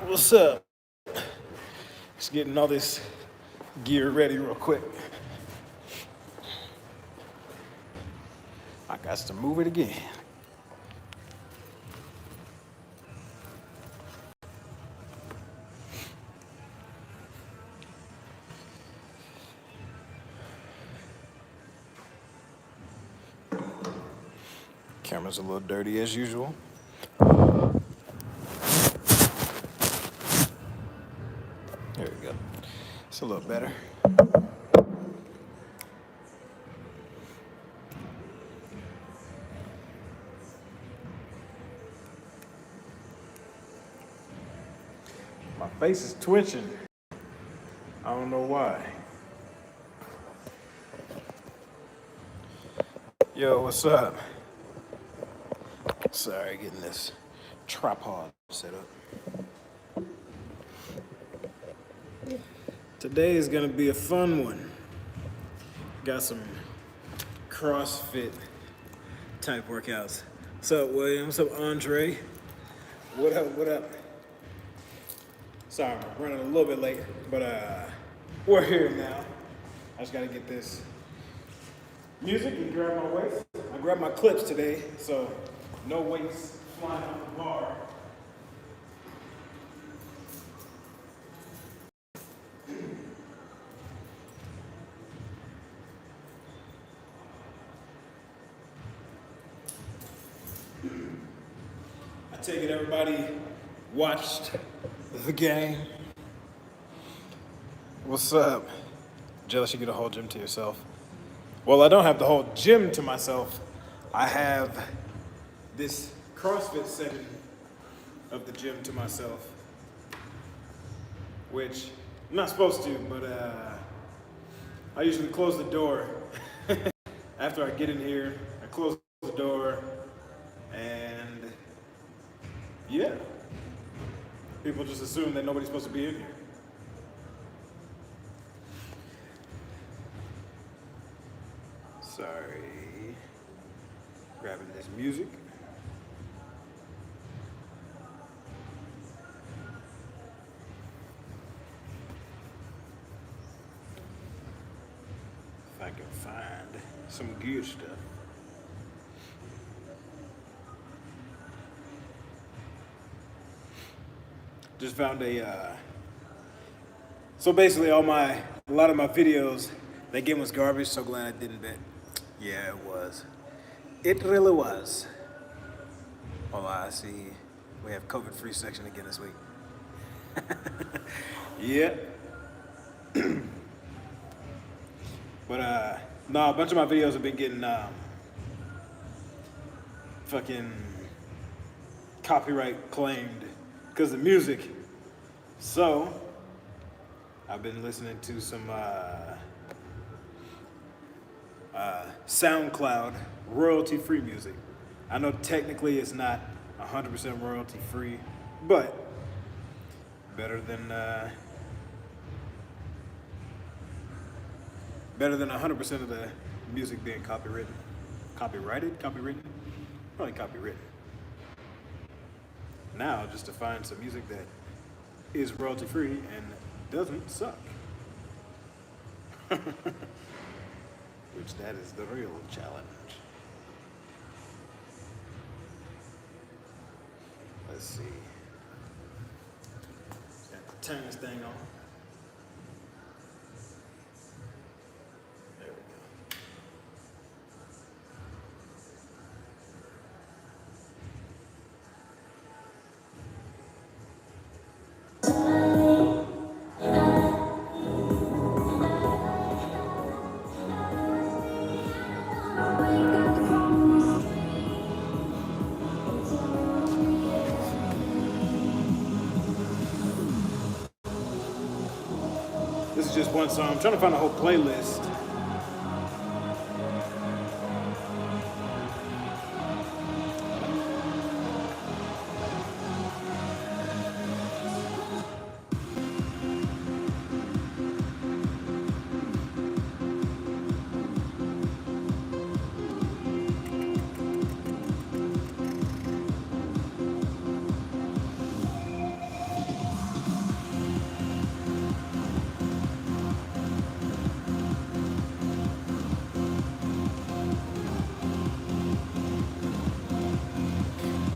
What's up? Just getting all this gear ready real quick. I got to move it again. Camera's a little dirty as usual. There we go. It's a little better. My face is twitching. I don't know why. Yo, what's up? Sorry, getting this tripod set up. Today is gonna be a fun one. Got some CrossFit type workouts. What's up, William? What's up, Andre? What up, what up? Sorry, I'm running a little bit late, but we're here now. I just gotta get this music and grab my weights. I grabbed my clips today, so no weights flying off the bar. I take it everybody watched the game. What's up? Jealous you get a whole gym to yourself. Well, I don't have the whole gym to myself. I have this CrossFit section of the gym to myself, which I'm not supposed to, but I usually close the door. After I get in here, I close the door, and yeah, people just assume that nobody's supposed to be in here. Sorry, grabbing this music. If I can find some good stuff. Just found so basically a lot of my videos, that game was garbage, so glad I didn't bet. Yeah, it was. It really was. Hold on, I see we have COVID-free section again this week. Yeah. But no, a bunch of my videos have been getting fucking copyright claimed because of music. So I've been listening to some SoundCloud royalty-free music. I know technically it's not 100% royalty-free, but better than 100% of the music being copywritten. Copyrighted? Copywritten? Probably copywritten. Now, just to find some music that is royalty-free and doesn't suck. Which that is the real challenge. Let's see. Got to turn this thing on. There we go. This is just one song. I'm trying to find a whole playlist.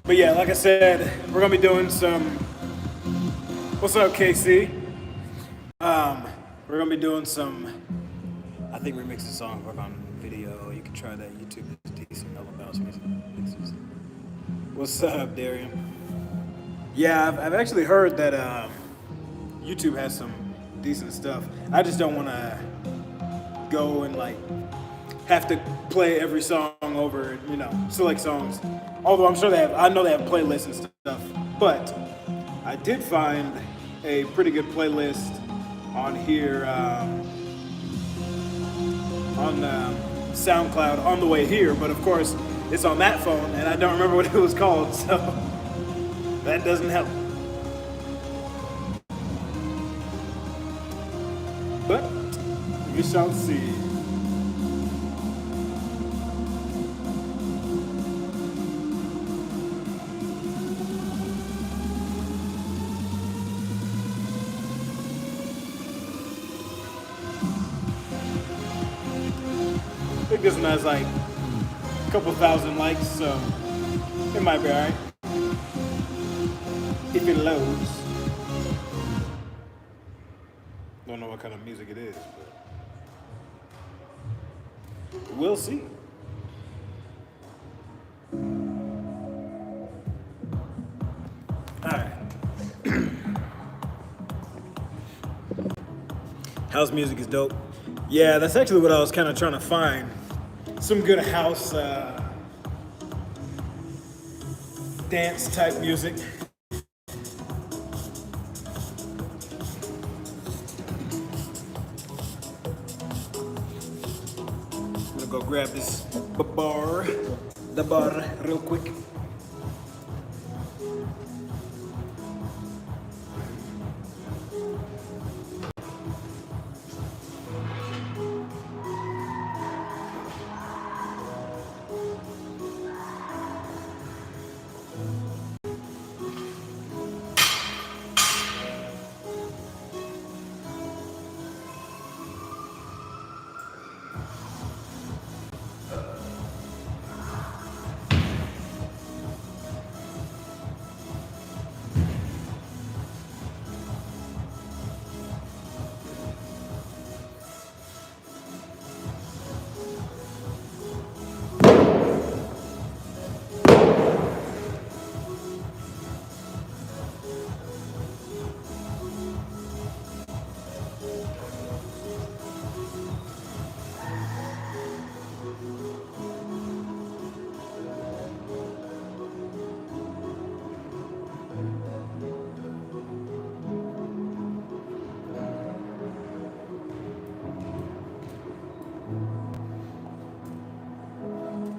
But yeah, like I said, we're gonna be doing some. What's up, KC? We're gonna be doing some. I think remixing songs, work on video. You can try that. YouTube is decent. Mellow bounce music mixes. What's up, Darian? Yeah, I've actually heard that YouTube has some decent stuff. I just don't want to go and like have to play every song over, select songs. Although I'm sure I know they have playlists and stuff. But I did find a pretty good playlist on here on SoundCloud on the way here. But of course, it's on that phone, and I don't remember what it was called, so that doesn't help. But we shall see. I think this one has like a couple thousand likes, so it might be alright. If it loads. Don't know what kind of music it is, but we'll see. Alright. House music is dope. Yeah, that's actually what I was kind of trying to find. Some good house dance type music. I'm gonna go grab the bar real quick.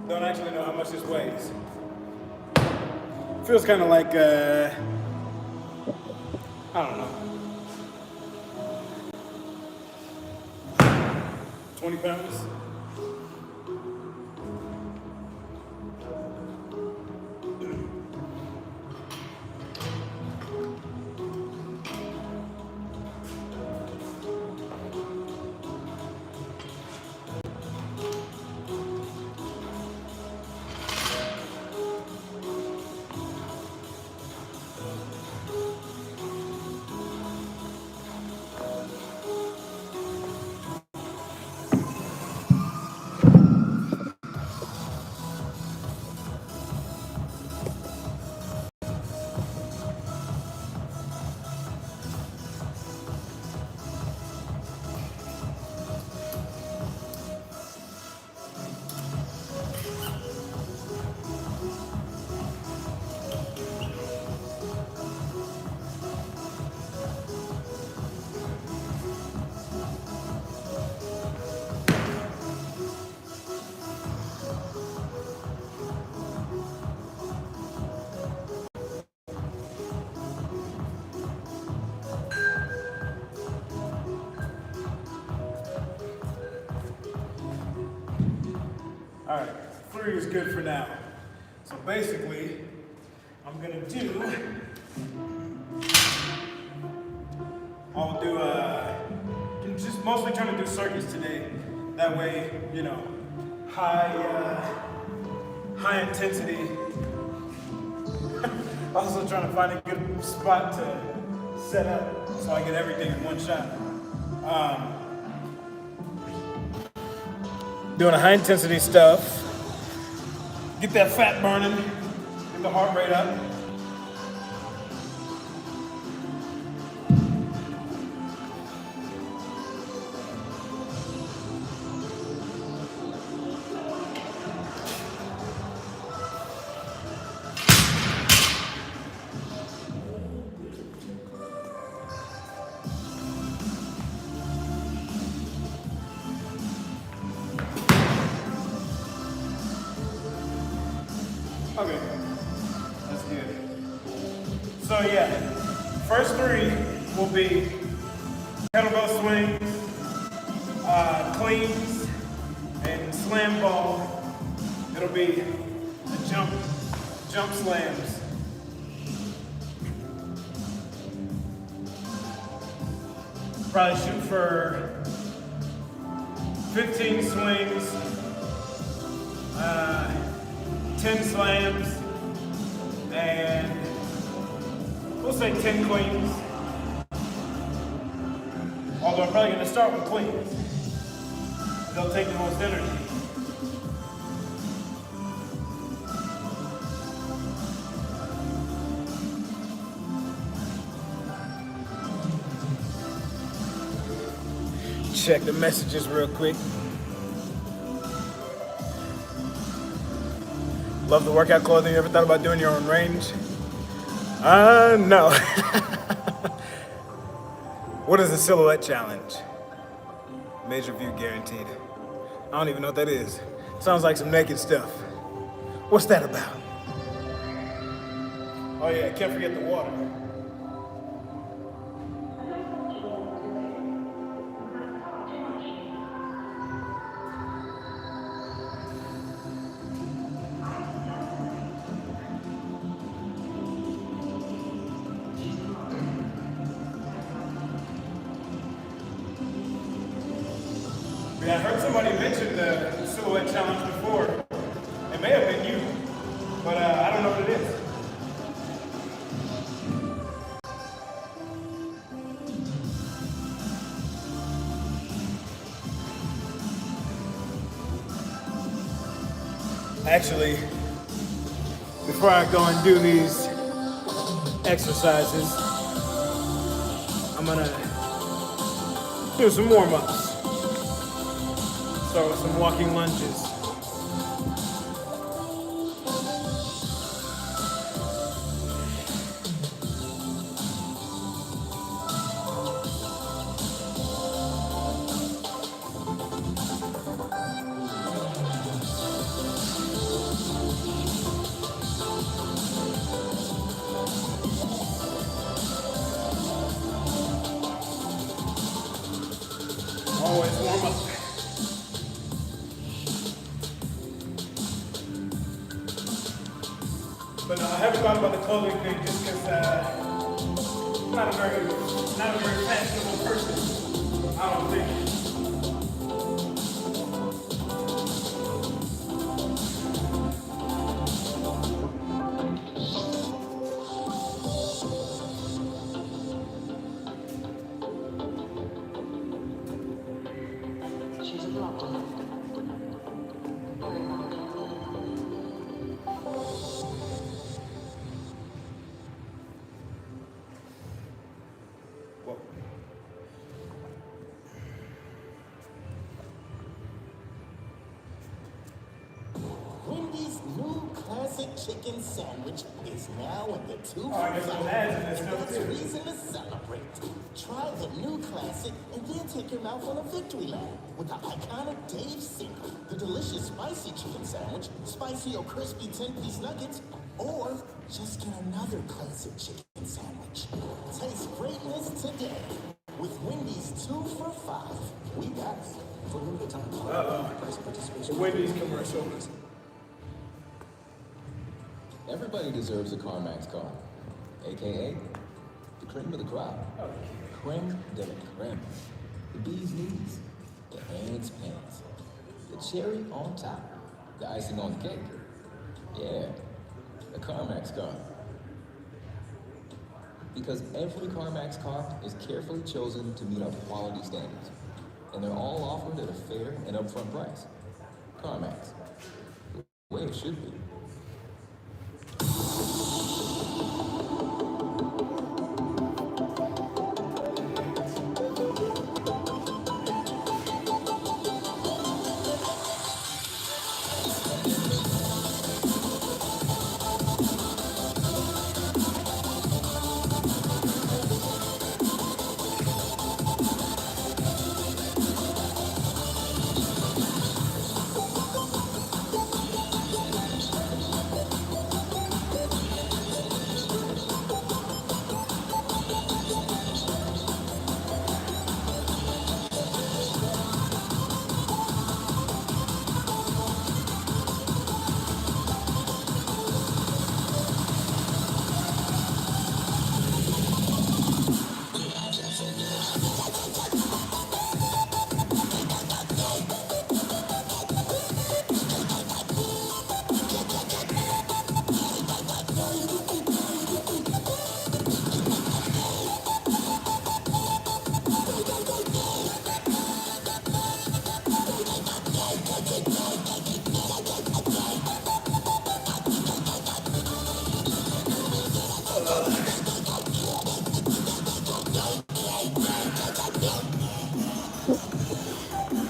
Don't actually know how much this weighs. Feels kind of like, I don't know, 20 pounds? All right, 3 is good for now. So basically, I'm gonna do, just mostly trying to do circuits today. That way, high intensity Also trying to find a good spot to set up so I get everything in one shot. Doing a high intensity stuff. Get that fat burning, get the heart rate up. Okay, that's good. So yeah, first three will be kettlebell swings, cleans, and slam ball. It'll be the jump slams. Probably shoot for 15 swings, 10 slams, and we'll say 10 cleans. Although I'm probably going to start with cleans. They'll take the most energy. Check the messages real quick. Love the workout clothing. You ever thought about doing your own range? No. What is the silhouette challenge? Major view guaranteed. I don't even know what that is. Sounds like some naked stuff. What's that about? Oh yeah, can't forget the water. Yeah, I heard somebody mention the silhouette challenge before. It may have been you, but I don't know what it is. Actually, before I go and do these exercises, I'm gonna do some warm-ups. Start with some walking lunges. Always warm up. But I haven't thought about the clothing thing just because I'm not a very fashionable person, I don't think. She's a doctor. Wendy's new classic chicken sandwich is now in the 2 I guess I'm adding this stuff That's too. reason to celebrate. Try the new classic and then take your mouth on a victory lap with the iconic Dave single, the delicious spicy chicken sandwich, spicy or crispy 10-piece nuggets, or just get another classic chicken sandwich. Taste greatness today with Wendy's 2 for $5. We got it. For limited time. Price of participation. Wendy's commercial. Everybody deserves a CarMax car, aka the cream of the crop. Creme de la creme. The bee's knees, the ants' pants, the cherry on top, the icing on the cake. Yeah, a CarMax car. Because every CarMax car is carefully chosen to meet our quality standards. And they're all offered at a fair and upfront price. CarMax, the way it should be.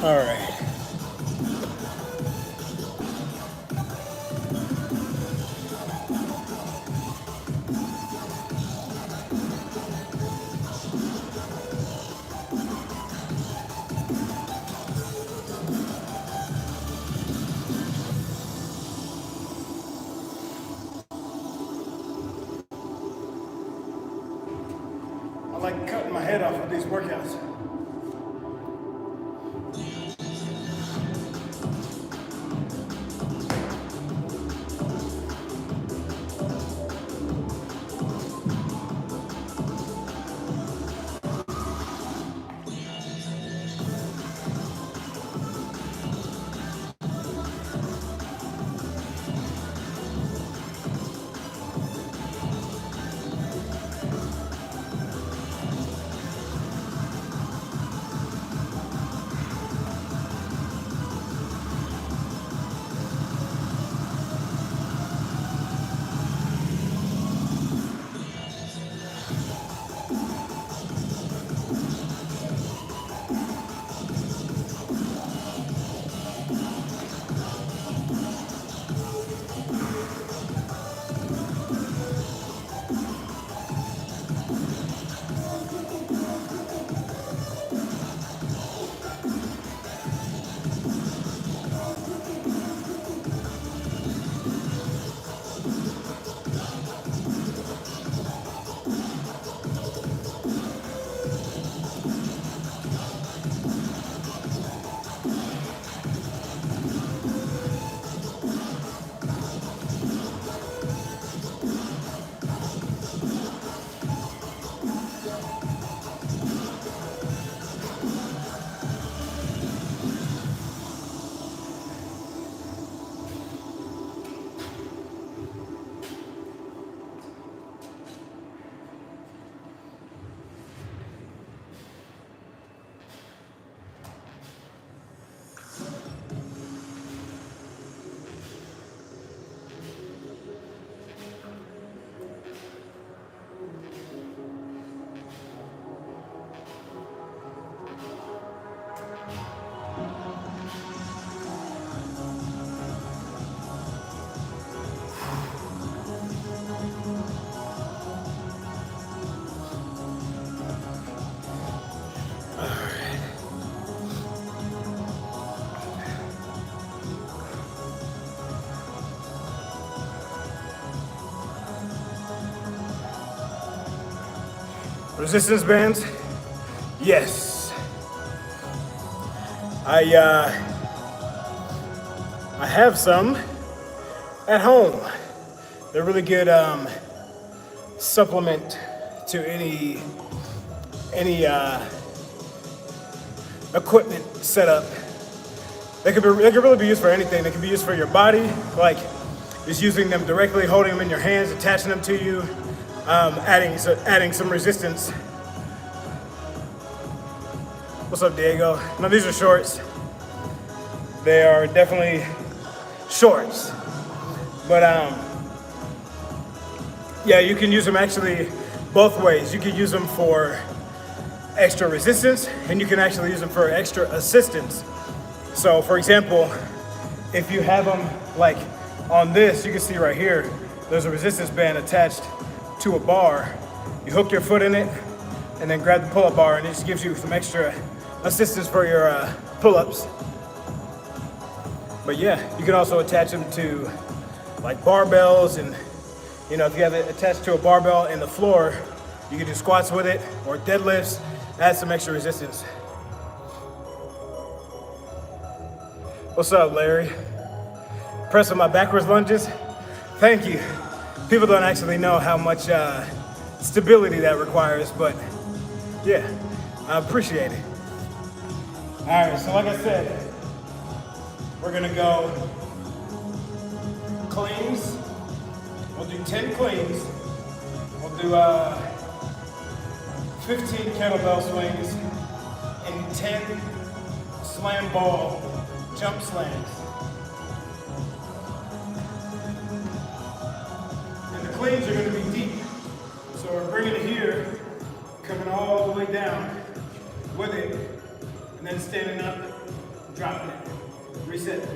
All right. I like cutting my head off with these workouts. Resistance bands? Yes. I have some at home. They're really good supplement to any equipment setup. They could really be used for anything. They can be used for your body, like just using them directly, holding them in your hands, attaching them to you. adding some resistance. What's up, Diego? No, these are shorts. They are definitely shorts, but yeah, you can use them actually both ways. You can use them for extra resistance, and you can actually use them for extra assistance. So, for example, if you have them like on this, you can see right here, there's a resistance band attached to a bar. You hook your foot in it, and then grab the pull-up bar, and it just gives you some extra assistance for your pull-ups. But yeah, you can also attach them to like barbells, and you know, if you have it attached to a barbell in the floor, you can do squats with it or deadlifts, add some extra resistance. What's up, Larry? Pressing my backwards lunges? Thank you. People don't actually know how much stability that requires, but yeah, I appreciate it. All right, so like I said, we're gonna go cleans. We'll do 10 cleans. We'll do 15 kettlebell swings and 10 slam ball jump slams. And the cleans are gonna be deep. So we're bringing it here, coming all the way down with it, and then standing up, dropping it. Reset.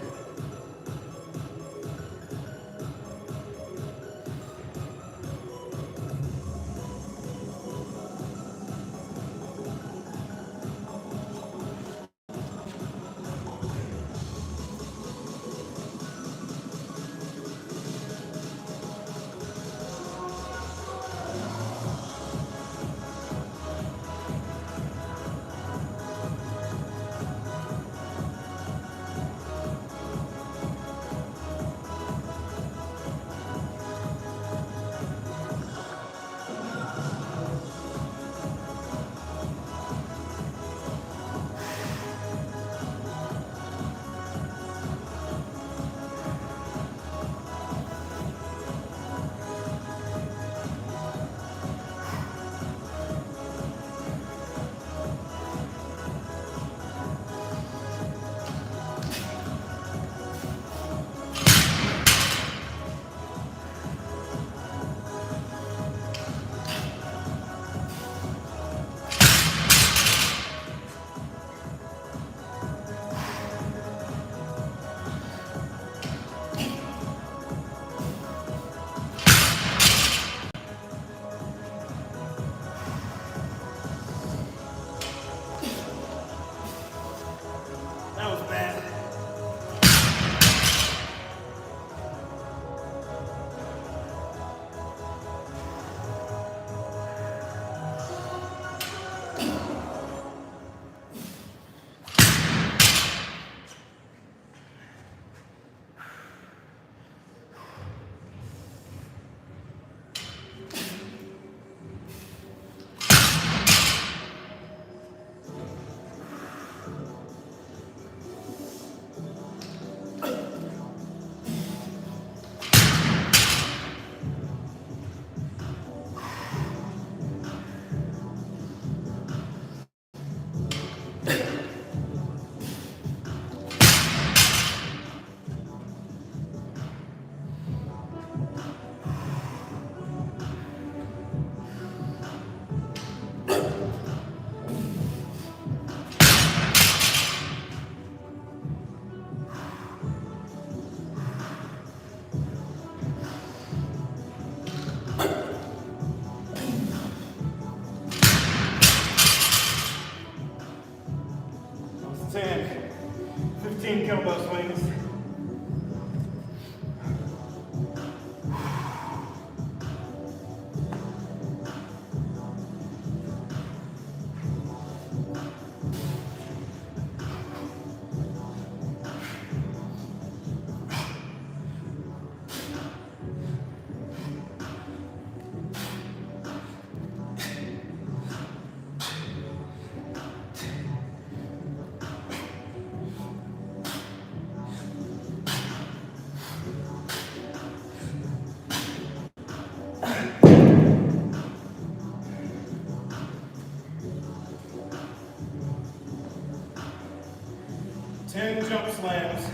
jump slams.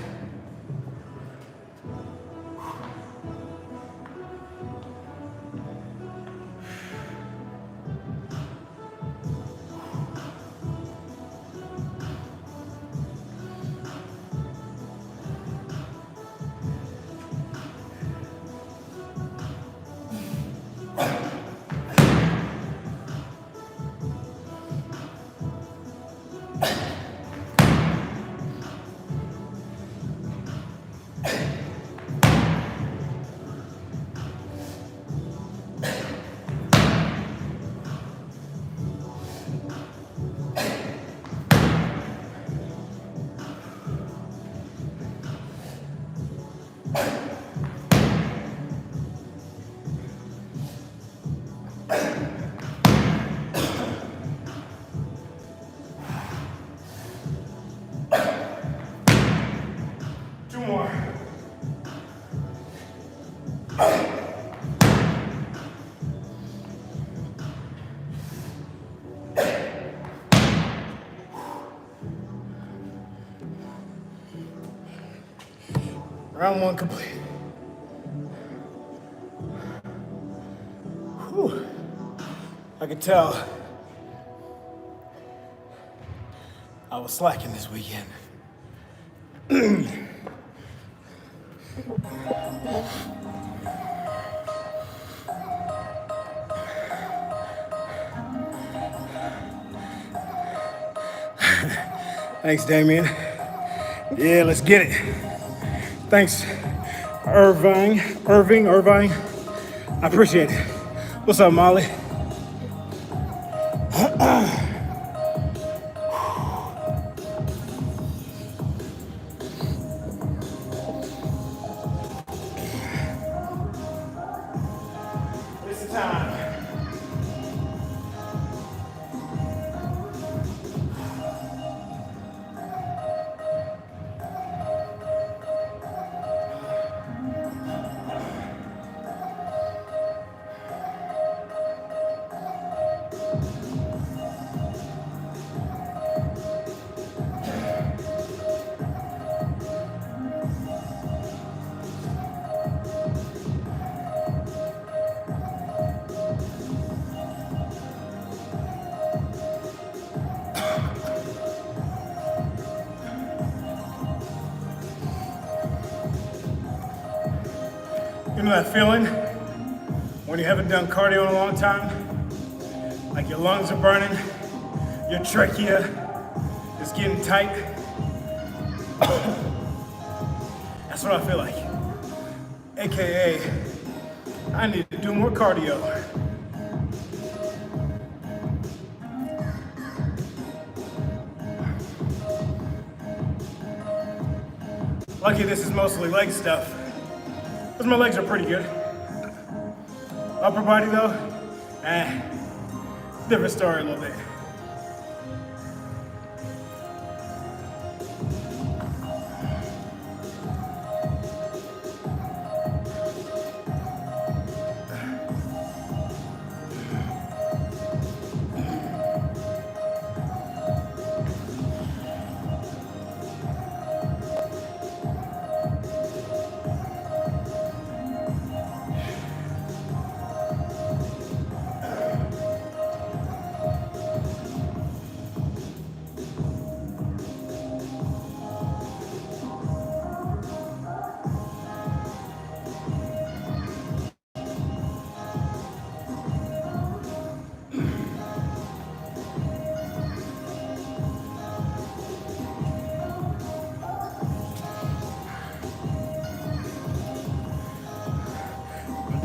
Two more. Round one complete. Whew. I could tell I was slacking this weekend. Thanks, Damien. Yeah, let's get it. Thanks, Irving. I appreciate it. What's up, Molly? It's time. You know that feeling when you haven't done cardio in a long time? Like your lungs are burning, your trachea is getting tight. That's what I feel like. AKA, I need to do more cardio. Lucky this is mostly leg stuff, because my legs are pretty good. Upper body though, different story a little bit.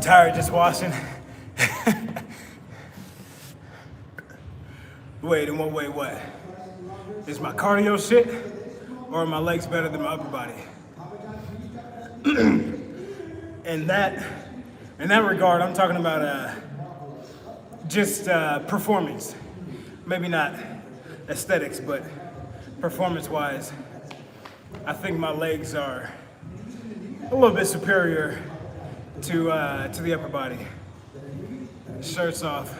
Tired just washing. Wait, in what way, what? Is my cardio shit, or are my legs better than my upper body? in that regard, I'm talking about just performance. Maybe not aesthetics, but performance-wise, I think my legs are a little bit superior to the upper body. Shirts off.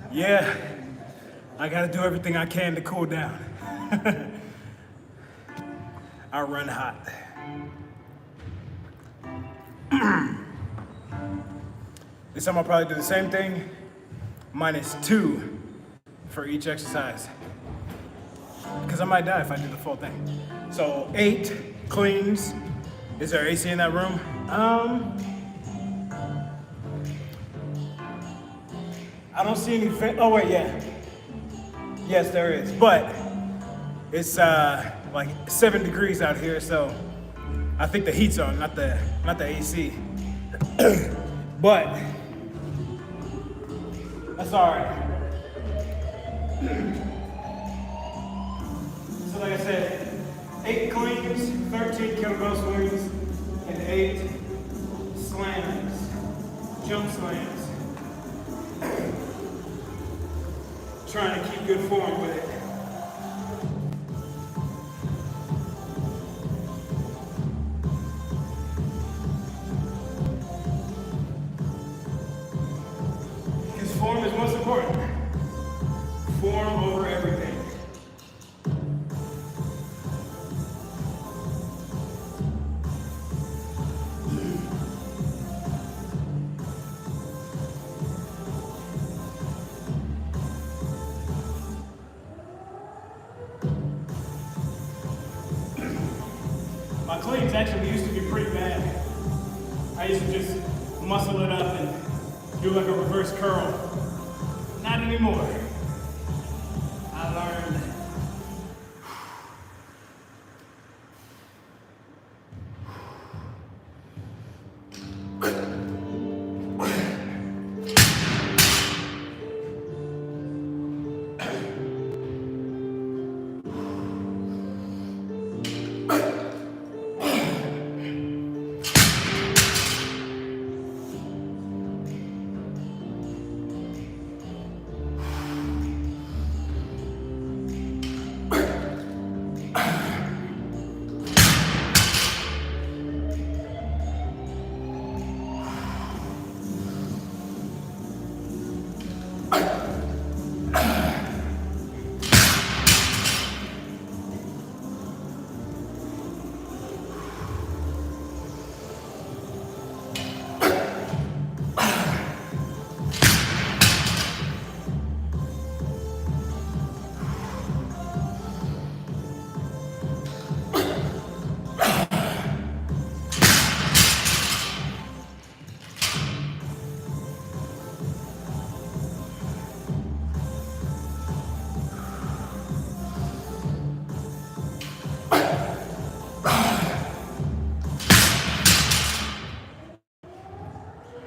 Yeah, I gotta do everything I can to cool down. I run hot. This time I'll probably do the same thing, -2 for each exercise. Because I might die if I do the full thing. So 8 cleans. Is there AC in that room? I don't see any oh wait, yeah. Yes, there is, but it's like 7 degrees out here, so I think the heat's on, not the AC. But that's all right. So like I said, 8 cleans, 13 kettlebell swings, and 8 slams, jump slams. Trying to keep good form with it. Because form is most important. Form over everything. My cleans actually used to be pretty bad. I used to just muscle it up and do like a reverse curl. Not anymore. I learned.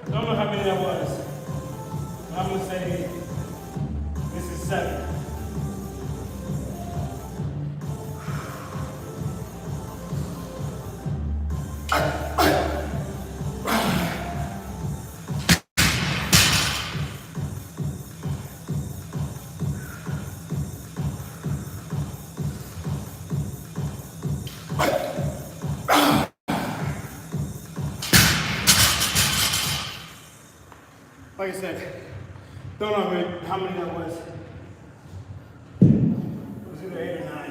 I don't know how many that was, but I'm gonna say this is 7. Like I said, don't know how many that was. It was either 8 or 9.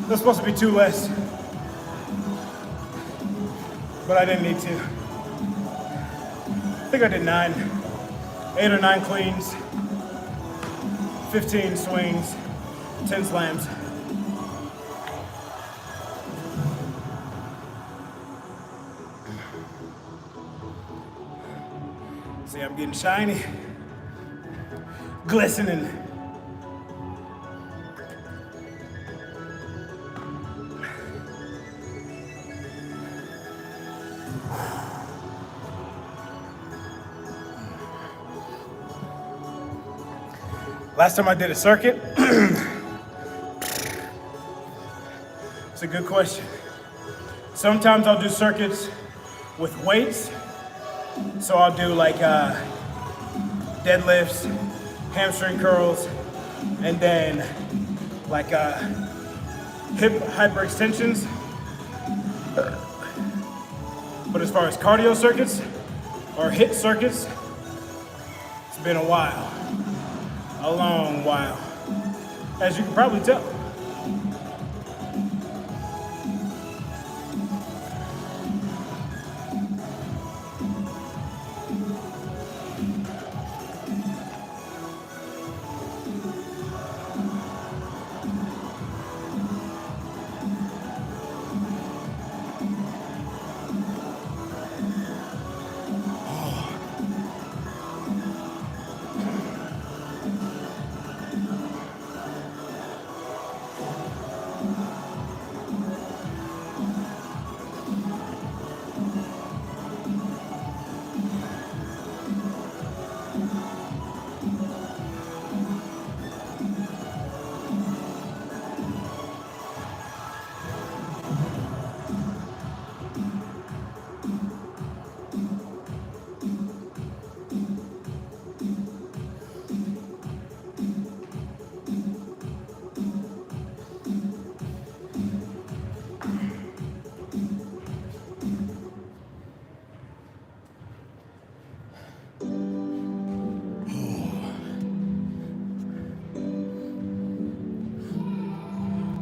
That's supposed to be 2 less, but I didn't need to. I think I did 8 or 9 cleans, 15 swings, 10 slams. See, I'm getting shiny, glistening. Last time I did a circuit, it's a good question. Sometimes I'll do circuits with weights. So I'll do like deadlifts, hamstring curls, and then like hip hyperextensions. But as far as cardio circuits or HIIT circuits, it's been a while. A long while, as you can probably tell.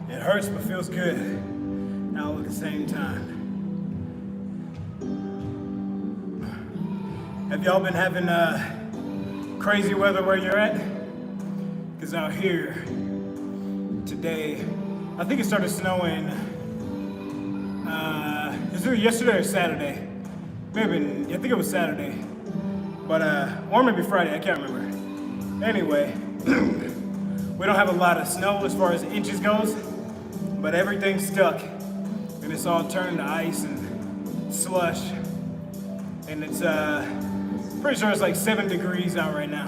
It hurts but feels good all at the same time. Have y'all been having crazy weather where you're at? Because out here today, I think it started snowing. Is it yesterday or Saturday? Maybe, I think it was Saturday. But, or maybe Friday, I can't remember. Anyway, we don't have a lot of snow as far as inches goes, but everything's stuck. And it's all turned to ice and slush. And it's, pretty sure it's like 7 degrees out right now.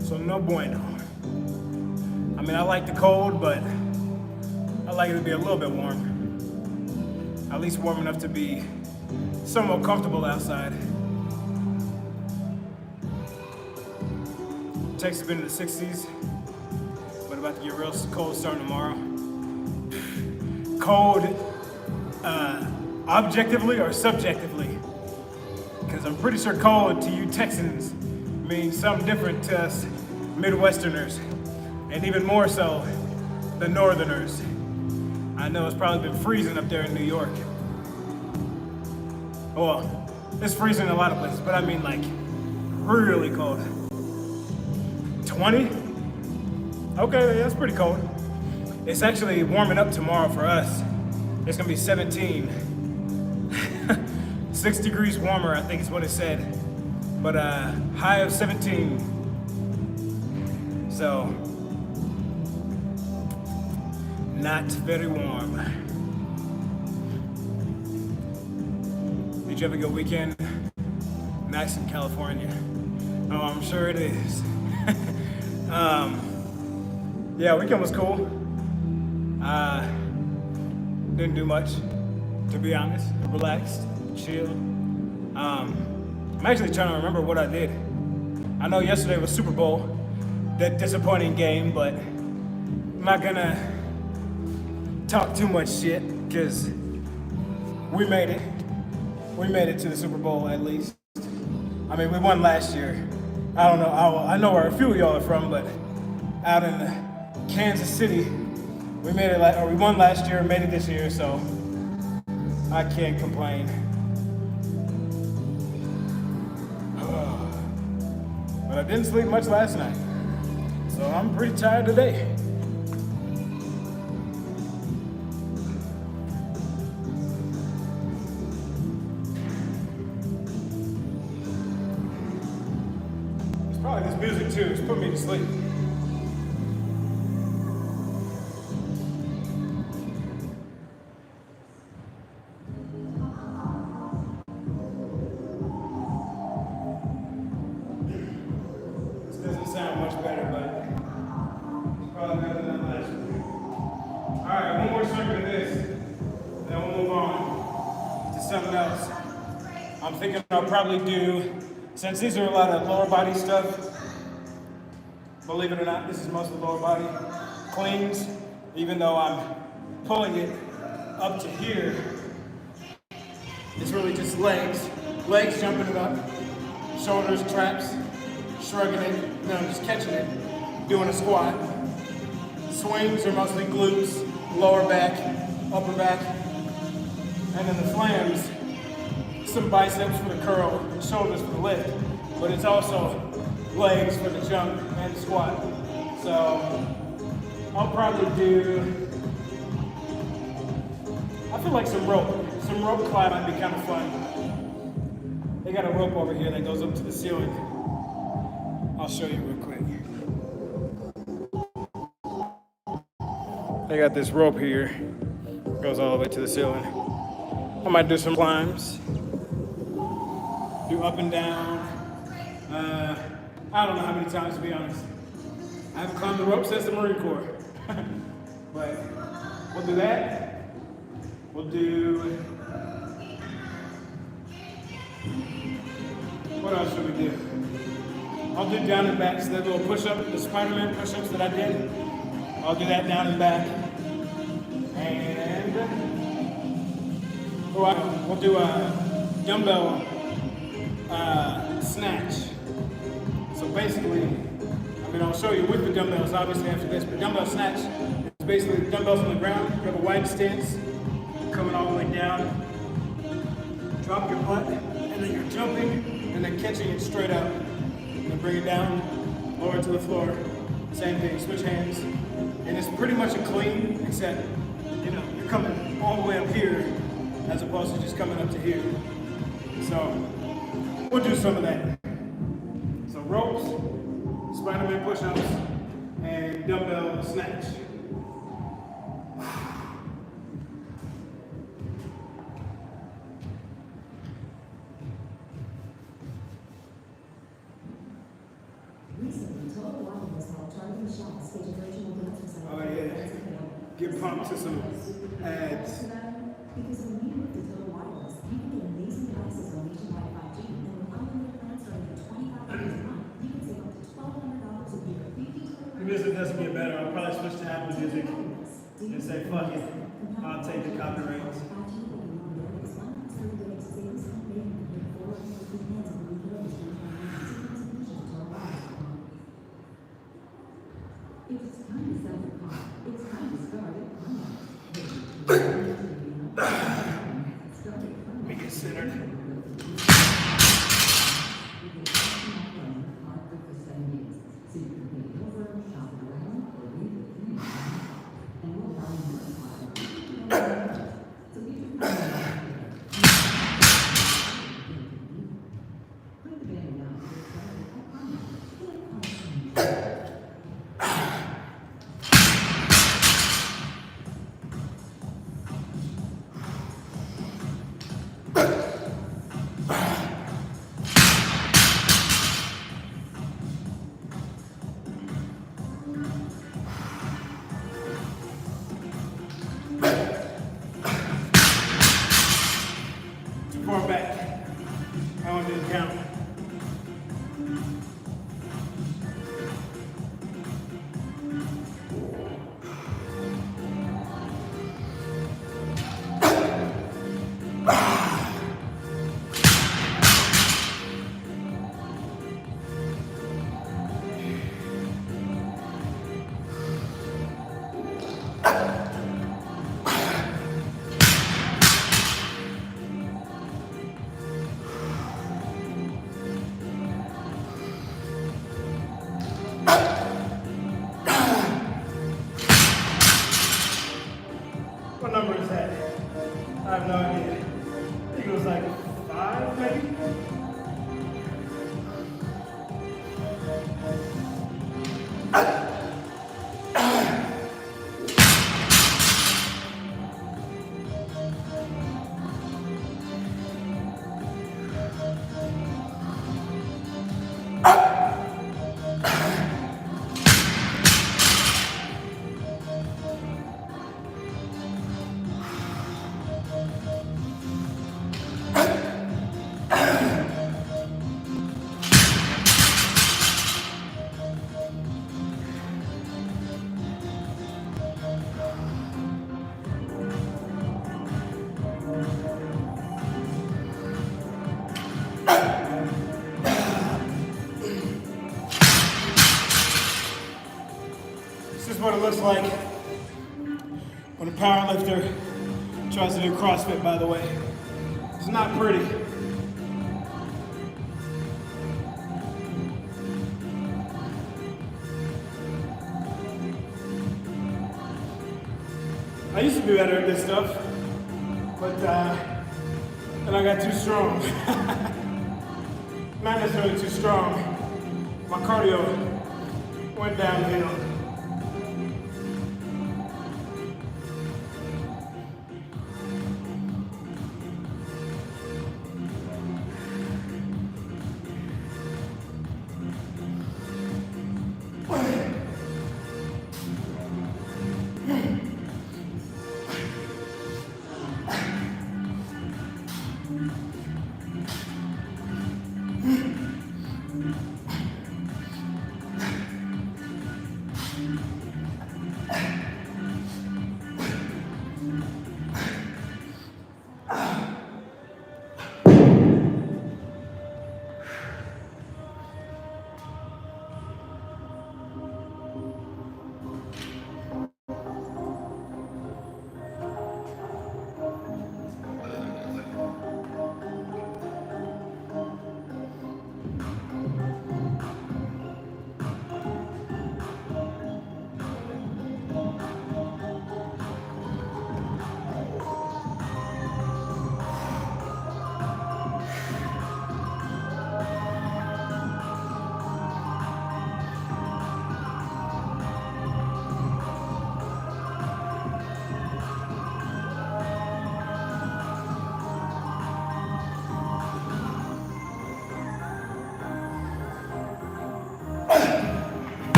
So no bueno. I mean, I like the cold, but I like it to be a little bit warm. At least warm enough to be somewhat comfortable outside. Texas has been in the 60s, but about to get real cold starting tomorrow. Cold, objectively or subjectively? Because I'm pretty sure cold to you Texans means something different to us Midwesterners, and even more so the Northerners. I know it's probably been freezing up there in New York. Well, it's freezing in a lot of places, but I mean like really cold. 20? Okay, that's pretty cold. It's actually warming up tomorrow for us. It's gonna be 17. 6 degrees warmer, I think is what it said. But high of 17. So, not very warm. Did you have a good weekend? Nice in California. Oh, I'm sure it is. Yeah, weekend was cool. Didn't do much, to be honest. Relaxed, chill. I'm actually trying to remember what I did. I know yesterday was Super Bowl, that disappointing game, but I'm not gonna talk too much shit because we made it. We made it to the Super Bowl at least. I mean, we won last year. I don't know. I know where a few of y'all are from, but out in Kansas City, we made it. Or we won last year, made it this year, so I can't complain. But I didn't sleep much last night, so I'm pretty tired today. It's probably this music too. It's putting me to sleep. Doesn't sound much better, but it's probably better than last week. All right, one more circuit of this, then we'll move on to something else. I'm thinking I'll probably do, since these are a lot of lower body stuff, believe it or not, this is mostly lower body cleans, even though I'm pulling it up to here. It's really just legs jumping it up, shoulders, traps, shrugging it, just catching it, doing a squat. Swings are mostly glutes, lower back, upper back, and then the flams, some biceps for the curl, and shoulders for the lift, but it's also legs for the jump and squat. So I'll probably do, I feel like some rope climb might be kind of fun. They got a rope over here that goes up to the ceiling. I'll show you real quick. They got this rope here, goes all the way to the ceiling. I might do some climbs, do up and down. I don't know how many times, to be honest. I haven't climbed the rope since the Marine Corps. But we'll do that. We'll do, what else should we do? I'll do down and back, so that little push-up, the Spider-Man push-ups that I did. I'll do that down and back. And we'll do a dumbbell snatch. So basically, I'll show you with the dumbbells obviously after this, but dumbbell snatch is basically dumbbells on the ground. You have a wide stance, coming all the way down. Drop your butt, and then you're jumping, and then catching it straight up. And bring it down, lower it to the floor. Same thing, switch hands. And it's pretty much a clean, except, you're coming all the way up here, as opposed to just coming up to here. So, we'll do some of that. So ropes, Spider-Man push-ups, and dumbbell snatch. Oh yeah, get pumped to some ads. Because when we move to Total Wireless, you can get amazing devices on nationwide 5G, and with unlimited plans starting at $25 a month, you can save up to $1,200 a year. The music doesn't get better. I'll probably switch to Apple Music and say, fuck it, I'll take the copyrights. It's time to sell your car. It's time to start it. Let me get centered. Too far back. That one didn't count. what it looks like when a powerlifter tries to do CrossFit, by the way. It's not pretty. I used to be better at this stuff, but then I got too strong. Not necessarily too strong. My cardio went downhill.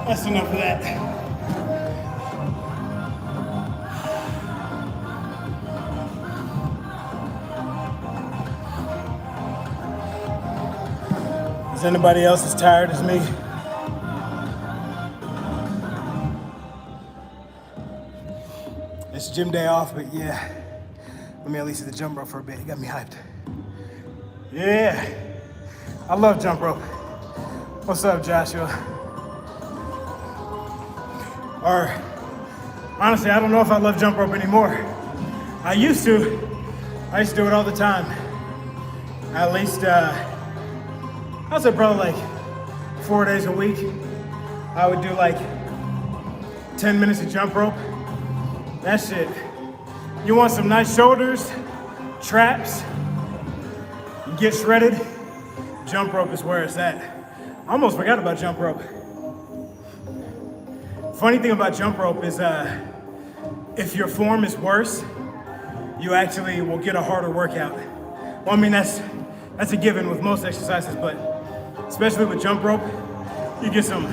That's enough of that. Is anybody else as tired as me? It's gym day off, but yeah. Let me at least hit the jump rope for a bit. It got me hyped. Yeah. I love jump rope. What's up, Joshua? Or, honestly, I don't know if I love jump rope anymore. I used to do it all the time. At least, I'd say probably like 4 days a week. I would do like 10 minutes of jump rope. That shit. You want some nice shoulders, traps, you get shredded, jump rope is where it's at. I almost forgot about jump rope. Funny thing about jump rope is if your form is worse, you actually will get a harder workout. Well, I mean, that's a given with most exercises, but especially with jump rope, you get some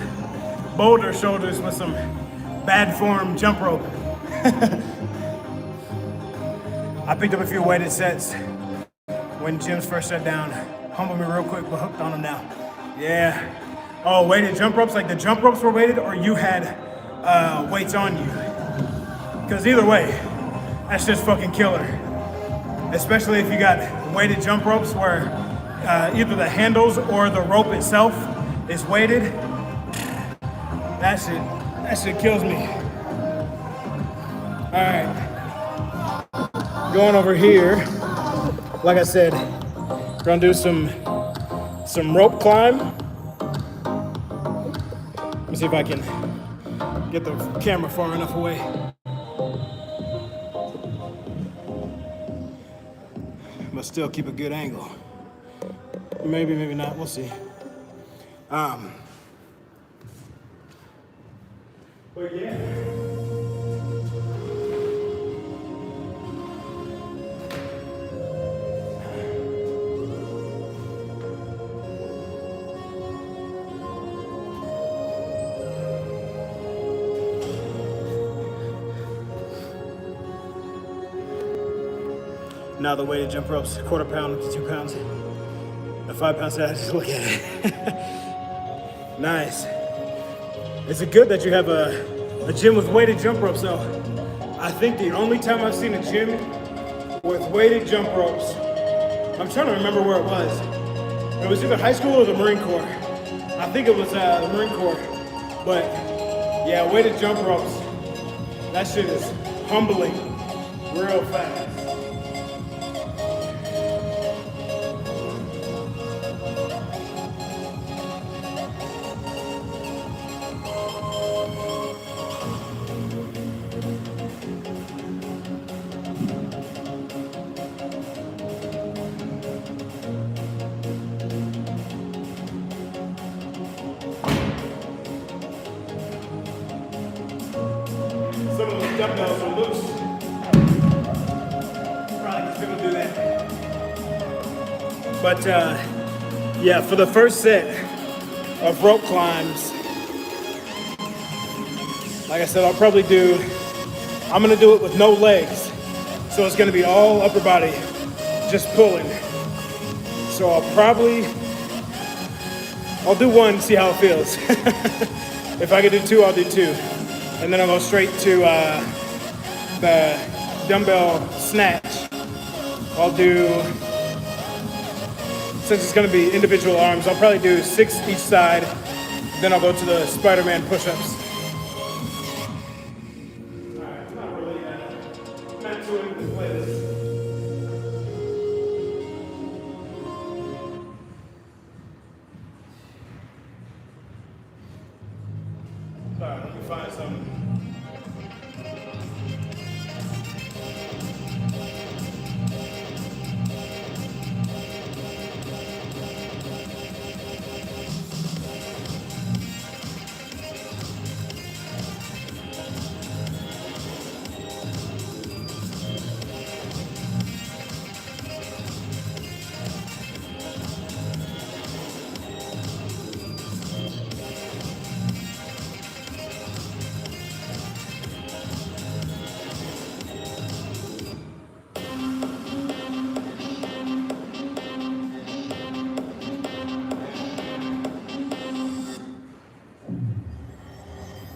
boulder shoulders with some bad form jump rope. I picked up a few weighted sets when gyms first shut down. Humble me real quick, but hooked on them now. Yeah. Oh, weighted jump ropes, like the jump ropes were weighted or you had weights on you. Because either way, that's just fucking killer. Especially if you got weighted jump ropes where either the handles or the rope itself is weighted. That shit kills me. All right. Going over here, like I said, we're gonna do some rope climb. Let me see if I can get the camera far enough away. But still keep a good angle. Maybe, maybe not, we'll see. But yeah. Now the weighted jump ropes, quarter pound to 2 pounds. The 5 pounds, just look at it. Nice. It's good that you have a gym with weighted jump ropes though. I think the only time I've seen a gym with weighted jump ropes, I'm trying to remember where it was. It was either high school or the Marine Corps. I think it was the Marine Corps. But yeah, weighted jump ropes, that shit is humbling real fast. Some of those dumbbells are loose. Probably because people do that. But yeah, for the first set of rope climbs, like I said, I'm gonna do it with no legs. So it's gonna be all upper body, just pulling. So I'll do one, see how it feels. If I can do two, I'll do two. And then I'll go straight to the dumbbell snatch. I'll do, since it's gonna be individual arms, I'll probably do 6 each side. Then I'll go to the Spider-Man push-ups. Alright, not really, not too into the playlist. Alright, let me find something.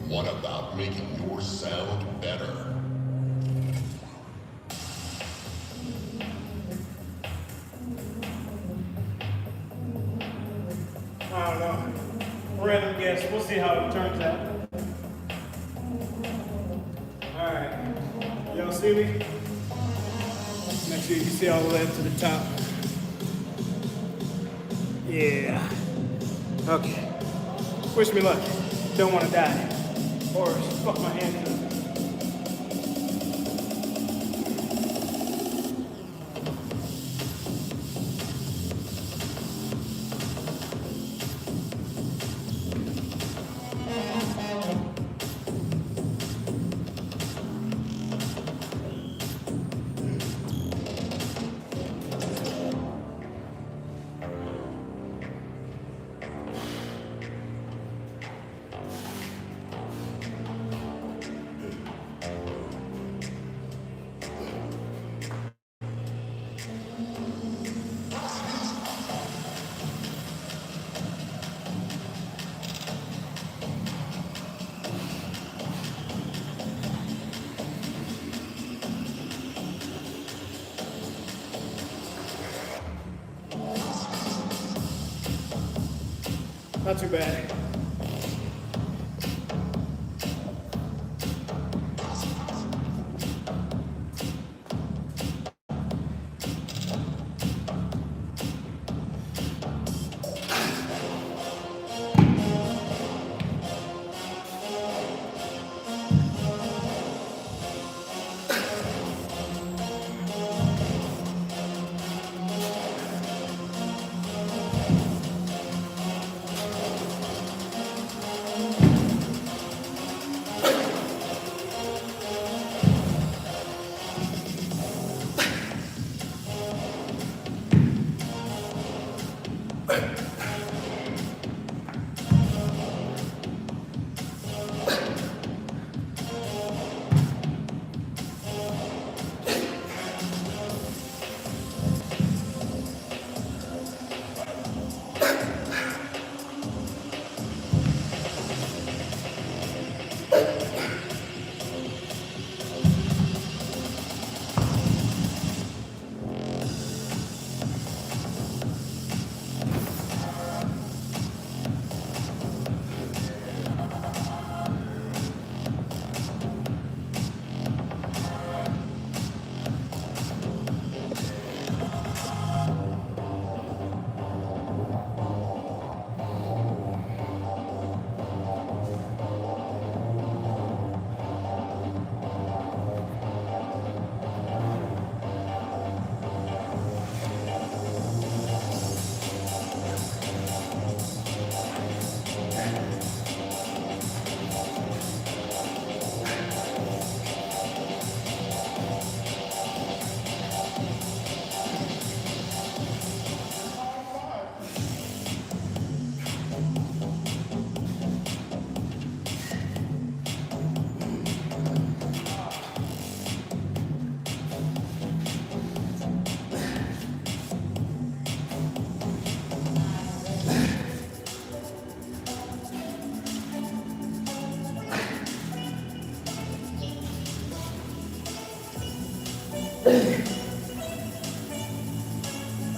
What about making your sound better? I don't know. Random guess. We'll see how it turns out. Alright. Y'all see me? Make sure you see all the way up to the top. Yeah. Okay. Wish me luck. Don't want to die. Or fuck my hand up. Not too bad.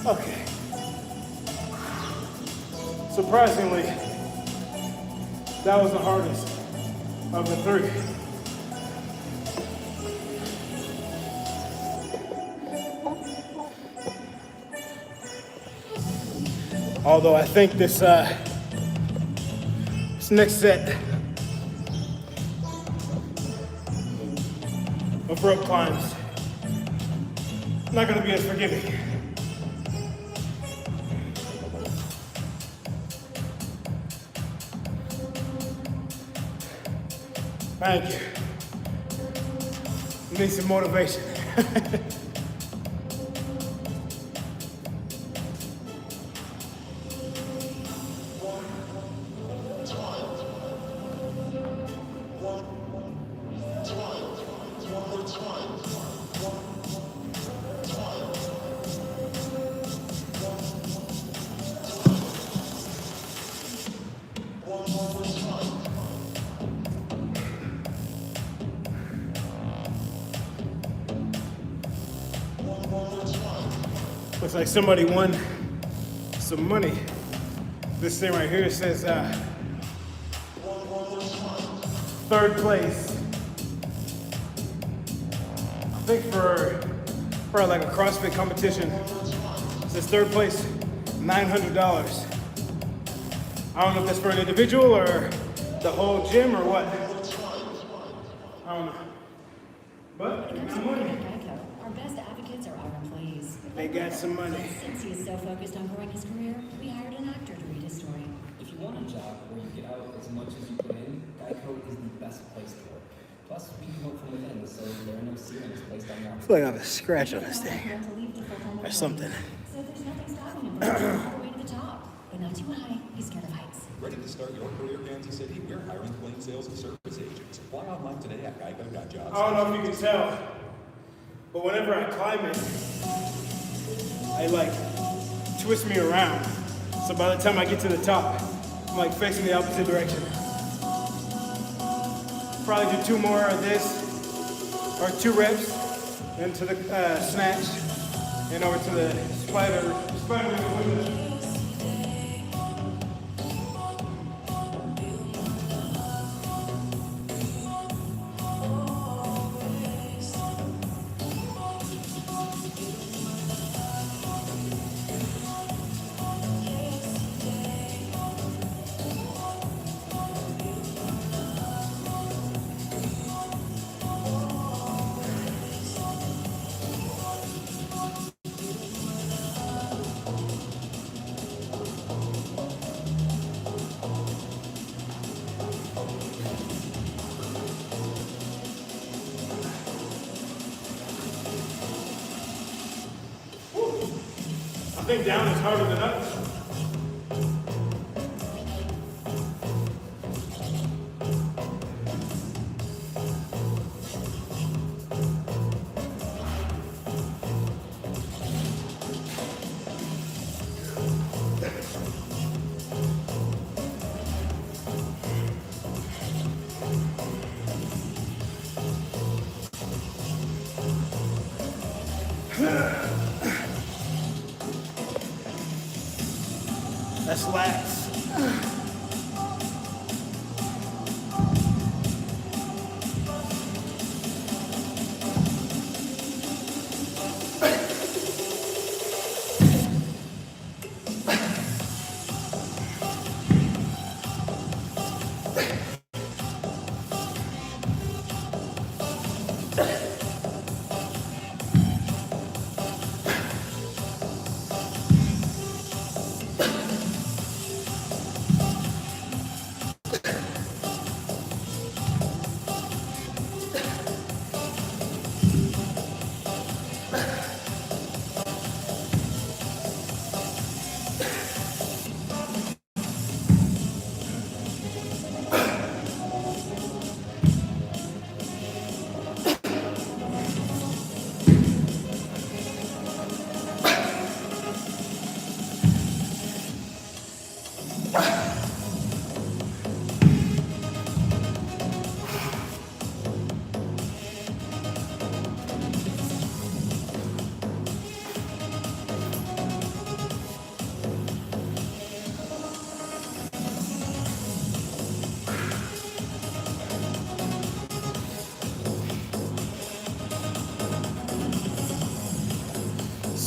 Okay. Surprisingly, that was the hardest of the three. Although I think this next set of rope climbs not gonna be as forgiving. Thank you. Need some motivation. Looks like somebody won some money. This thing right here says third place. I think for like a CrossFit competition. It says third place, $900. I don't know if that's for an individual or the whole gym or what. I don't know. But When it comes to working at Geico, our best advocates are our employees. they got some money. Since he is so focused on growing his career, we hired an actor to read his story. If you want a job where you get out as much as you put in, Geico is the best place to work. Plus, we can vote from within, so there are no ceilings placed on your I feel like I have a scratch on this thing. To leave to full-time Or something. So there's nothing stopping him from going all the way to the top. But not too high, he's scared of heights. Ready to start your career, Kansas City? We're hiring claim sales and service agents. Apply online today at geico.jobs. I don't know if you can tell, but whenever I climb it, I like twist me around. So by the time I get to the top, I'm like facing the opposite direction. Probably do 2 more of this, or 2 reps, into the snatch, and over to the spider wheel. I think down is harder than up. That's lats.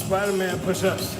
Spider-Man push-ups.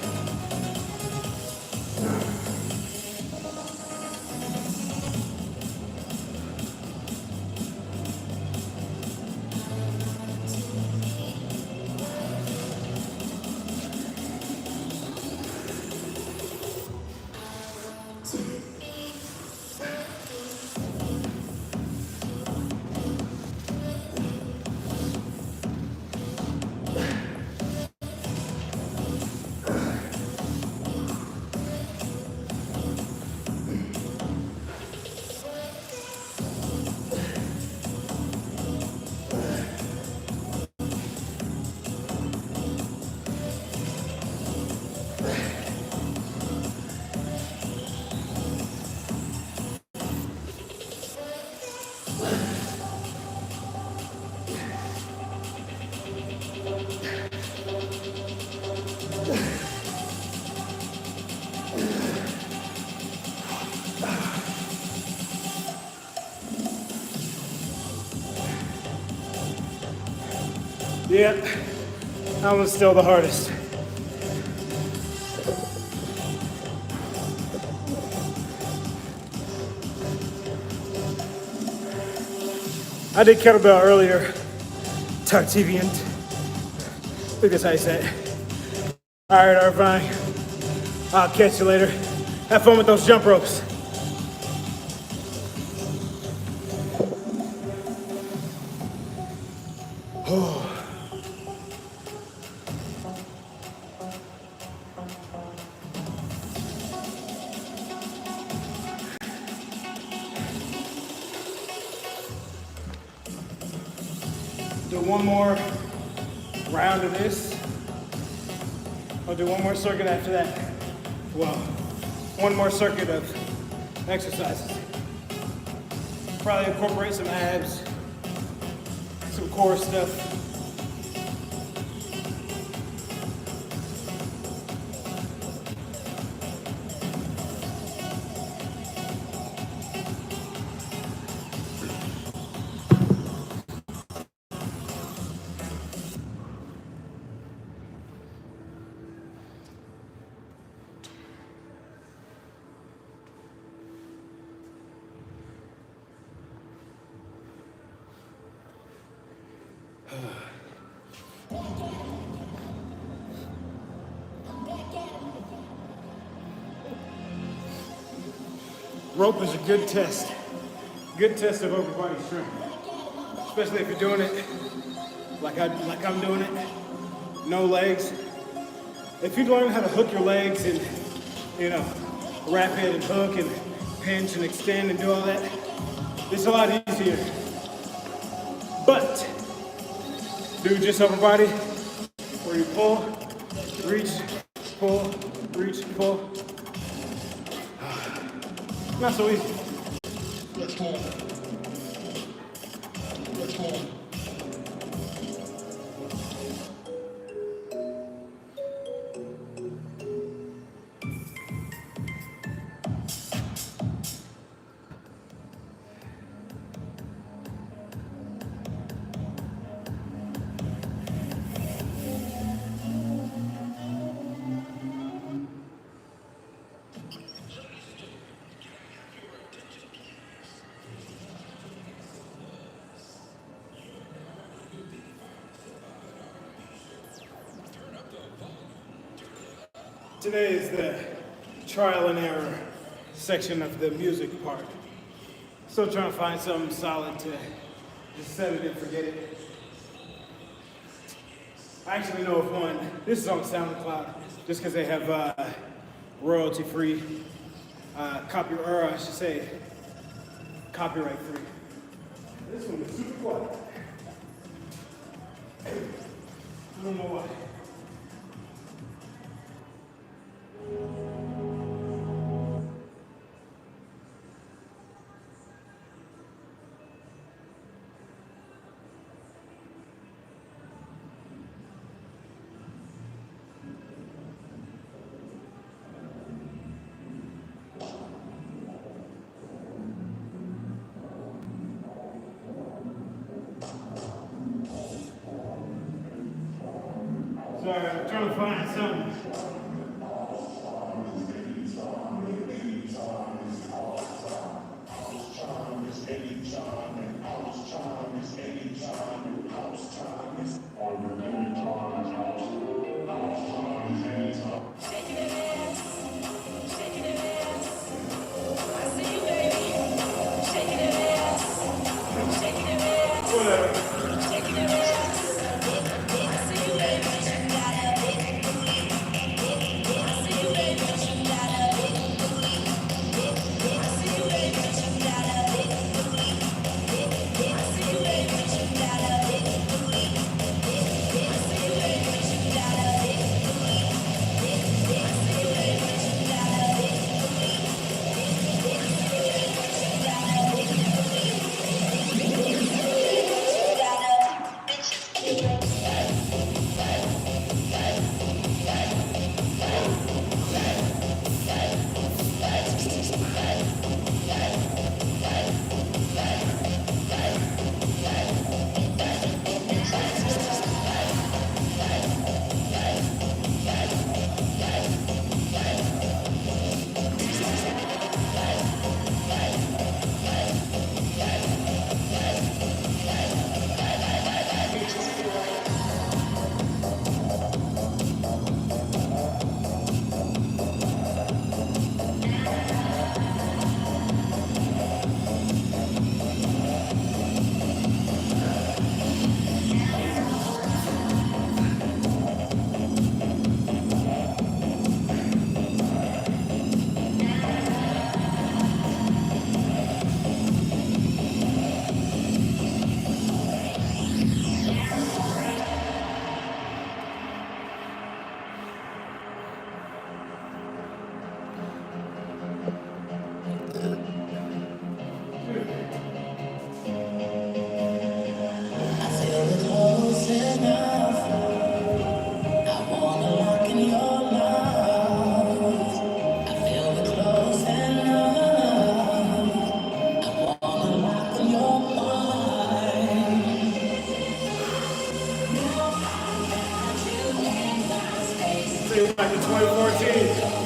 Yeah, that one's still the hardest. I did kettlebell earlier, Tartivian. I think that's how you say it. All right, Irvine. I'll catch you later. Have fun with those jump ropes. Do one more round of this. I'll do one more circuit after that. Well, one more circuit of exercises. Probably incorporate some abs, some core stuff. Rope is a good test of upper body strength, especially if you're doing it like I'm doing it, no legs. If you learn how to hook your legs and, wrap it and hook and pinch and extend and do all that, it's a lot easier. But do just upper body, where you pull, reach, pull, reach, pull. Not so easy. Let's go. Let's go. Today is the trial and error section of the music part. Still trying to find something solid to just set it and forget it. I actually know of one. This is on SoundCloud, just because they have royalty-free, copyright-free. This one is super quiet. I don't know why. Sorry, I'm trying to find something. Back in 2014.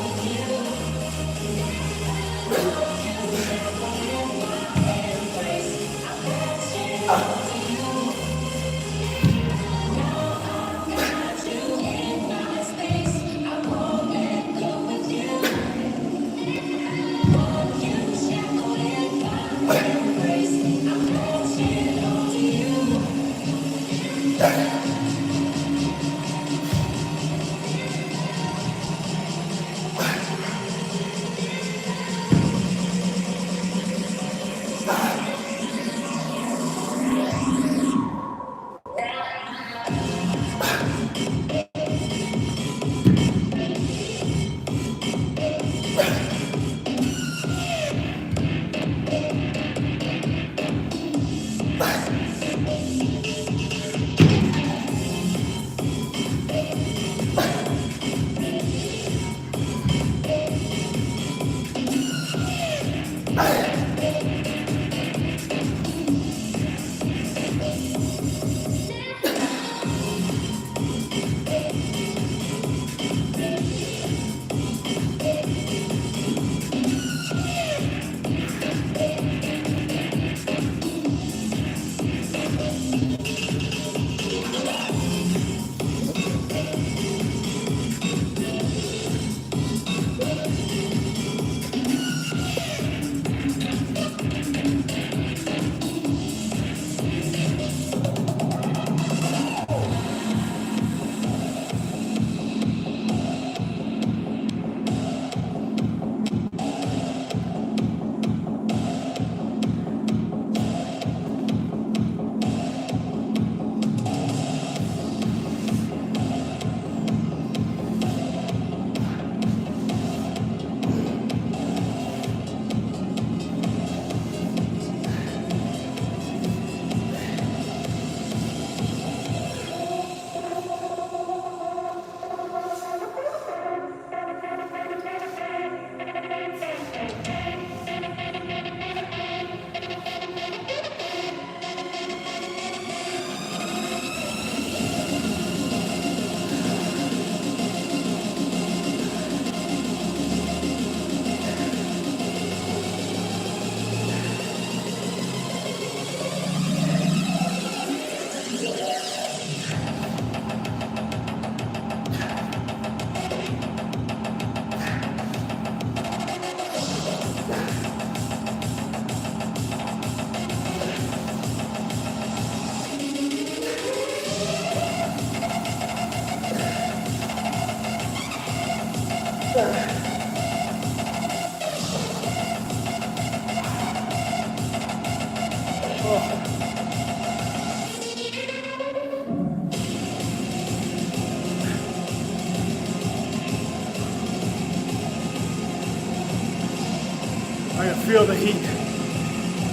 I can feel the heat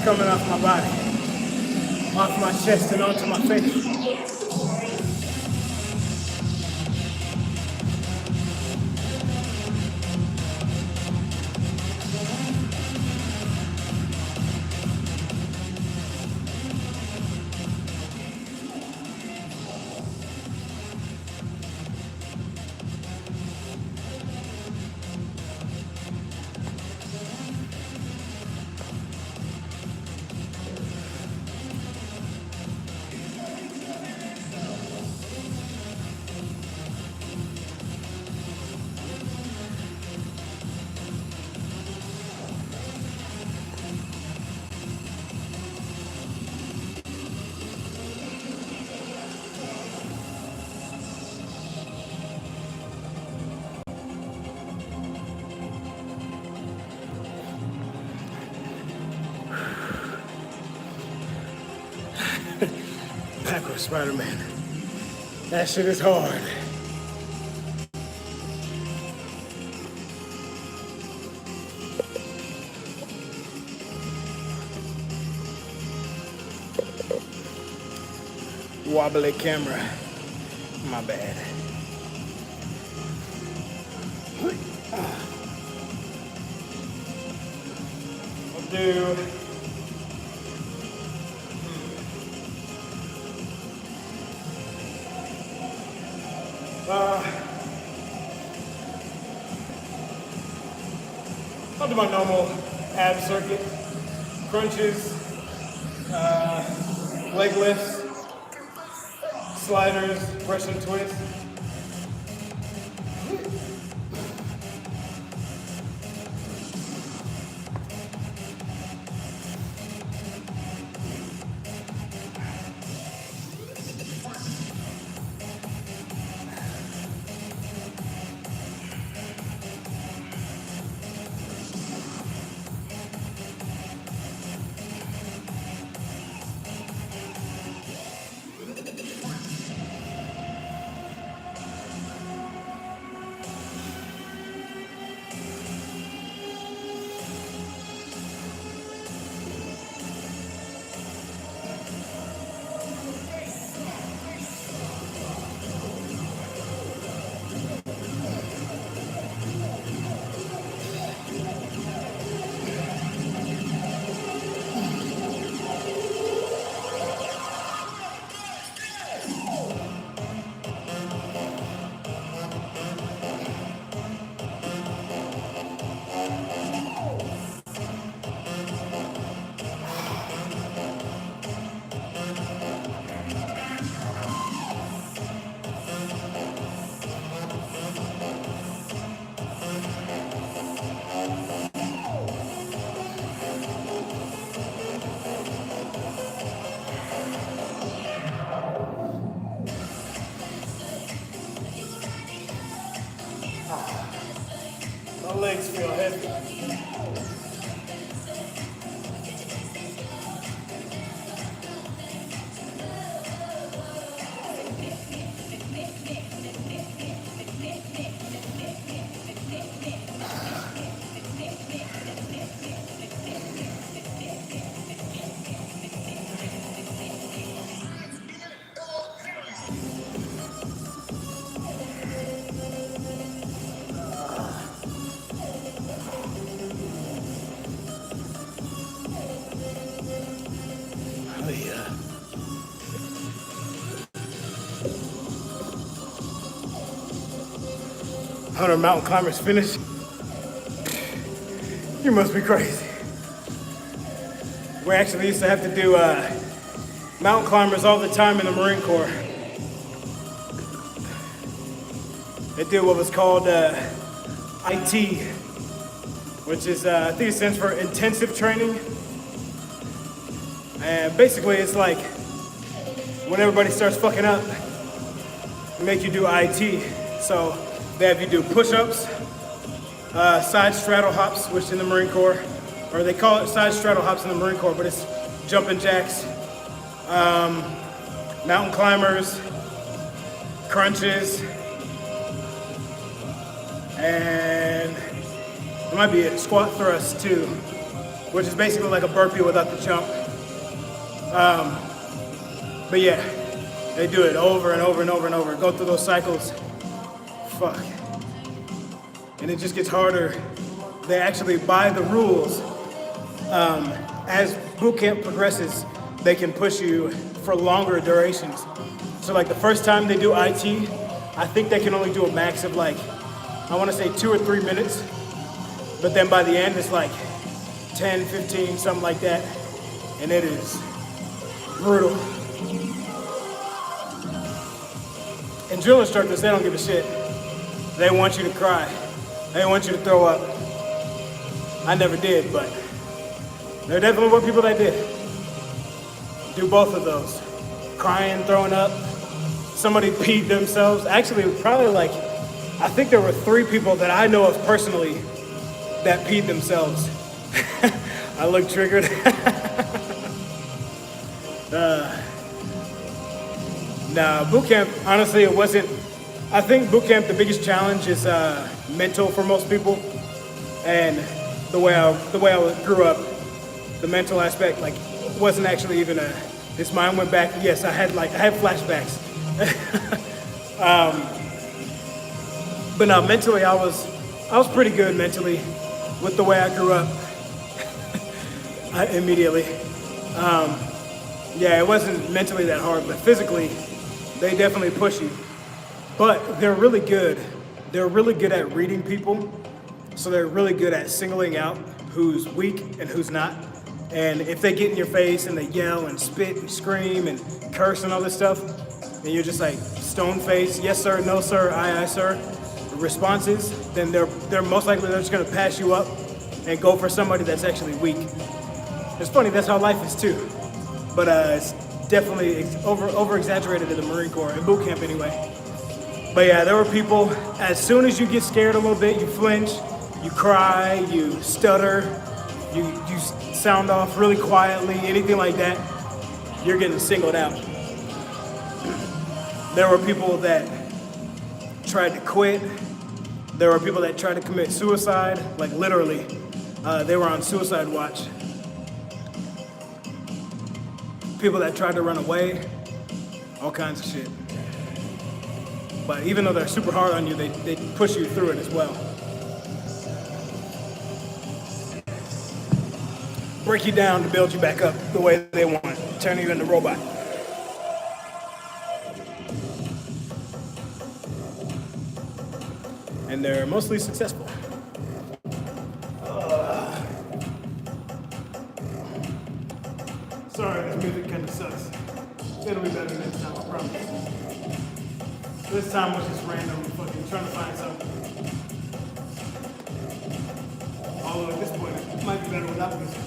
coming off my body, off my chest and onto my face. Backward Spider-Man. That shit is hard. Wobbly camera. My bad. I'll do I'll do my normal ab circuit, crunches, leg lifts, sliders, Russian twists. My legs feel heavy. Oh yeah. Hunter mountain climbers finished. You must be crazy. We actually used to have to do mountain climbers all the time in the Marine Corps. They did what was called IT, which is, I think it stands for intensive training. And basically it's like when everybody starts fucking up, they make you do IT. So they have you do push-ups, side straddle hops, which in the Marine Corps, or they call it side straddle hops in the Marine Corps, but it's jumping jacks, mountain climbers, crunches, and it might be a squat thrust too. which is basically like a burpee without the jump. But yeah, they do it over and over and over and over. Go through those cycles. Fuck. And it just gets harder. They actually, by the rules, as boot camp progresses, they can push you for longer durations. So like the first time they do IT, I think they can only do a max of like, I want to say 2 or 3 minutes. But then by the end, it's like 10, 15, something like that. And it is brutal. And drill instructors, they don't give a shit. They want you to cry. They want you to throw up. I never did, but there definitely were people that did. Do both of those. Crying, throwing up. Somebody peed themselves. Actually, probably like, I think there were 3 people that I know of personally that peed themselves. I look triggered. Nah, boot camp, honestly, it wasn't. I think boot camp, the biggest challenge is mental for most people. And the way I grew up, the mental aspect, like, wasn't actually even this mind went back. Yes, I had flashbacks. But no, mentally, I was pretty good mentally with the way I grew up. Immediately. Yeah, it wasn't mentally that hard, but physically, they definitely push you. But they're really good. They're really good at reading people. So they're really good at singling out who's weak and who's not. And if they get in your face and they yell and spit and scream and curse and all this stuff, and you're just like stone face, yes sir, no sir, aye sir, responses, then they're most likely they're just gonna pass you up and go for somebody that's actually weak. It's funny, that's how life is too. But it's definitely over exaggerated in the Marine Corps, in boot camp anyway. But yeah, there were people, as soon as you get scared a little bit, you flinch, you cry, you stutter, you sound off really quietly, anything like that, you're getting singled out. There were people that tried to quit. There were people that tried to commit suicide, like literally. They were on suicide watch. People that tried to run away, all kinds of shit. But even though they're super hard on you, they push you through it as well. Break you down to build you back up the way they want, turn you into a robot. And they're mostly successful. Sorry, this music kind of sucks. It'll be better next time, I promise. This time was just random, fucking trying to find something. Although at this point, it might be better without music.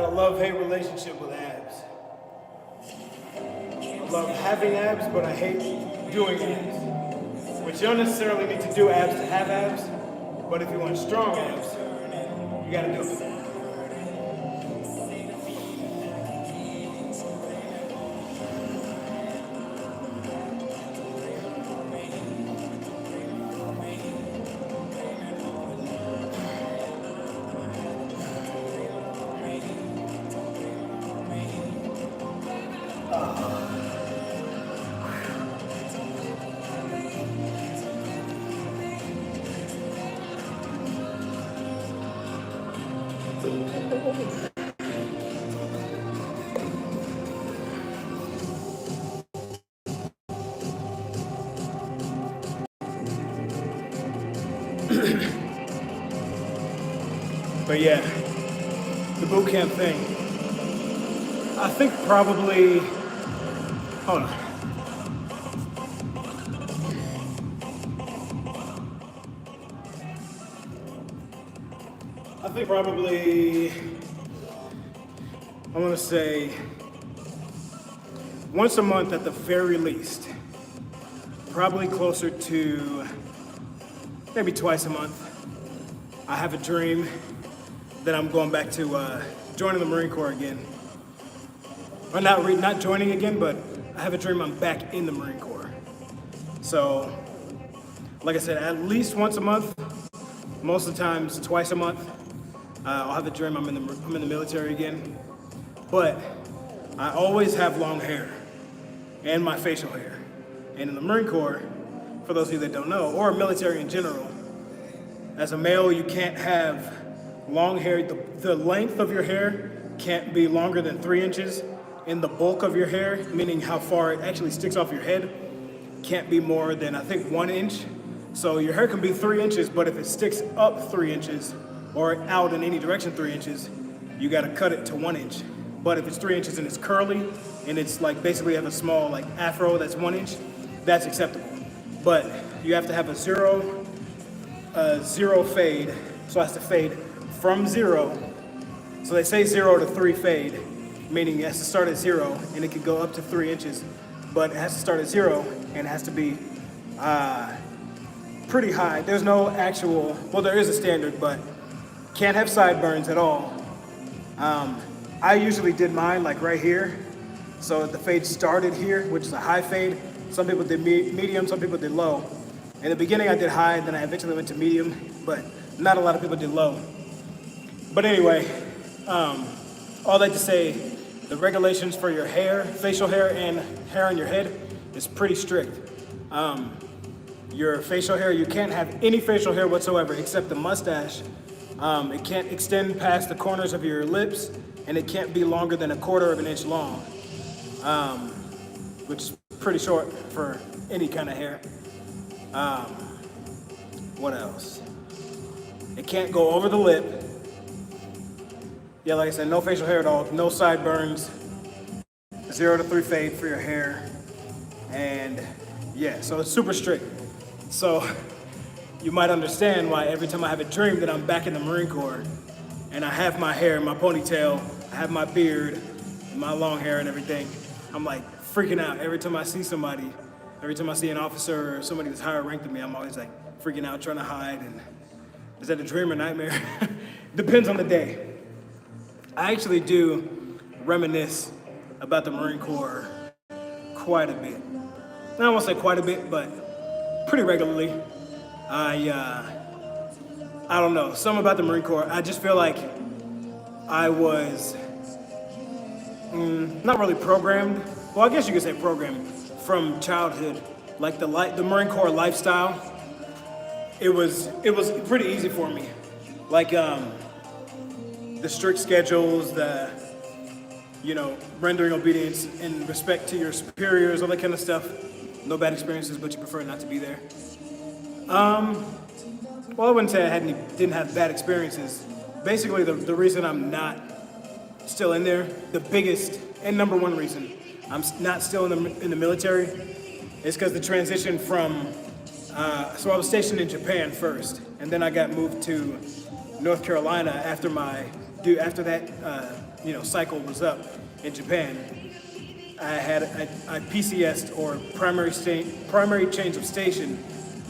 got a love-hate relationship with abs. I love having abs, but I hate doing abs. Which you don't necessarily need to do abs to have abs, but if you want strong abs, you gotta do it. But yeah, the boot camp thing. I think probably, hold on. I think probably, I want to say once a month at the very least. Probably closer to maybe twice a month. I have a dream that I'm going back to joining the Marine Corps again. Or not joining again, but I have a dream I'm back in the Marine Corps. So, like I said, at least once a month, most of the times twice a month. I'll have a dream I'm in the military again. But I always have long hair and my facial hair. And in the Marine Corps, for those of you that don't know, or military in general, as a male, you can't have long hair. The length of your hair can't be longer than 3 inches, and the bulk of your hair, meaning how far it actually sticks off your head, can't be more than, I think, 1 inch. So your hair can be 3 inches, but if it sticks up 3 inches or out in any direction 3 inches, you gotta cut it to 1 inch. But if it's 3 inches and it's curly and it's like basically have a small like afro that's 1 inch, that's acceptable. But you have to have a zero fade, so it has to fade from 0. So they say 0 to 3 fade, meaning it has to start at 0 and it could go up to 3 inches, but it has to start at 0 and it has to be pretty high. There's no actual, well, there is a standard, but can't have sideburns at all. I usually did mine like right here, so the fade started here, which is a high fade. Some people did medium, some people did low. In the beginning I did high, then I eventually went to medium, but not a lot of people did low. But anyway, all that to say, the regulations for your hair, facial hair, and hair on your head is pretty strict. Your facial hair, you can't have any facial hair whatsoever except the mustache. It can't extend past the corners of your lips, and it can't be longer than 1/4 of an inch long, which is pretty short for any kind of hair. What else? It can't go over the lip. Yeah, like I said, no facial hair at all, no sideburns, 0 to 3 fade for your hair, and yeah, so it's super strict. So you might understand why every time I have a dream that I'm back in the Marine Corps and I have my hair, my ponytail, I have my beard, my long hair and everything, I'm like freaking out every time I see somebody, every time I see an officer or somebody that's higher ranked than me, I'm always like freaking out, trying to hide. And is that a dream or nightmare? Depends on the day. I actually do reminisce about the Marine Corps quite a bit. I won't say quite a bit, but pretty regularly. I don't know, something about the Marine Corps, I just feel like I was not really programmed. Well, I guess you could say programmed from childhood. Like the Marine Corps lifestyle, it was pretty easy for me. Like the strict schedules, the rendering obedience and respect to your superiors, all that kind of stuff. No bad experiences, but you prefer not to be there. Well, I wouldn't say I didn't have bad experiences. Basically, the reason I'm not still in there, the biggest and number one reason I'm not still in the military is because the transition from, so I was stationed in Japan first, and then I got moved to North Carolina after that cycle was up in Japan, I PCS'd, or primary change of station,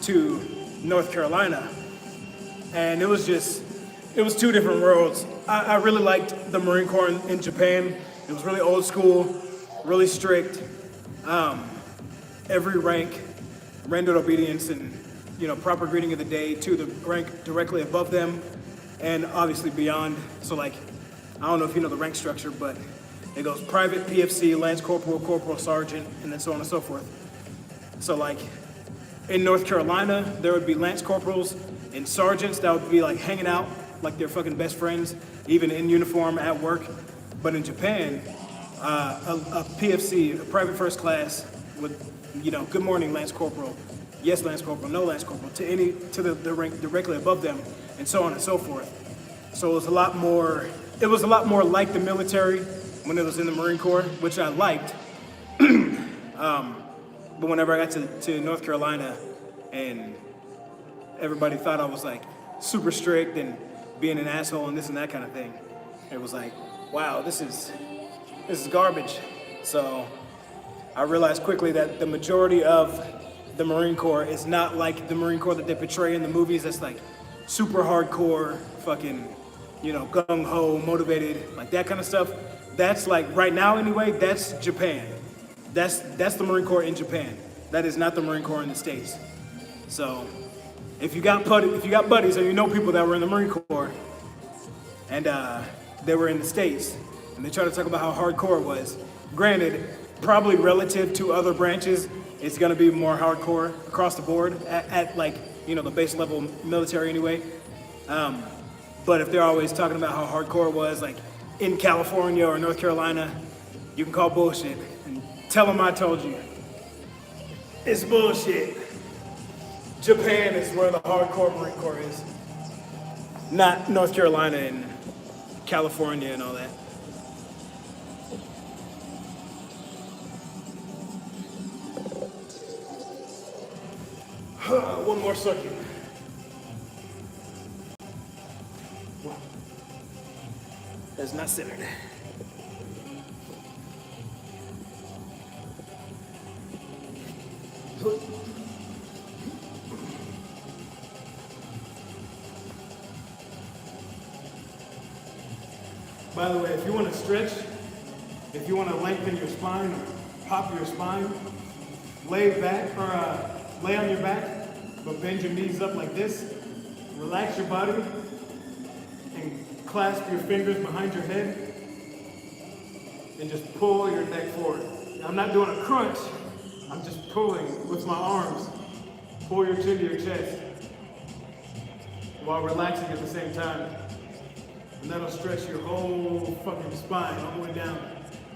to North Carolina, and it was two different worlds. I really liked the Marine Corps in Japan. It was really old school, really strict. Every rank rendered obedience and proper greeting of the day to the rank directly above them, and obviously beyond. So like, I don't know if you know the rank structure, but it goes private, PFC, lance corporal, corporal, sergeant, and then so on and so forth. So like, in North Carolina, there would be lance corporals and sergeants that would be like hanging out like they're fucking best friends, even in uniform at work. But in Japan, a PFC, a private first class, would, good morning, Lance Corporal, yes, Lance Corporal, no, Lance Corporal, to the rank directly above them, and so on and so forth. So it was a lot more like the military when it was in the Marine Corps, which I liked. But whenever I got to North Carolina, and everybody thought I was like super strict and being an asshole and this and that kind of thing, it was like, wow, this is garbage. So I realized quickly that the majority of the Marine Corps is not like the Marine Corps that they portray in the movies. That's like super hardcore, fucking, gung-ho, motivated, like that kind of stuff. That's like, right now anyway, that's Japan. That's the Marine Corps in Japan. That is not the Marine Corps in the States. So if you got buddies or people that were in the Marine Corps and they were in the States and they try to talk about how hardcore it was, granted, probably relative to other branches, it's gonna be more hardcore across the board at like, the base level military anyway. But if they're always talking about how hardcore it was, like in California or North Carolina, you can call bullshit and tell them I told you. It's bullshit. Japan is where the hardcore Marine Corps is, not North Carolina and California and all that. One more circuit. That's not centered. By the way, if you want to stretch, if you want to lengthen your spine or pop your spine, lay back or lay on your back, but bend your knees up like this. Relax your body and clasp your fingers behind your head and just pull your neck forward. Now, I'm not doing a crunch. I'm just pulling with my arms. Pull your chin to your chest while relaxing at the same time. And that'll stretch your whole fucking spine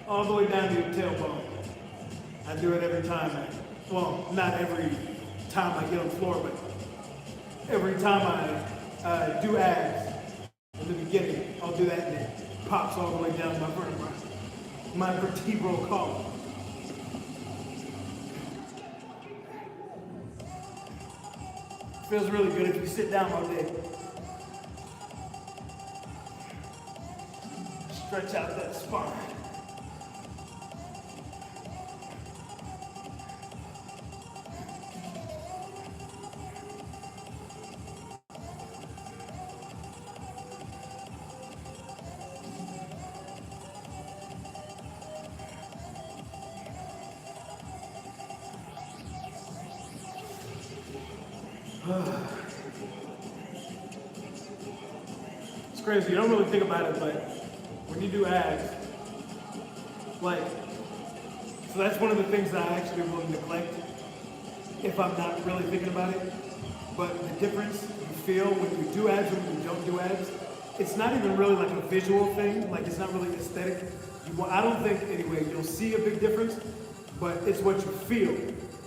all the way down to your tailbone. I do it every time. Well, not every time I get on the floor, but every time I do abs in the beginning, I'll do that and it pops all the way down to my vertebra, my vertebral column. Feels really good if you sit down all day. Stretch out that spine. It's crazy, you don't really think about it, but when you do abs, so that's one of the things that I actually will neglect if I'm not really thinking about it. But the difference you feel when you do abs and when you don't do abs, it's not even really like a visual thing, like it's not really aesthetic. I don't think, anyway, you'll see a big difference, but it's what you feel.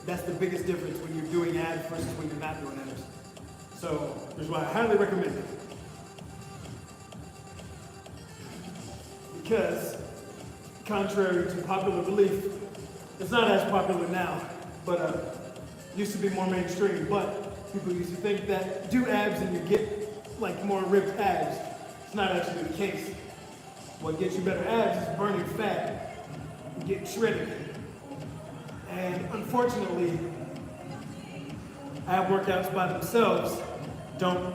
That's the biggest difference when you're doing abs versus when you're not doing abs. So that's why I highly recommend it. Because, contrary to popular belief, it's not as popular now, but used to be more mainstream. But people used to think that do abs and you get like more ripped abs. It's not actually the case. What gets you better abs is burning fat, getting shredded. And unfortunately, ab workouts by themselves don't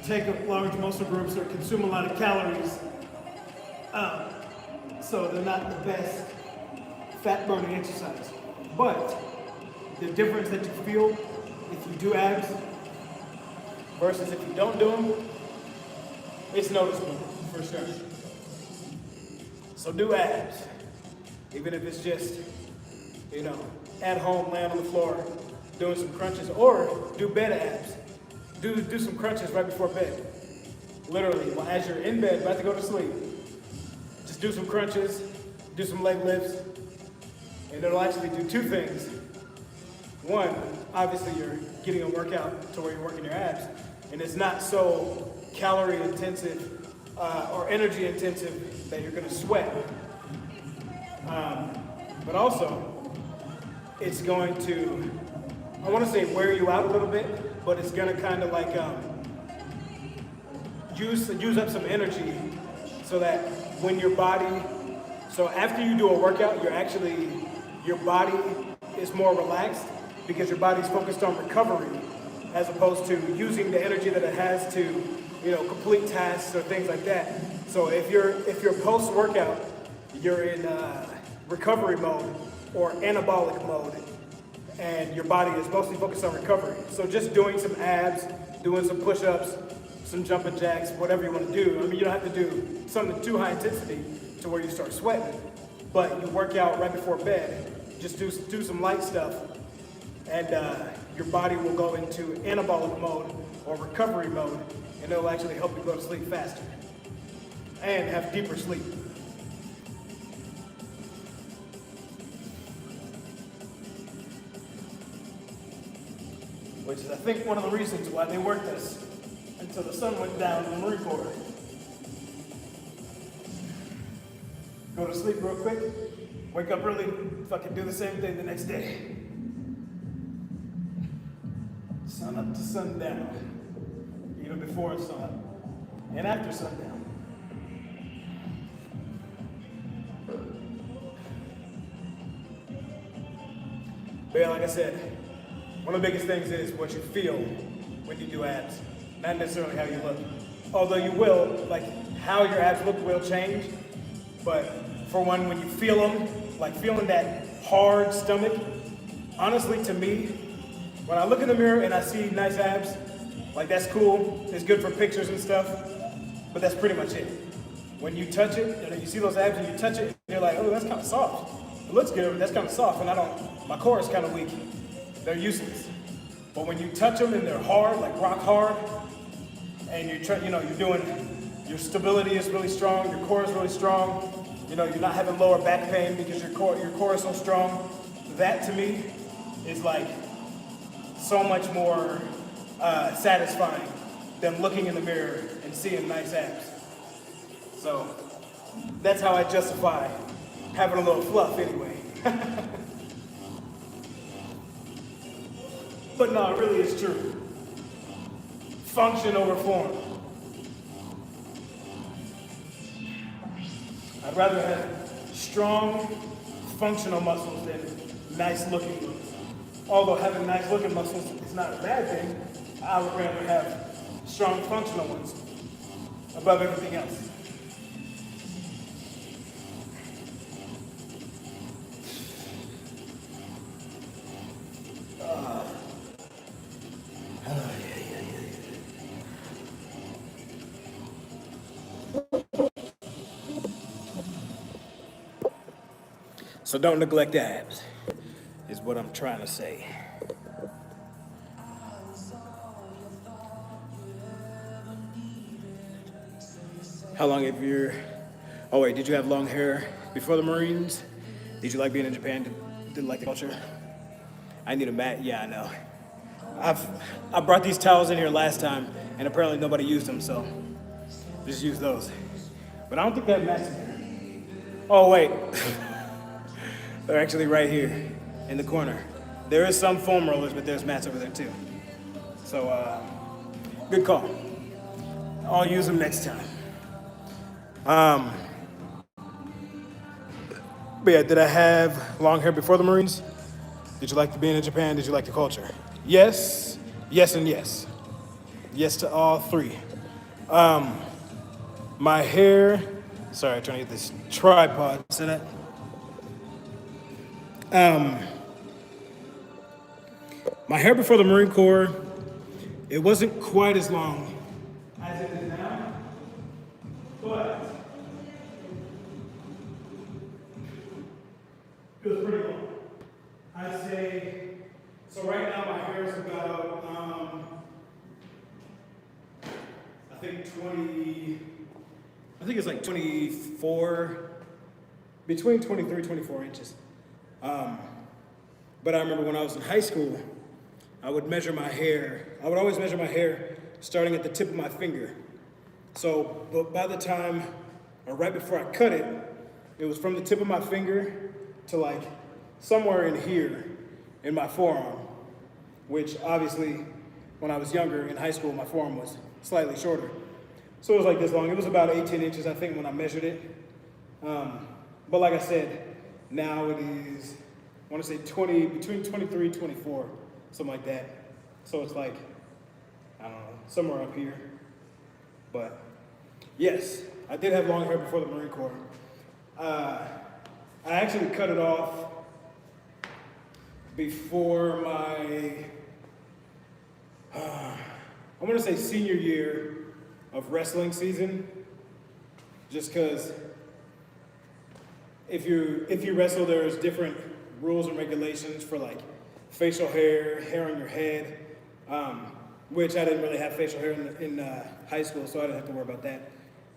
take up large muscle groups or consume a lot of calories. So they're not the best fat burning exercise. But the difference that you feel if you do abs versus if you don't do them, it's noticeable for sure. So do abs, even if it's just, at home, laying on the floor, doing some crunches, or do bed abs. Do some crunches right before bed. Literally, as you're in bed, about to go to sleep, just do some crunches, do some leg lifts, and it'll actually do two things. One, obviously you're getting a workout to where you're working your abs, and it's not so calorie intensive or energy intensive that you're gonna sweat. But also, it's going to, I wanna say wear you out a little bit, but it's gonna kind of like use up some energy so that when your body, so after you do a workout, your body is more relaxed because your body's focused on recovery as opposed to using the energy that it has to, complete tasks or things like that. So if you're post-workout, you're in recovery mode or anabolic mode, and your body is mostly focused on recovery. So just doing some abs, doing some push-ups, some jumping jacks, whatever you want to do. I mean, you don't have to do something too high intensity to where you start sweating, but you work out right before bed. Just do some light stuff, and your body will go into anabolic mode or recovery mode, and it'll actually help you go to sleep faster and have deeper sleep. Which is, I think, one of the reasons why they worked us until the sun went down in the Marine Corps. Go to sleep real quick, wake up early, fucking do the same thing the next day. Sun up to sundown, even before sun up and after sundown. But yeah, like I said, one of the biggest things is what you feel when you do abs, not necessarily how you look. Although you will, like how your abs look will change, but for one, when you feel them, like feeling that hard stomach, honestly to me, when I look in the mirror and I see nice abs, like that's cool, it's good for pictures and stuff, but that's pretty much it. When you touch it, you see those abs and you touch it, you're like, oh, that's kind of soft. It looks good, but that's kind of soft, and my core is kind of weak. They're useless. But when you touch them and they're hard, like rock hard, and your stability is really strong, your core is really strong, you're not having lower back pain because your core is so strong. That to me is like so much more satisfying than looking in the mirror and seeing nice abs. So that's how I justify having a little fluff anyway. But no, it really is true. Function over form. I'd rather have strong, functional muscles than nice looking ones. Although having nice looking muscles is not a bad thing, I would rather have strong, functional ones above everything else. So don't neglect abs, is what I'm trying to say. How long have you, did you have long hair before the Marines? Did you like being in Japan? Didn't like the culture? I need a mat, yeah, I know. I brought these towels in here last time, and apparently nobody used them, so just use those. But I don't think they have mats in here. Oh, wait. They're actually right here in the corner. There is some foam rollers, but there's mats over there too. So, good call. I'll use them next time. But yeah, did I have long hair before the Marines? Did you like being in Japan? Did you like the culture? Yes, yes, and yes. Yes to all three. My hair, sorry, I'm trying to get this tripod set up. My hair before the Marine Corps, it wasn't quite as long as it is now, but it was pretty long. I'd say, so right now my hair is about, I think it's like 24, between 23, 24 inches. But I remember when I was in high school, I would measure my hair. I would always measure my hair starting at the tip of my finger. So but by the time, or right before I cut it, it was from the tip of my finger to like somewhere in here in my forearm, which obviously when I was younger in high school, my forearm was slightly shorter. So it was like this long. It was about 18 inches, I think, when I measured it. But like I said, now it is, I want to say between 23, 24, something like that. So it's like, I don't know, somewhere up here. But yes, I did have long hair before the Marine Corps. I actually cut it off before my, I want to say senior year of wrestling season, just because if you wrestle, there's different rules and regulations for like facial hair, hair on your head, which I didn't really have facial hair in high school, so I didn't have to worry about that.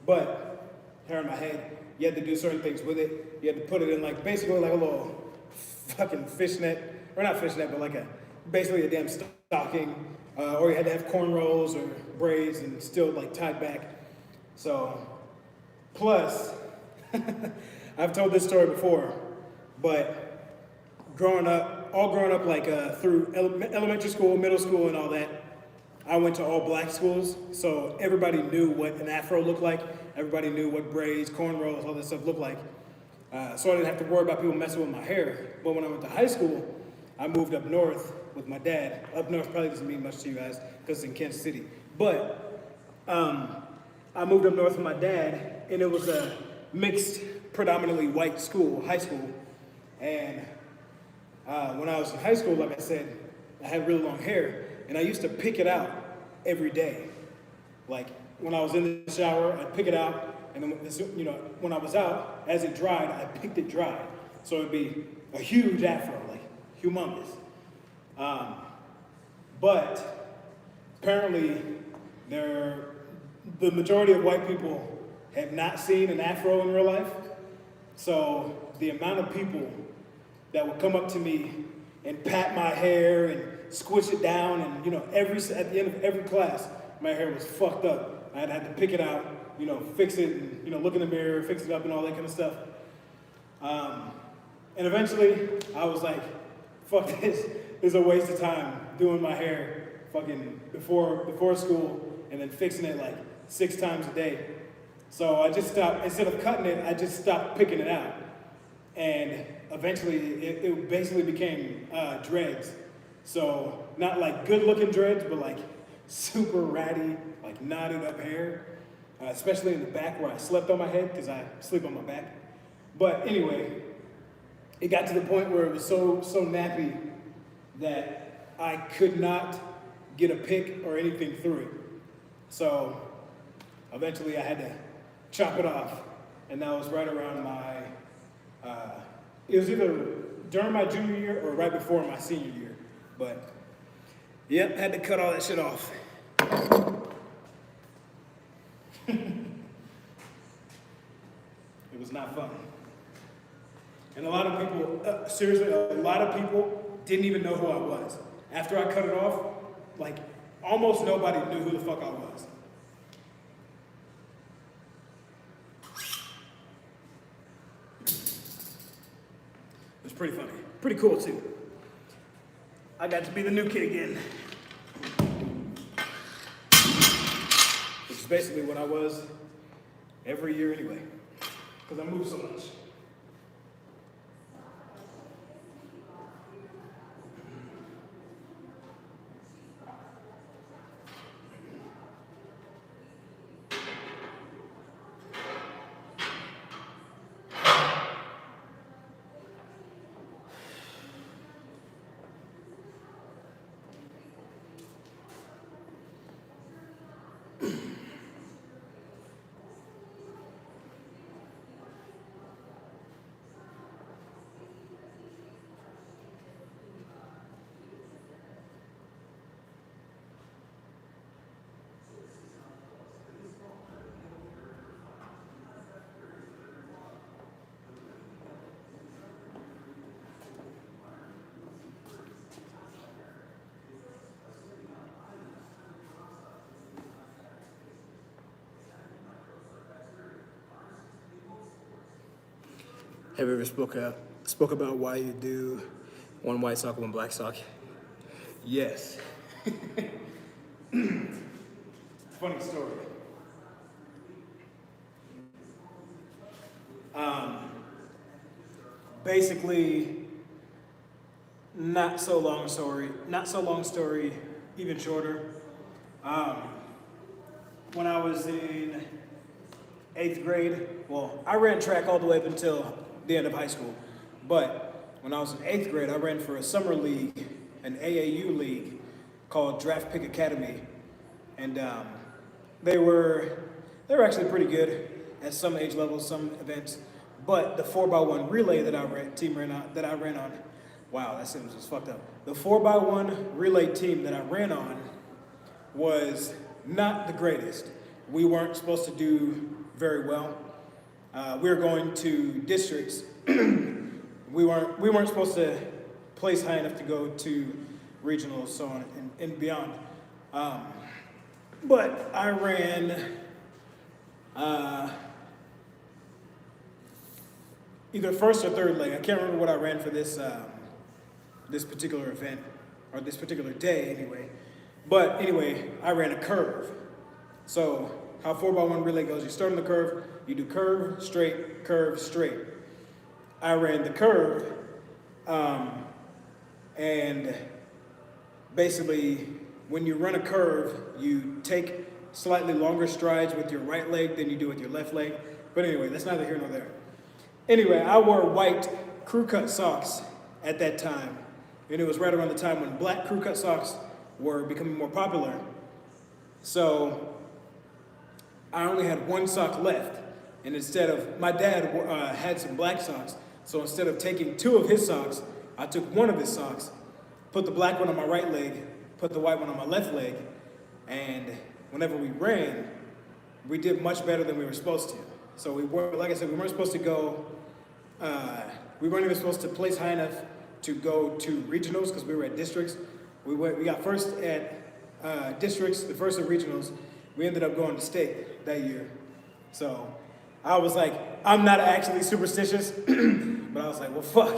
But hair on my head, you had to do certain things with it. You had to put it in like basically like a little fucking fishnet, or not fishnet, but like basically a damn stocking, or you had to have cornrows or braids and still like tied back. So, plus, I've told this story before, but growing up like through elementary school, middle school, and all that, I went to all black schools, so everybody knew what an afro looked like. Everybody knew what braids, cornrows, all that stuff looked like. So I didn't have to worry about people messing with my hair. But when I went to high school, I moved up north with my dad. Up north probably doesn't mean much to you guys because it's in Kansas City. But I moved up north with my dad, and it was a mixed, predominantly white school, high school. And when I was in high school, like I said, I had really long hair, and I used to pick it out every day. Like when I was in the shower, I'd pick it out, and then when I was out, as it dried, I picked it dry. So it'd be a huge afro, like humongous. But apparently, the majority of white people have not seen an afro in real life. So the amount of people that would come up to me and pat my hair and squish it down, and at the end of every class, my hair was fucked up. I had to pick it out, fix it, and look in the mirror, fix it up, and all that kind of stuff. And eventually, I was like, fuck this. This is a waste of time doing my hair fucking before school and then fixing it like 6 times a day. So I just stopped, instead of cutting it, I just stopped picking it out. And eventually it basically became dreads. So not like good looking dreads, but like super ratty, like knotted up hair, especially in the back where I slept on my head because I sleep on my back. But anyway, it got to the point where it was so nappy that I could not get a pick or anything through it. So eventually I had to chop it off, and that was right around my, it was either during my junior year or right before my senior year. But yep, had to cut all that shit off. It was not fun. And a lot of people, seriously, a lot of people didn't even know who I was. After I cut it off, like almost nobody knew who the fuck I was. It was pretty funny. Pretty cool too. I got to be the new kid again. Which is basically what I was every year anyway. Because I moved so much. Have you ever spoke about why you do one white sock, one black sock? Yes. Funny story. Basically, not so long story, even shorter. When I was in 8th grade, well, I ran track all the way up until the end of high school. But when I was in 8th grade, I ran for a summer league, an AAU league called Draft Pick Academy. And they were actually pretty good at some age levels, some events. But the 4x1 relay that I ran on, wow, that sentence was fucked up. The 4x1 relay team that I ran on was not the greatest. We weren't supposed to do very well. We were going to districts. we weren't supposed to place high enough to go to regionals, so on and beyond. But I ran either first or third leg. I can't remember what I ran for this particular event, or this particular day anyway. But anyway, I ran a curve. So how 4x1 relay goes, you start on the curve, you do curve, straight. I ran the curve, and basically when you run a curve, you take slightly longer strides with your right leg than you do with your left leg. But anyway, that's neither here nor there. Anyway, I wore white crew cut socks at that time. And it was right around the time when black crew cut socks were becoming more popular. So I only had one sock left. And instead of, my dad had some black socks. So instead of taking two of his socks, I took one of his socks, put the black one on my right leg, put the white one on my left leg. And whenever we ran, we did much better than we were supposed to. So we were, like I said, we weren't supposed to go, we weren't even supposed to place high enough to go to regionals because we were at districts. We got first at districts, the first at regionals. We ended up going to state that year. So I was like, I'm not actually superstitious, but I was like, well, fuck,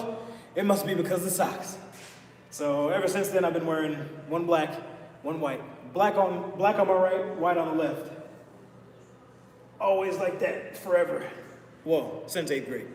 it must be because of the socks. So ever since then, I've been wearing one black, one white. Black on my right, white on the left. Always like that, forever. Well, since 8th grade.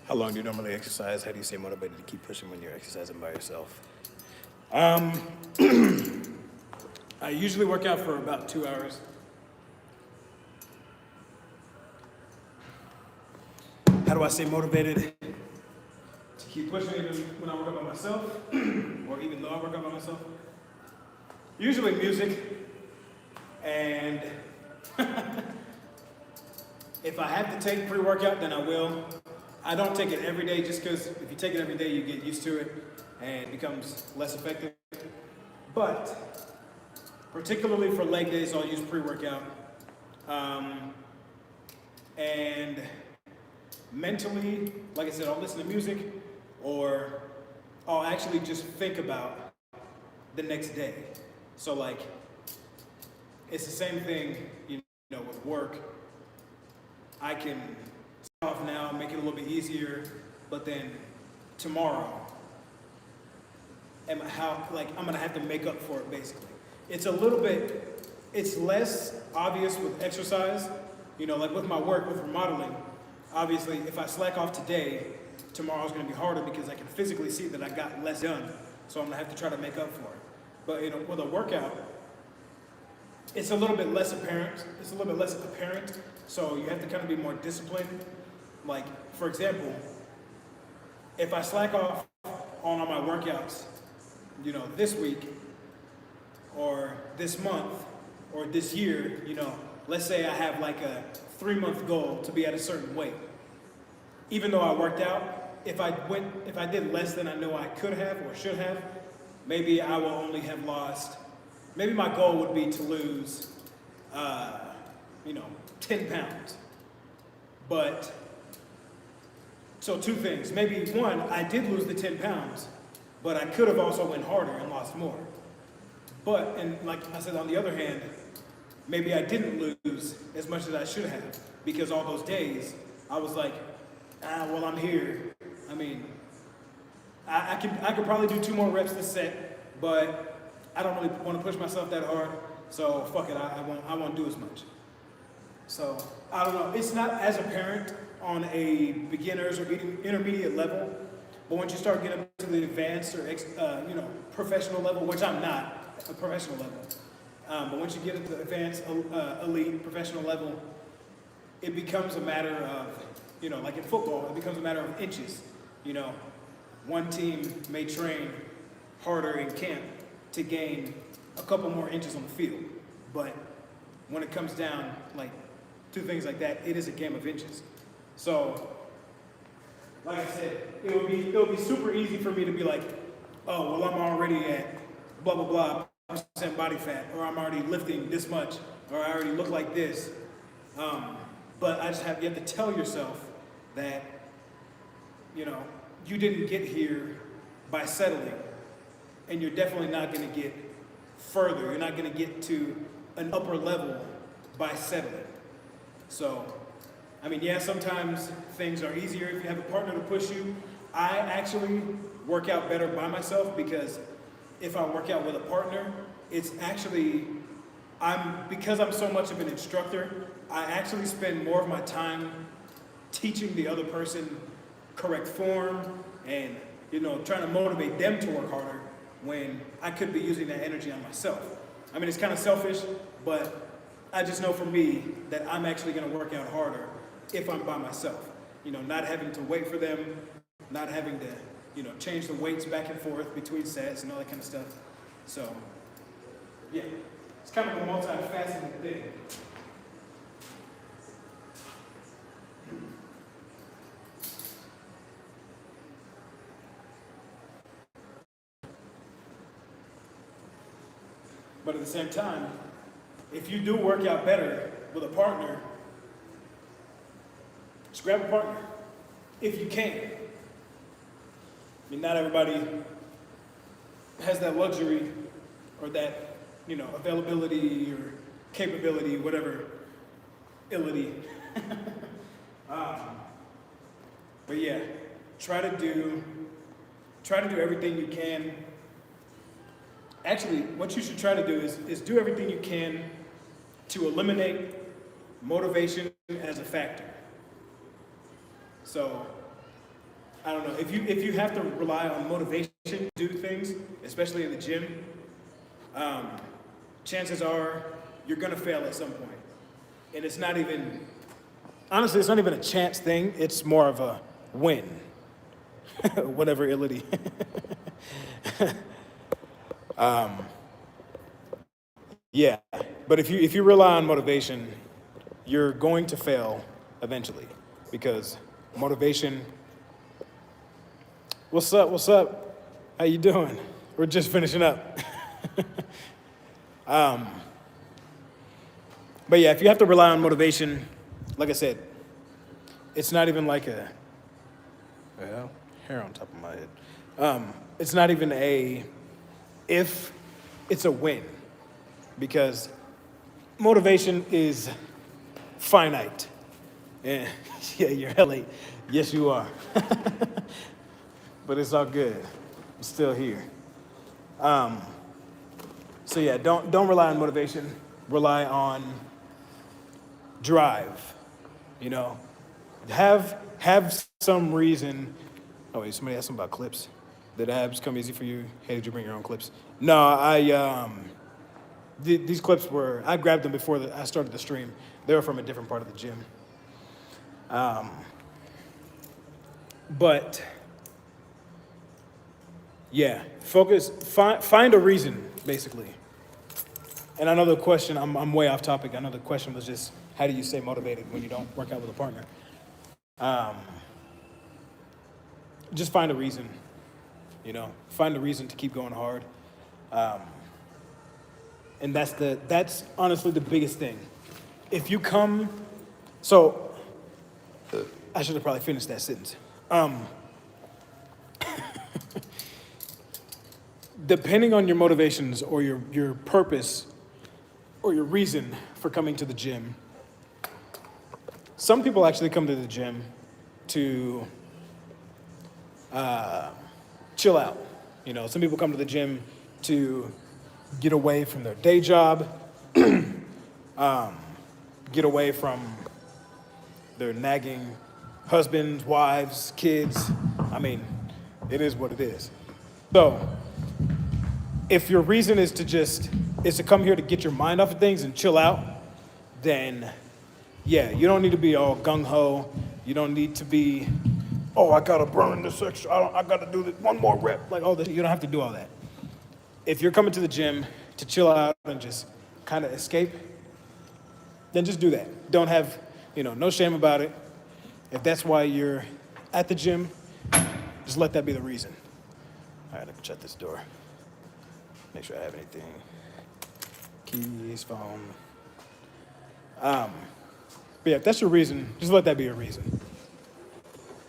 How long do you normally exercise? How do you stay motivated to keep pushing when you're exercising by yourself? I usually work out for about 2 hours. How do I stay motivated to keep pushing even when I work out by myself, or even though I work out by myself? Usually music, and if I have to take pre-workout, then I will. I don't take it every day just because if you take it every day, you get used to it and it becomes less effective. But particularly for leg days, I'll use pre-workout. And mentally, like I said, I'll listen to music, or I'll actually just think about the next day. So like, it's the same thing, you know, with work. I can start off now, make it a little bit easier, but then tomorrow, I'm gonna have to make up for it basically. It's less obvious with exercise, you know, like with my work, with remodeling. Obviously, if I slack off today, tomorrow's gonna be harder because I can physically see that I got less done. So I'm gonna have to try to make up for it. But you know, with a workout, it's a little bit less apparent. So you have to kind of be more disciplined. Like, for example, if I slack off on all my workouts, you know, this week or this month or this year, you know, let's say I have like a 3-month goal to be at a certain weight. Even though I worked out, if I did less than I know I could have or should have, maybe I will only have lost, maybe my goal would be to lose, 10 pounds. But, so 2 things. Maybe one, I did lose the 10 pounds, but I could have also went harder and lost more. But, and like I said, on the other hand, maybe I didn't lose as much as I should have, because all those days, I was like, well, I'm here. I mean, I could probably do 2 more reps this set, but I don't really want to push myself that hard, so fuck it, I won't do as much. So, I don't know, it's not as apparent on a beginner's or intermediate level, but once you start getting to the advanced or professional level, which I'm not a professional level, but once you get into the advanced, elite, professional level, it becomes a matter of, like in football, it becomes a matter of inches. One team may train harder in camp to gain a couple more inches on the field, but when it comes down like to things like that, it is a game of inches. So, like I said, it would be super easy for me to be like, oh, well, I'm already at blah blah blah percent body fat, or I'm already lifting this much, or I already look like this. But you have to tell yourself that, you didn't get here by settling, and you're definitely not going to get further. You're not going to get to an upper level by settling. So, I mean, yeah, sometimes things are easier if you have a partner to push you. I actually work out better by myself, because if I work out with a partner, it's actually, because I'm so much of an instructor, I actually spend more of my time teaching the other person correct form and, trying to motivate them to work harder when I could be using that energy on myself. I mean, it's kind of selfish, but I just know for me that I'm actually going to work out harder if I'm by myself. Not having to wait for them, not having to, change the weights back and forth between sets and all that kind of stuff. So, yeah, it's kind of a multifaceted thing. But at the same time, if you do work out better with a partner, just grab a partner, if you can. I mean, not everybody has that luxury or that, availability or capability, whatever, ability. But yeah, try to do everything you can. Actually, what you should try to do is do everything you can to eliminate motivation as a factor. So, I don't know, if you have to rely on motivation to do things, especially in the gym, chances are you're gonna fail at some point. And it's not even a chance thing, it's more of a win. Whatever illity. Yeah, but if you rely on motivation, you're going to fail eventually, because motivation. What's up? How you doing? We're just finishing up. But yeah, if you have to rely on motivation, like I said, it's not even like hair on top of my head. It's not even if, it's a when, because motivation is finite. And yeah, you're hella late. Yes, you are. But it's all good. I'm still here. So yeah, don't rely on motivation. Rely on drive. Have some reason. Oh wait, somebody asked something about clips. Did abs come easy for you? Hey, did you bring your own clips? No, these clips I grabbed them before I started the stream. They were from a different part of the gym. But Yeah, focus. Find a reason, basically. And I know the question. I'm way off topic. I know the question was just, how do you stay motivated when you don't work out with a partner? Just find a reason. Find a reason to keep going hard. And that's honestly the biggest thing. If you come, so I should have probably finished that sentence. Depending on your motivations or your purpose or your reason for coming to the gym, some people actually come to the gym to chill out. Some people come to the gym to get away from their day job, get away from their nagging husbands, wives, kids. I mean, it is what it is. So, if your reason is to come here to get your mind off of things and chill out, then yeah, you don't need to be all gung-ho. You don't need to be, oh, I gotta burn this extra, I gotta do this one more rep, like all this. You don't have to do all that. If you're coming to the gym to chill out and just kind of escape, then just do that. Don't have, no shame about it. If that's why you're at the gym, just let that be the reason. All right, let me shut this door. Make sure I have anything. Keys, phone. But yeah, if that's your reason, just let that be your reason.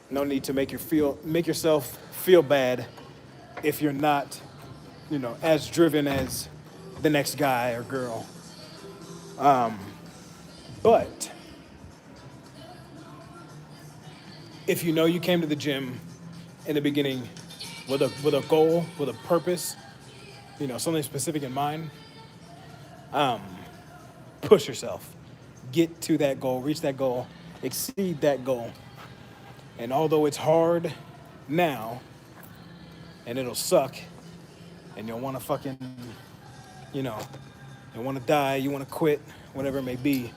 No need to make yourself feel bad if you're not, as driven as the next guy or girl. But if you came to the gym in the beginning with a goal, with a purpose, something specific in mind, push yourself. Get to that goal, reach that goal, exceed that goal. And although it's hard now, and it'll suck, and you'll want to fucking, you'll want to die, you want to quit, whatever it may be,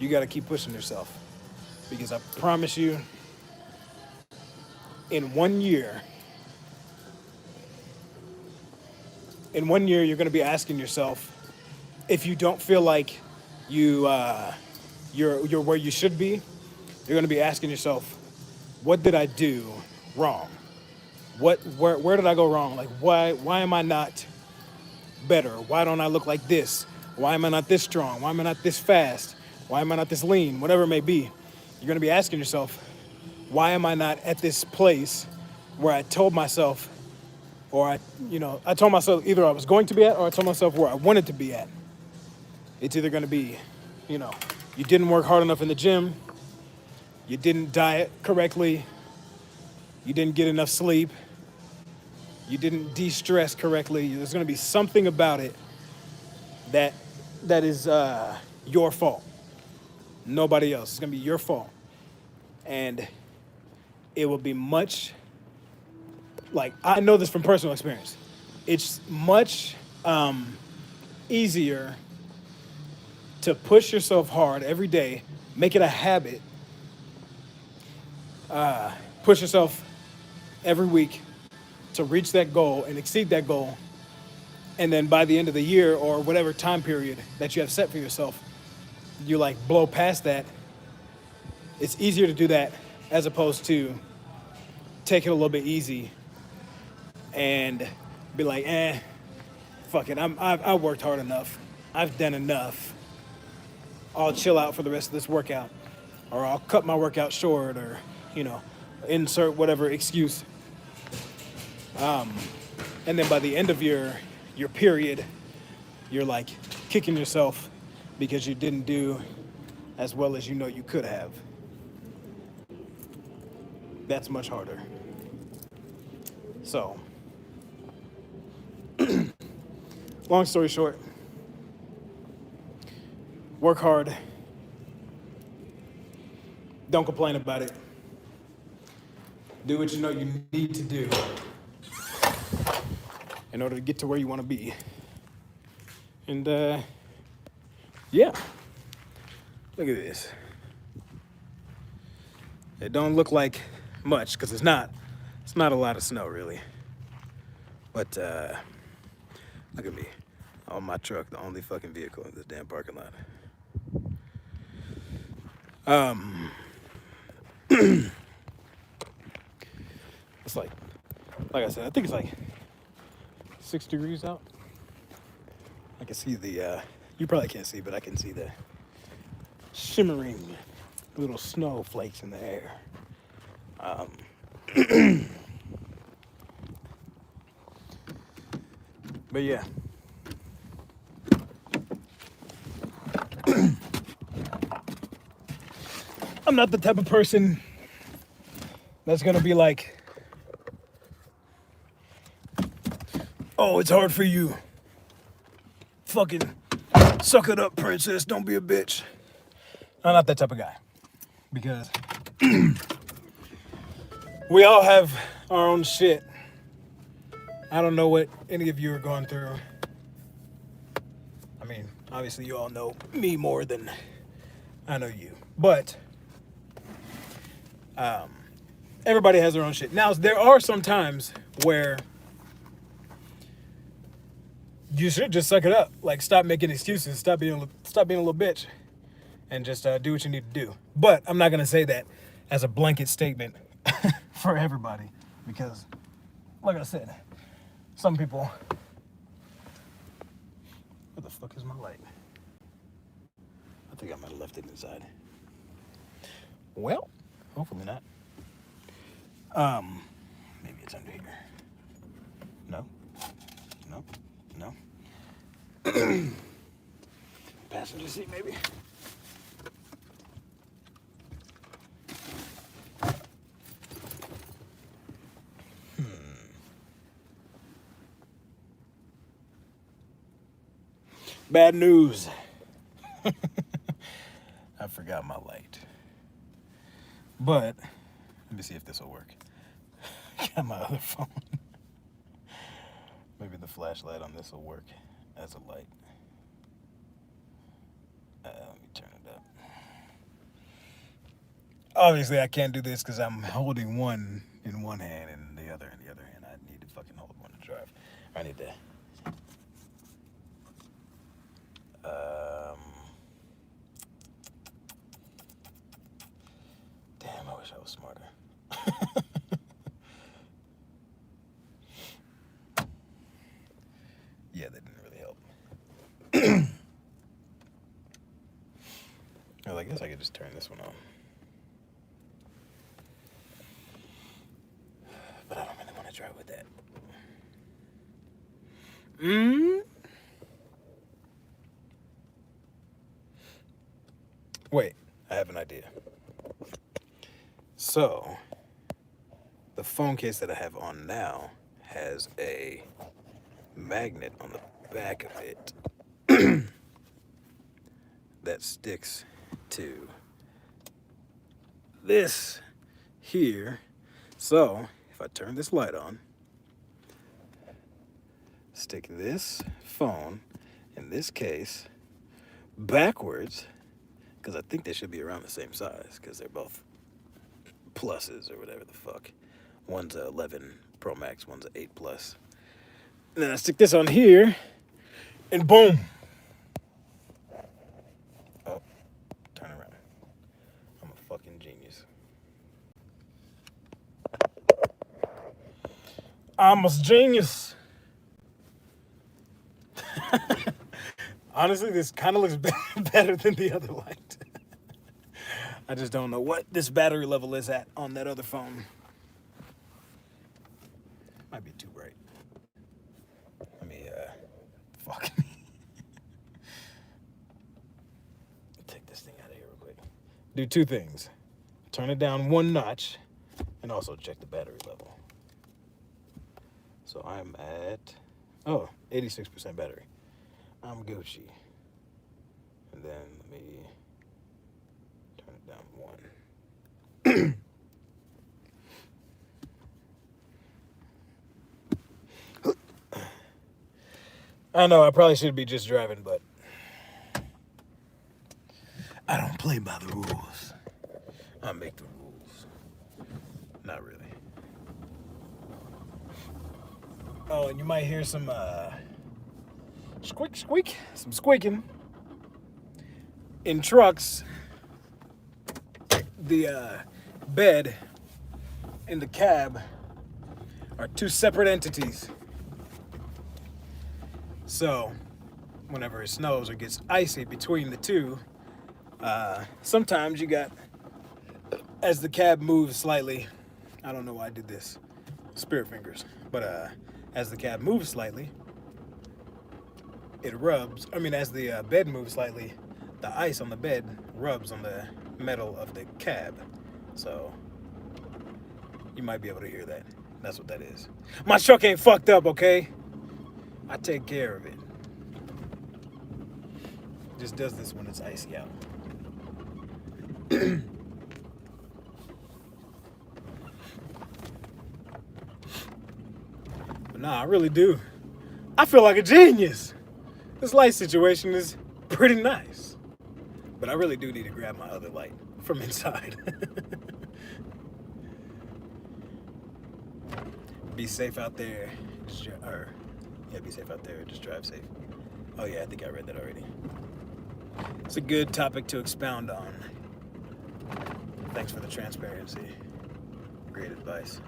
you got to keep pushing yourself. Because I promise you, in 1 year, you're going to be asking yourself, if you don't feel like you're where you should be, you're going to be asking yourself, what did I do wrong? Where did I go wrong? Like, why am I not better? Why don't I look like this? Why am I not this strong? Why am I not this fast? Why am I not this lean? Whatever it may be, you're going to be asking yourself, why am I not at this place where I told myself, or I told myself either I was going to be at, or I told myself where I wanted to be at. It's either going to be, you didn't work hard enough in the gym, you didn't diet correctly, you didn't get enough sleep, you didn't de-stress correctly. There's going to be something about it that is your fault. Nobody else. It's going to be your fault. And it will be much, I know this from personal experience. It's much easier to push yourself hard every day, make it a habit, push yourself every week to reach that goal and exceed that goal. And then by the end of the year or whatever time period that you have set for yourself, you blow past that. It's easier to do that as opposed to take it a little bit easy and be like, fuck it, I worked hard enough. I've done enough. I'll chill out for the rest of this workout, or I'll cut my workout short, or, insert whatever excuse. And then by the end of your period, you're kicking yourself because you didn't do as well as you could have. That's much harder. So, long story short, work hard. Don't complain about it. Do what you need to do in order to get to where you want to be. And, yeah. Look at this. It don't look like much, because it's not a lot of snow, really. But look at me. On my truck, the only fucking vehicle in this damn parking lot. It's like I said, I think it's like 6 degrees out. I can see the, you probably can't see, but I can see the shimmering little snowflakes in the air. But yeah. I'm not the type of person that's gonna be like, oh, it's hard for you. Fucking suck it up, princess. Don't be a bitch. I'm not that type of guy. Because we all have our own shit. I don't know what any of you are going through. I mean, obviously you all know me more than I know you. But everybody has their own shit. Now, there are some times where you should just suck it up. Like, stop making excuses. Stop being a little bitch. And just do what you need to do. But I'm not going to say that as a blanket statement for everybody. Because, like I said, some people... Where the fuck is my light? I think I might have left it inside. Well, hopefully not. Maybe it's under here. No. No. No. Passenger seat, maybe. Bad news. I forgot my light. But let me see if this will work. Got my other phone. Maybe the flashlight on this will work as a light. Let me turn it up. Obviously, I can't do this because I'm holding one in one hand and the other in the other hand. I need to fucking hold one to drive. I need to. Damn, I wish I was smarter. Yeah, that didn't really help. Well, I guess I could just turn this one on. But I don't really want to drive with that. Wait, I have an idea. So, the phone case that I have on now has a magnet on the back of it that sticks to this here. So, if I turn this light on, stick this phone in this case backwards, because I think they should be around the same size, because they're both pluses or whatever the fuck. One's a 11 Pro Max, one's a 8 Plus. And then I stick this on here, and boom. Oh, turn around. I'm a fucking genius. I'm a genius. Honestly, this kind of looks better than the other light. I just don't know what this battery level is at on that other phone. Might be too bright. Let me, fuck me. Take this thing out of here real quick. Do two things. Turn it down one notch, and also check the battery level. So I'm at, 86% battery. I'm Gucci. And then let me turn it down one. I know I probably should be just driving, but I don't play by the rules. I make the rules. Not really. Oh, and you might hear some squeak, some squeaking. In trucks, the bed and the cab are two separate entities. So, whenever it snows or gets icy between the two, sometimes you got, as the cab moves slightly, I don't know why I did this, spirit fingers, but as the cab moves slightly, it rubs, as the bed moves slightly, the ice on the bed rubs on the metal of the cab. So, you might be able to hear that. That's what that is. My truck ain't fucked up, okay? I take care of it. Just does this when it's icy out. But nah, I really do. I feel like a genius. This light situation is pretty nice. But I really do need to grab my other light from inside. Be safe out there. Be safe out there. Just drive safe. Oh yeah, I think I read that already. It's a good topic to expound on. Thanks for the transparency. Great advice.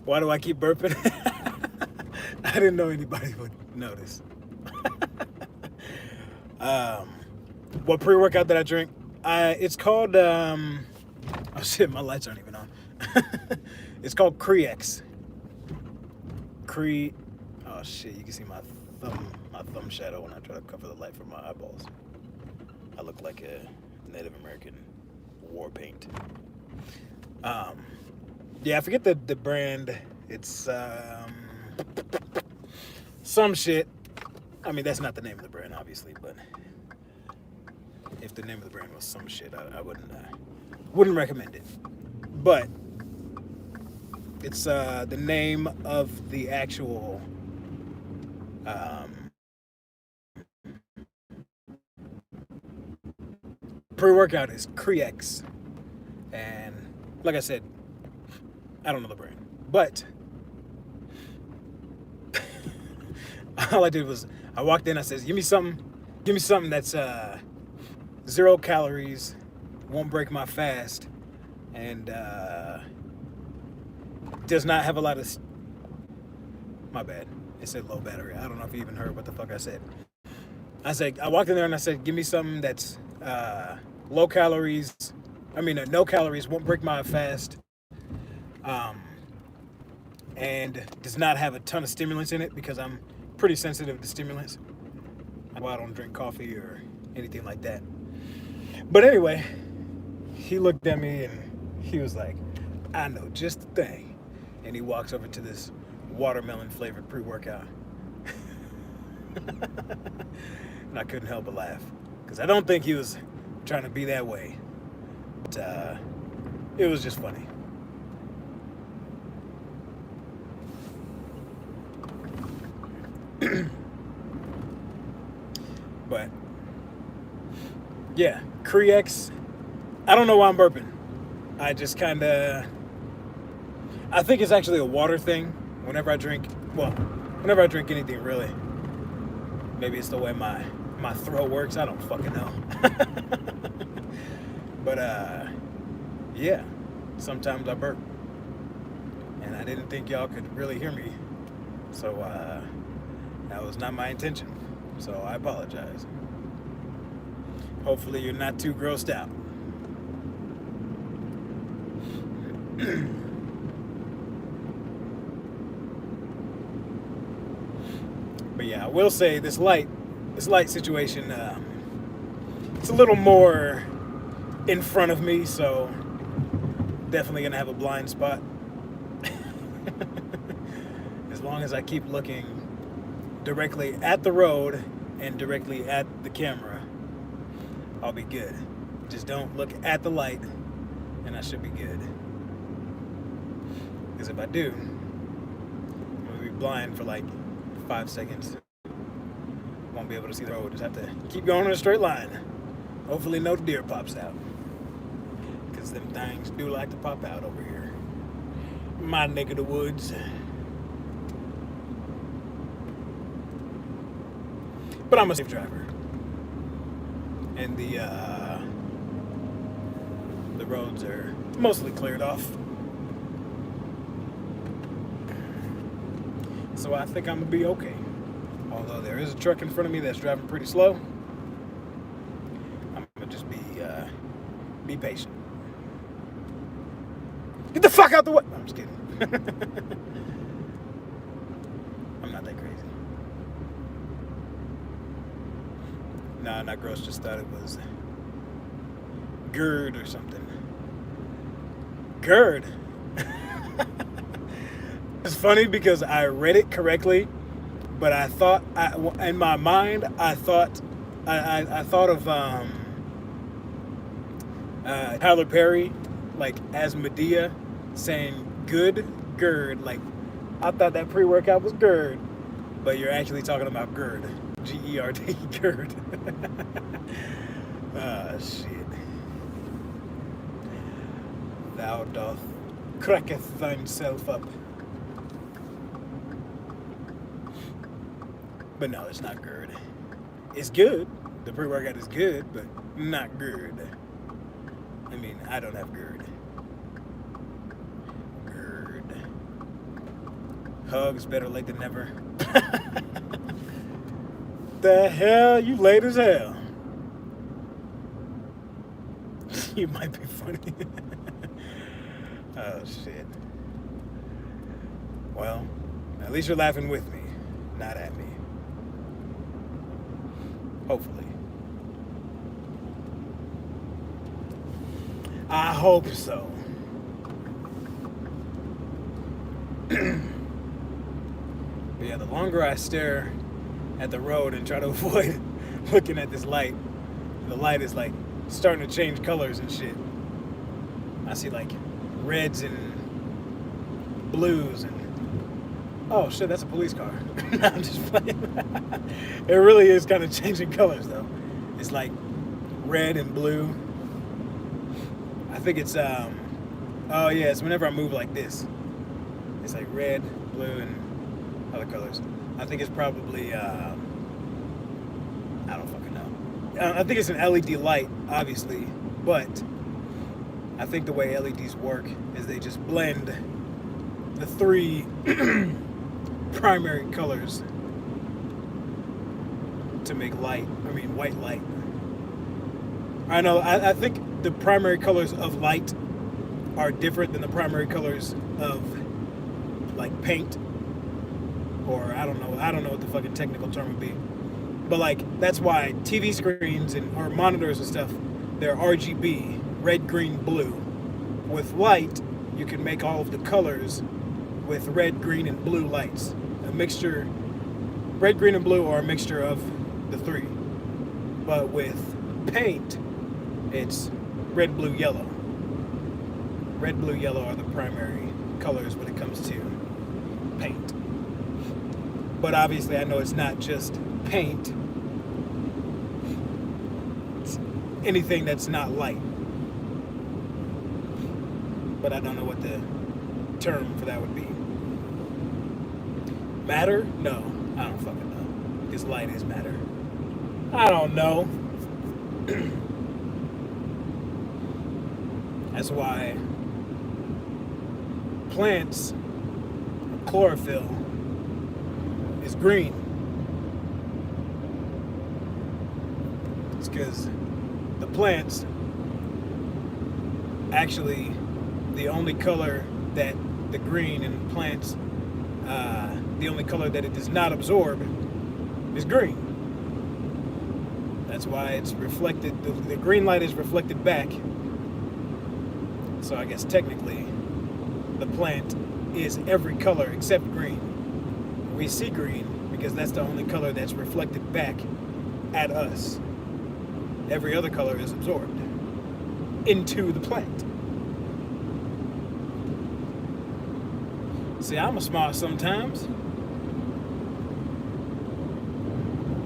Why do I keep burping? I didn't know anybody would notice. What pre-workout that I drink? It's called, oh shit, my lights aren't even on. It's called Crex. Oh shit, you can see my thumb shadow when I try to cover the light from my eyeballs. I look like a Native American war paint. Yeah, I forget the brand. It's some shit. That's not the name of the brand, obviously, but if the name of the brand was some shit, I wouldn't recommend it. But it's the name of the actual pre-workout is Crex, and like I said, I don't know the brand, but all I did was I walked in. I said, "Give me something that's 0 calories, won't break my fast, and does not have a lot of." My bad. It said low battery. I don't know if you even heard what the fuck I said. I walked in there and I said, "Give me something that's low calories. No calories, won't break my fast, and does not have a ton of stimulants in it because I'm pretty sensitive to stimulants. I don't drink coffee or anything like that." But anyway, he looked at me and he was like, "I know just the thing." And he walks over to this watermelon flavored pre-workout. And I couldn't help but laugh because I don't think he was trying to be that way. But it was just funny. But yeah, Crex. I don't know why I'm burping. I just kind of, I think it's actually a water thing. Whenever I drink anything really. Maybe it's the way my throat works. I don't fucking know. But yeah, sometimes I burp. And I didn't think y'all could really hear me. So that was not my intention. So I apologize. Hopefully you're not too grossed out. But yeah, I will say this light situation, it's a little more in front of me, so definitely gonna have a blind spot. As long as I keep looking directly at the road and directly at the camera, I'll be good. Just don't look at the light and I should be good. Because if I do, I'm gonna be blind for like 5 seconds. Won't be able to see the road. Just have to keep going in a straight line. Hopefully no deer pops out. Because them things do like to pop out over here. My neck of the woods. But I'm a safe driver. And the roads are mostly cleared off. So I think I'm gonna be okay. Although there is a truck in front of me that's driving pretty slow. I'm gonna just be patient. Get the fuck out the way! No, I'm just kidding. I'm not that crazy. Nah, not gross, just thought it was GERD or something. GERD? It's funny because I read it correctly, but I thought, in my mind, I thought of Tyler Perry, like as Medea, saying "good GERD." Like I thought that pre-workout was GERD, but you're actually talking about GERD, GERD, GERD. Ah, shit. Thou doth cracketh thyself up. But no, it's not GERD. It's good. The pre-workout is good, but not GERD. I mean, I don't have GERD. GERD. Hugs, better late than never. The hell? You late as hell. You might be funny. Oh, shit. Well, at least you're laughing with me, not at me. Hopefully. I hope so. But yeah, the longer I stare at the road and try to avoid looking at this light, the light is like starting to change colors and shit. I see like reds and blues and oh shit, that's a police car. I'm just playing. It really is kind of changing colors though. It's like red and blue. I think it's oh yeah, it's whenever I move like this. It's like red, blue, and other colors. I think it's probably I don't fucking know. I think it's an LED light, obviously, but I think the way LEDs work is they just blend the three primary colors to make white light. I know, I think the primary colors of light are different than the primary colors of like paint, or I don't know what the fucking technical term would be. But like, that's why TV screens or monitors and stuff, they're RGB, red, green, blue. With light, you can make all of the colors with red, green, and blue lights. A mixture, red, green, and blue are a mixture of the three. But with paint, it's red, blue, yellow. Red, blue, yellow are the primary colors when it comes to paint. But obviously I know it's not just paint. It's anything that's not light. But I don't know what the term for that would be. Matter? No, I don't fucking know. Because light is matter. I don't know. That's why plants, chlorophyll, is green. It's because the plants actually, the only color that the green in plants, the only color that it does not absorb is green. That's why it's reflected, the green light is reflected back. So I guess technically the plant is every color except green. We see green because that's the only color that's reflected back at us. Every other color is absorbed into the plant. See, I'm a smart sometimes.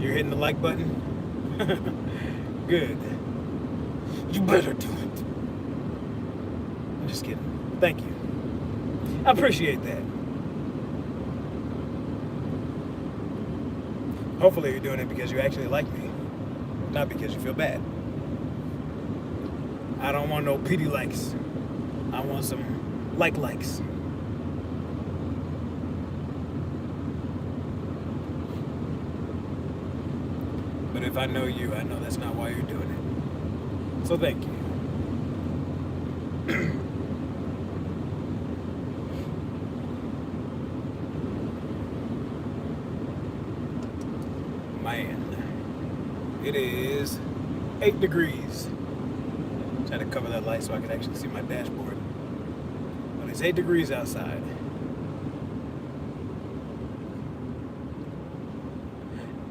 You're hitting the like button? Good. You better do it. I'm just kidding. Thank you. I appreciate that. hopefully you're doing it because you actually like me, not because you feel bad. I don't want no pity likes. I want some likes. But if I know you, I know that's not why you're doing it. So thank you. Man, it is 8 degrees. Try to cover that light so I can actually see my dashboard. But it's 8 degrees outside.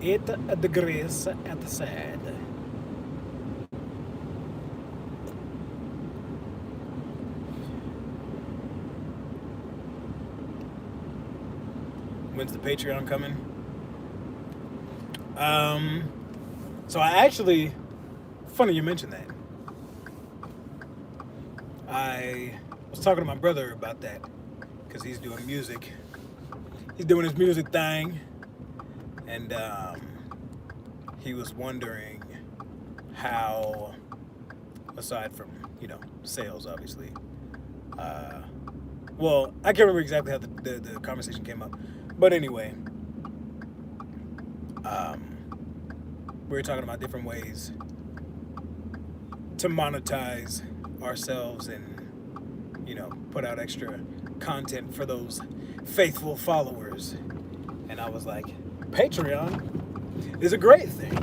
8 degrees outside. When's the Patreon coming? So I actually, funny you mentioned that. I was talking to my brother about that because he's doing music. He's doing his music thing, and he was wondering how, aside from, sales, obviously. Well, I can't remember exactly how the conversation came up, but anyway, we were talking about different ways to monetize ourselves and, put out extra content for those faithful followers. And I was like, Patreon is a great thing.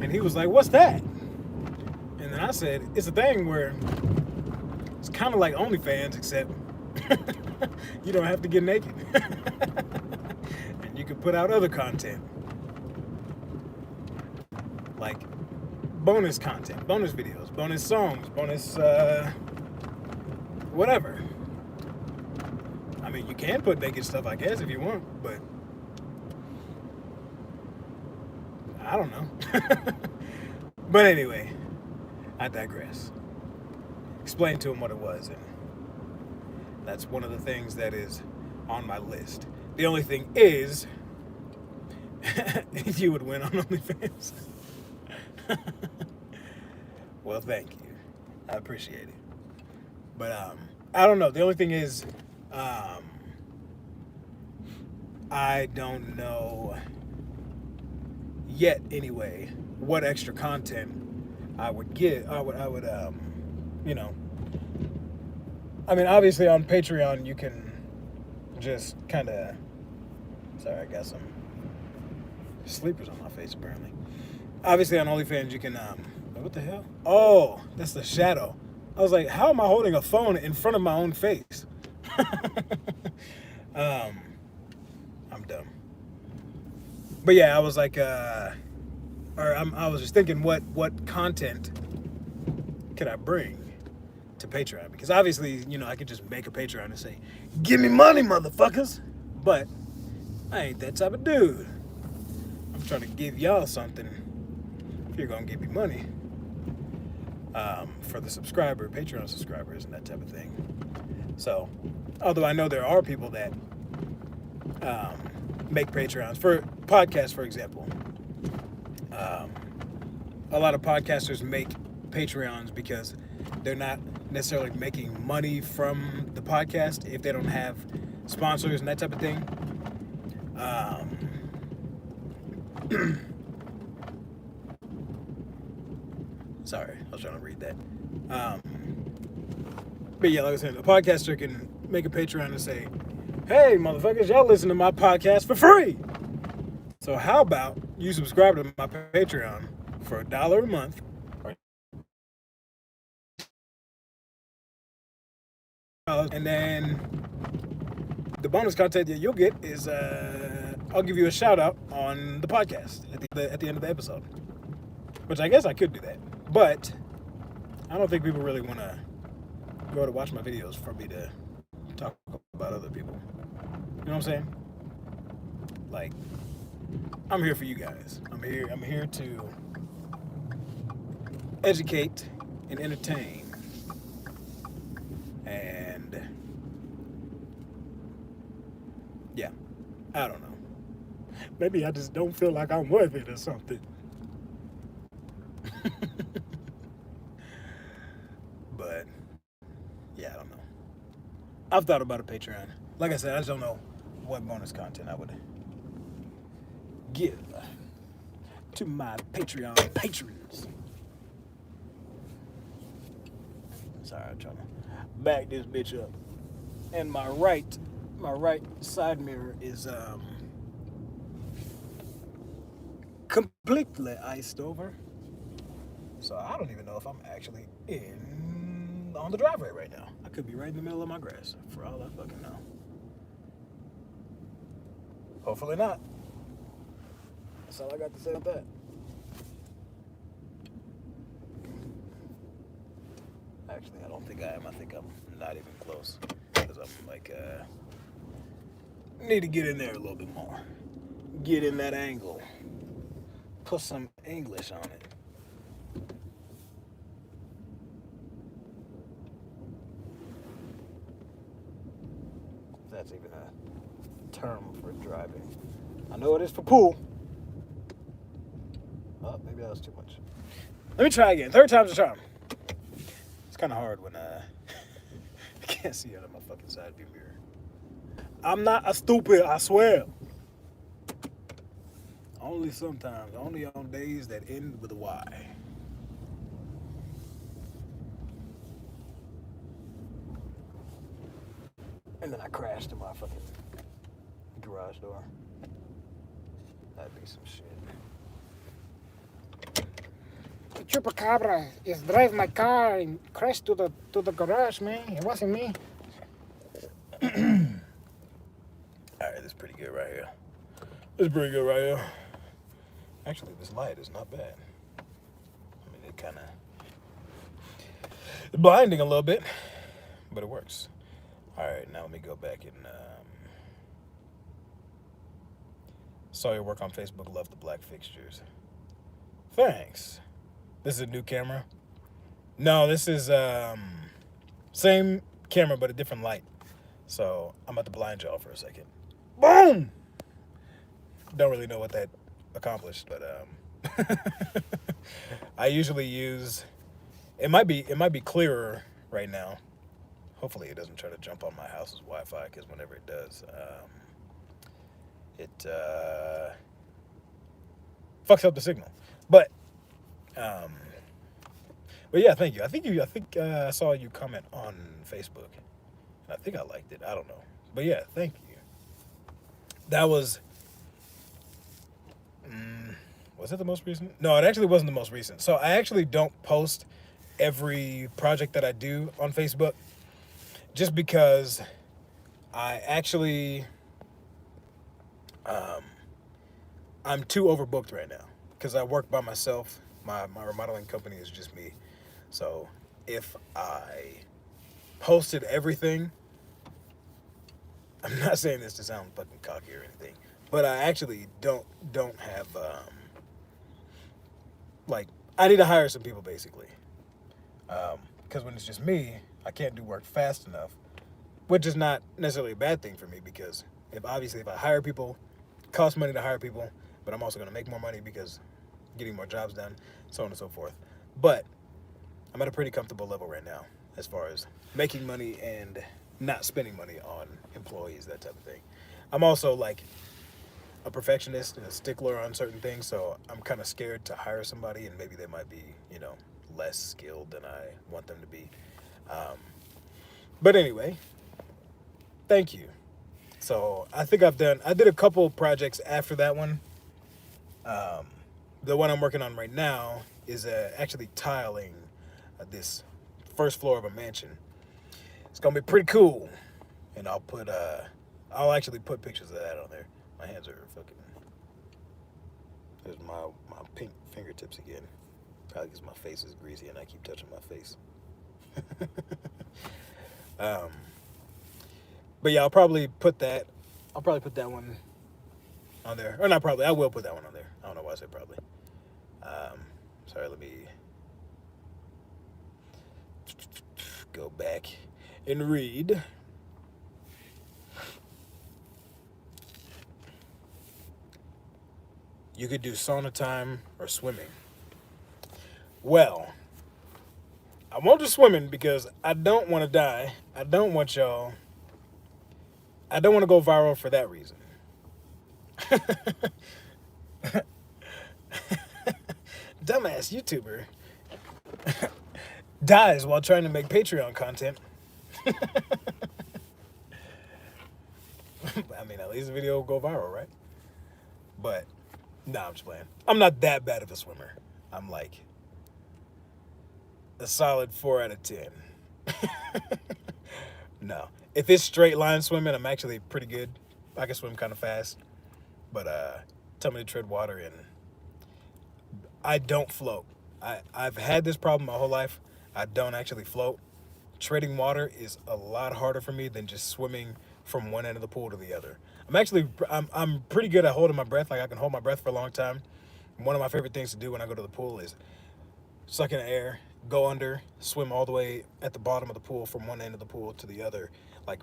And he was like, what's that? And then I said, it's a thing where it's kind of like OnlyFans, except you don't have to get naked. And you can put out other content. Like bonus content, bonus videos, bonus songs, bonus whatever. I mean, you can put naked stuff, I guess, if you want, but I don't know. But anyway, I digress. Explain to him what it was, and that's one of the things that is on my list. The only thing is, you would win on OnlyFans. Well, thank you. I appreciate it. But I don't know. The only thing is, I don't know yet anyway what extra content I would get. I would I mean, obviously on Patreon you can just kind of, sorry, I got some sleepers on my face apparently. Obviously on OnlyFans you can what the hell? Oh, that's the shadow. I was like, how am I holding a phone in front of my own face? I'm dumb. But yeah, I was like, I was just thinking, what content could I bring to Patreon? Because obviously, I could just make a Patreon and say, give me money, motherfuckers. But I ain't that type of dude. I'm trying to give y'all something if you're gonna give me money. For the Patreon subscribers and that type of thing. So, although I know there are people that make Patreons for podcasts, for example. A lot of podcasters make Patreons because they're not necessarily making money from the podcast if they don't have sponsors and that type of thing. Sorry, I was trying to read that. But yeah, like I said, a podcaster can make a Patreon and say, hey, motherfuckers, y'all listen to my podcast for free. So how about you subscribe to my Patreon for $1 a month? And then the bonus content that you'll get is I'll give you a shout out on the podcast at the end of the episode. Which I guess I could do that. But I don't think people really want to go to watch my videos for me to talk about other people. You know what I'm saying? Like, I'm here for you guys. I'm here to educate and entertain. And yeah, I don't know. Maybe I just don't feel like I'm worth it or something. But yeah, I don't know. I've thought about a Patreon. Like I said, I just don't know what bonus content I would give to my Patreon patrons. Sorry, I'm trying to back this bitch up. And my right side mirror is completely iced over. So I don't even know if I'm actually on the driveway right now. I could be right in the middle of my grass, for all I fucking know. Hopefully not. That's all I got to say about that. Actually, I don't think I am. I think I'm not even close. Because I'm like, need to get in there a little bit more. Get in that angle. Put some English on it. If that's even a term for driving. I know it is for pool. Oh, maybe that was too much. Let me try again. Third time's a charm. It's kind of hard when I can't see out of my fucking side view mirror. I'm not a stupid, I swear. Only sometimes. Only on days that end with a Y. And then I crashed in my fucking garage door. That'd be some shit. The chupacabra is driving my car and crashed to the garage, man. It wasn't me. Alright, this is pretty good right here. This is pretty good right here. Actually, this light is not bad. I mean, it kind of blinding a little bit, but it works. Alright, now let me go back and saw your work on Facebook. Love the black fixtures. Thanks. This is a new camera. No, this is same camera but a different light. So I'm about to blind y'all for a second. Boom! Don't really know what that accomplished, but I usually use. It might be clearer right now. Hopefully it doesn't try to jump on my house's Wi-Fi, because whenever it does, it fucks up the signal. But yeah, thank you. I think I saw you comment on Facebook, and I think I liked it. I don't know, but yeah, thank you. That was it the most recent? No, it actually wasn't the most recent. So I actually don't post every project that I do on Facebook, just because I actually I'm too overbooked right now because I work by myself. My remodeling company is just me. So if I posted everything, I'm not saying this to sound fucking cocky or anything, but I actually don't have like, I need to hire some people basically, because when it's just me, I can't do work fast enough, which is not necessarily a bad thing for me, because if I hire people, it costs money to hire people, but I'm also going to make more money because getting more jobs done, so on and so forth. But I'm at a pretty comfortable level right now as far as making money and not spending money on employees, that type of thing. I'm also like a perfectionist and a stickler on certain things, so I'm kind of scared to hire somebody and maybe they might be, less skilled than I want them to be. But anyway, thank you. So I think I did a couple projects after that one. The one I'm working on right now is actually tiling this first floor of a mansion. It's gonna be pretty cool, and I'll actually put pictures of that on there. My hands are fucking. There's my pink fingertips again. Probably because my face is greasy and I keep touching my face. But yeah, I'll probably put that one on there. Or not probably, I will put that one on there. I don't know why I said probably. Sorry, let me go back and read. you could do sauna time or swimming. Well, I won't do swimming because I don't want to die. I don't want to go viral for that reason. Dumbass YouTuber dies while trying to make Patreon content. I mean, at least the video will go viral, right? But, nah, I'm just playing. I'm not that bad of a swimmer. I'm like a solid 4 out of 10. No. If it's straight line swimming, I'm actually pretty good. I can swim kind of fast. But tell me to tread water, and I don't float. I've had this problem my whole life. I don't actually float. Treading water is a lot harder for me than just swimming from one end of the pool to the other. I'm pretty good at holding my breath. Like, I can hold my breath for a long time. One of my favorite things to do when I go to the pool is suck in the air, go under, swim all the way at the bottom of the pool from one end of the pool to the other, like,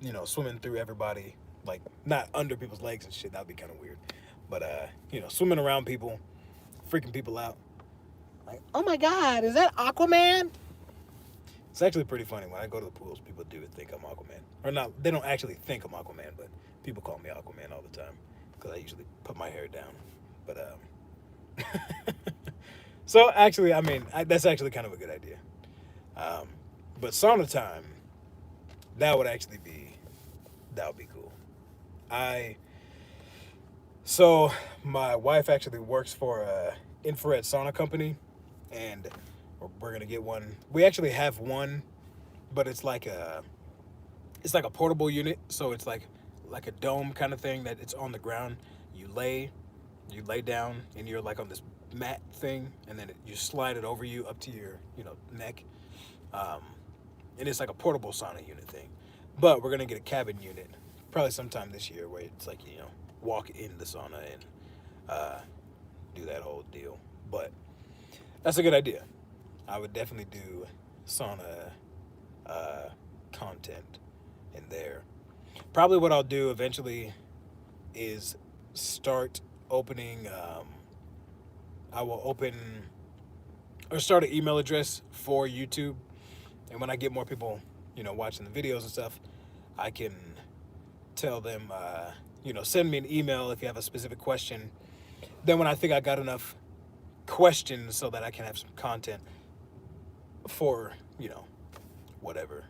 you know, swimming through everybody, like, not under people's legs and shit. That'd be kind of weird. But, you know, swimming around people, freaking people out. Like, oh my God, is that Aquaman? It's actually pretty funny. When I go to the pools, people do think I'm Aquaman. Or not, they don't actually think I'm Aquaman, but people call me Aquaman all the time because I usually put my hair down. But, so actually, I mean, that's actually kind of a good idea. But sauna time, that would be cool. So my wife actually works for a infrared sauna company, and we're gonna get one. We actually have one, but it's like a portable unit. So it's like a dome kind of thing that it's on the ground. You lay down, and you're like on this mat thing, and then you slide it over you up to your, you know, neck. And it's like a portable sauna unit thing. But we're gonna get a cabin unit probably sometime this year, where it's like, you know, walk in the sauna and do that whole deal. But that's a good idea. I would definitely do sauna content in there. Probably what I'll do eventually is start opening. I will open or start an email address for YouTube, and when I get more people, you know, watching the videos and stuff, I can tell them, you know, send me an email if you have a specific question. Then when I think I got enough questions so that I can have some content for, you know, whatever,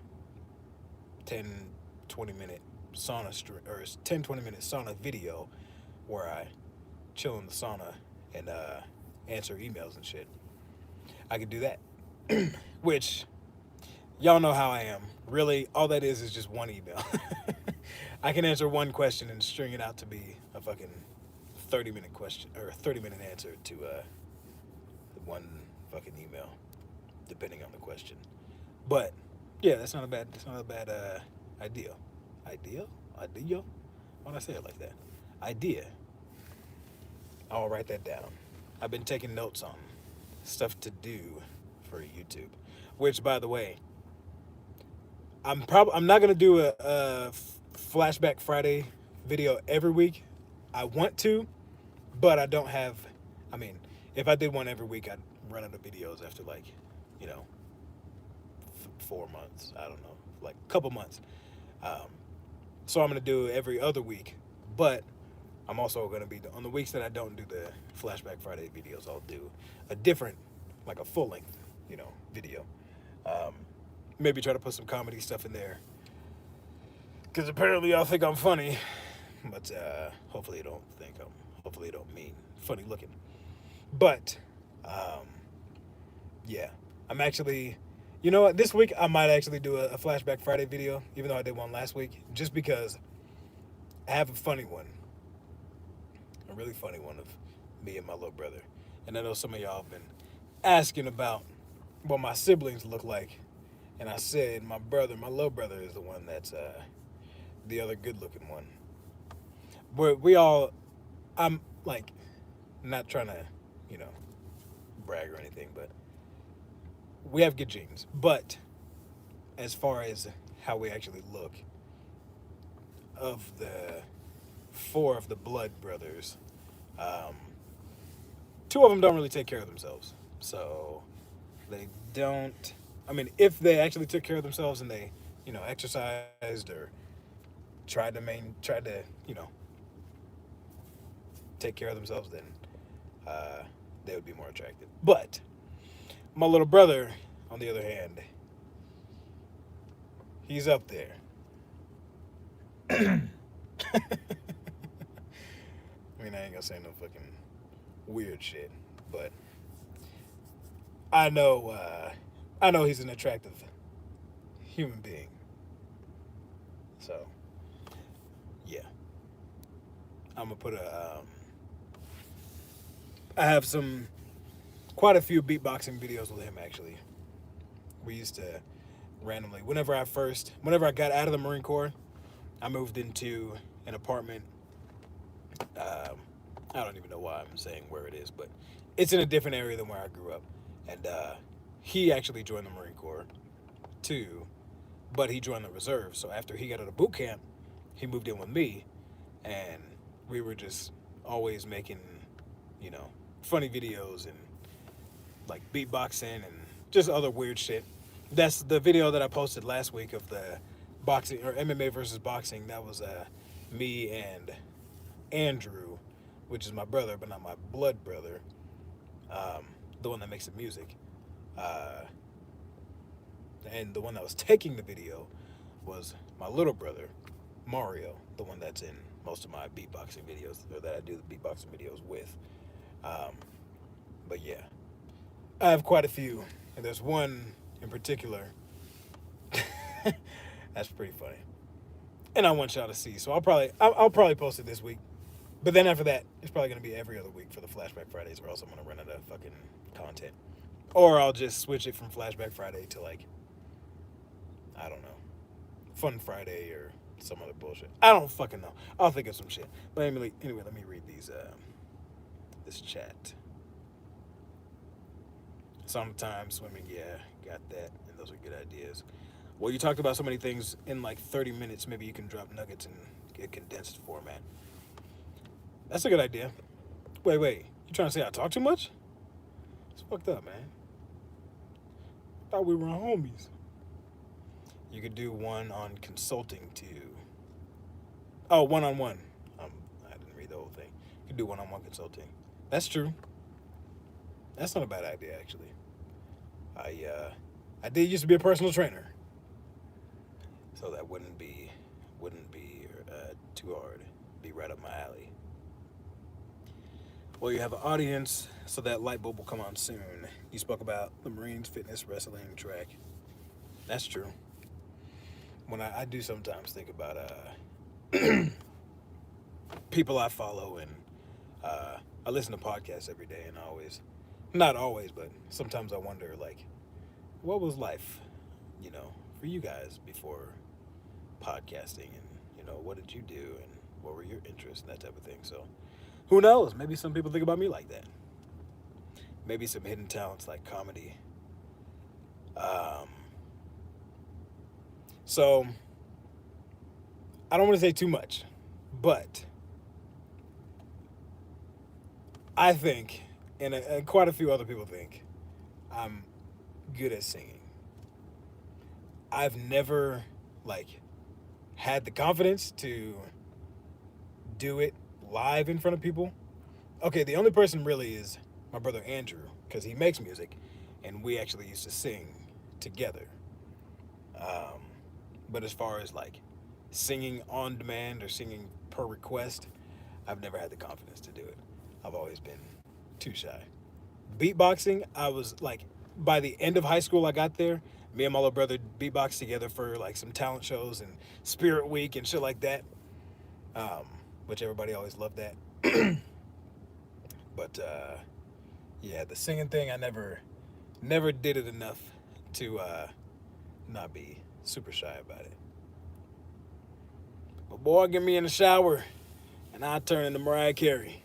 10-20 minute sauna or 10-20 minute sauna video where I chill in the sauna and answer emails and shit, I could do that. Which, y'all know how I am. Really, all that is just one email. I can answer one question and string it out to be a fucking 30-minute question or a 30-minute answer to one fucking email, depending on the question. But yeah, that's not a bad idea. Idea? Why'd I say it like that? Idea. I'll write that down. I've been taking notes on stuff to do for YouTube, which, by the way, I'm not gonna do a Flashback Friday video every week. I want to, but I don't have. I mean, if I did one every week, I'd run out of videos after, like, you know, 4 months. I don't know, like a couple months. So I'm gonna do every other week, but I'm also gonna be on the weeks that I don't do the Flashback Friday videos. I'll do a different, like a full length, you know, video. Maybe try to put some comedy stuff in there, because apparently y'all think I'm funny, but hopefully you don't mean funny looking. But yeah, I'm actually, you know what, this week I might actually do a Flashback Friday video, even though I did one last week, just because I have a funny one, a really funny one of me and my little brother. And I know some of y'all have been asking about what my siblings look like. And I said my little brother is the one that's the other good-looking one. I'm like, not trying to, you know, brag or anything, but we have good genes. But as far as how we actually look, of the 4 of the blood brothers, two of them don't really take care of themselves. So they don't. I mean, if they actually took care of themselves and they, exercised or tried to, take care of themselves, then they would be more attractive. But my little brother, on the other hand, he's up there. I mean, I ain't gonna say no fucking weird shit, but I know he's an attractive human being. So, yeah, I'm gonna put I have quite a few beatboxing videos with him actually. We used to randomly, whenever I got out of the Marine Corps, I moved into an apartment. I don't even know why I'm saying where it is, but it's in a different area than where I grew up. And he actually joined the Marine Corps too, but he joined the reserve. So after he got out of boot camp, he moved in with me, and we were just always making, funny videos and like beatboxing and just other weird shit. That's the video that I posted last week of the boxing or MMA versus boxing. That was me and Andrew, which is my brother, but not my blood brother, the one that makes the music. And the one that was taking the video was my little brother, Mario, the one that's in most of my beatboxing videos, or that I do the beatboxing videos with. But yeah, I have quite a few, and there's one in particular that's pretty funny, and I want y'all to see. So I'll probably post it this week, but then after that, it's probably gonna be every other week for the Flashback Fridays, or else I'm gonna run out of fucking content, or I'll just switch it from Flashback Friday to like, I don't know, Fun Friday or some other bullshit. I don't fucking know. I'll think of some shit. But anyway, let me read this chat. Sometimes swimming, yeah, got that, and those are good ideas. Well, you talked about so many things in like 30 minutes. Maybe you can drop nuggets in a condensed format. That's a good idea. Wait. You trying to say I talk too much? It's fucked up, man. I thought we were homies. You could do one on consulting too. Oh, one-on-one. I didn't read the whole thing. You could do one-on-one consulting. That's true. That's not a bad idea, actually. I did used to be a personal trainer, so that wouldn't be too hard. Be right up my alley. Well, you have an audience, so that light bulb will come on soon. You spoke about the Marines, fitness, wrestling, track. That's true. When I do sometimes think about people I follow, and I listen to podcasts every day, and not always, but sometimes I wonder, like, what was life, for you guys before podcasting, and, what did you do, and what were your interests, and that type of thing. So who knows? Maybe some people think about me like that. Maybe some hidden talents like comedy. So I don't want to say too much, but I think, and quite a few other people think, I'm good at singing. I've never, had the confidence to do it live in front of people. Okay, the only person really is my brother Andrew, because he makes music, and we actually used to sing together. But as far as, singing on demand or singing per request, I've never had the confidence to do it. I've always been too shy. Beatboxing, I was, by the end of high school, I got there. Me and my little brother beatboxed together for, some talent shows and Spirit Week and shit like that, which everybody always loved that. But, yeah, the singing thing, I never did it enough to not be super shy about it. But boy, get me in the shower, and I'll turn into Mariah Carey.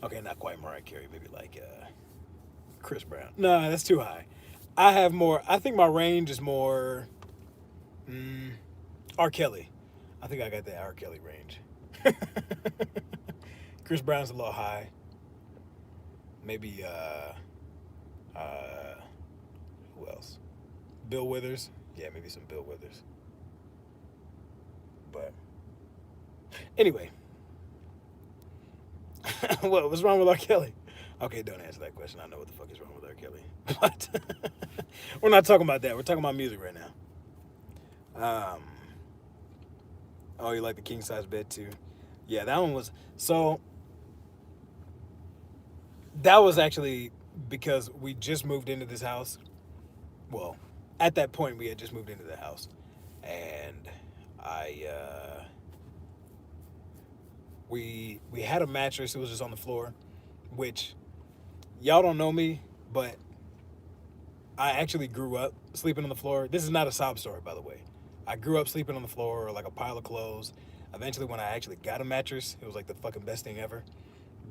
Okay, not quite Mariah Carey, maybe Chris Brown. No, that's too high. I think my range is more R. Kelly. I think I got that R. Kelly range. Chris Brown's a little high. maybe who else? Bill Withers. Yeah, maybe some Bill Withers. But anyway, what was wrong with R. Kelly? Okay, don't answer that question. I know what the fuck is wrong with R. Kelly. But we're not talking about that. We're talking about music right now. Oh, you like the king size bed too? Yeah, that one was so. That was actually because we just moved into this house. Well, at that point, we had just moved into the house, and we had a mattress. It was just on the floor, which y'all don't know me, but I actually grew up sleeping on the floor. This is not a sob story, by the way. I grew up sleeping on the floor or like a pile of clothes. Eventually, when I actually got a mattress, it was like the fucking best thing ever.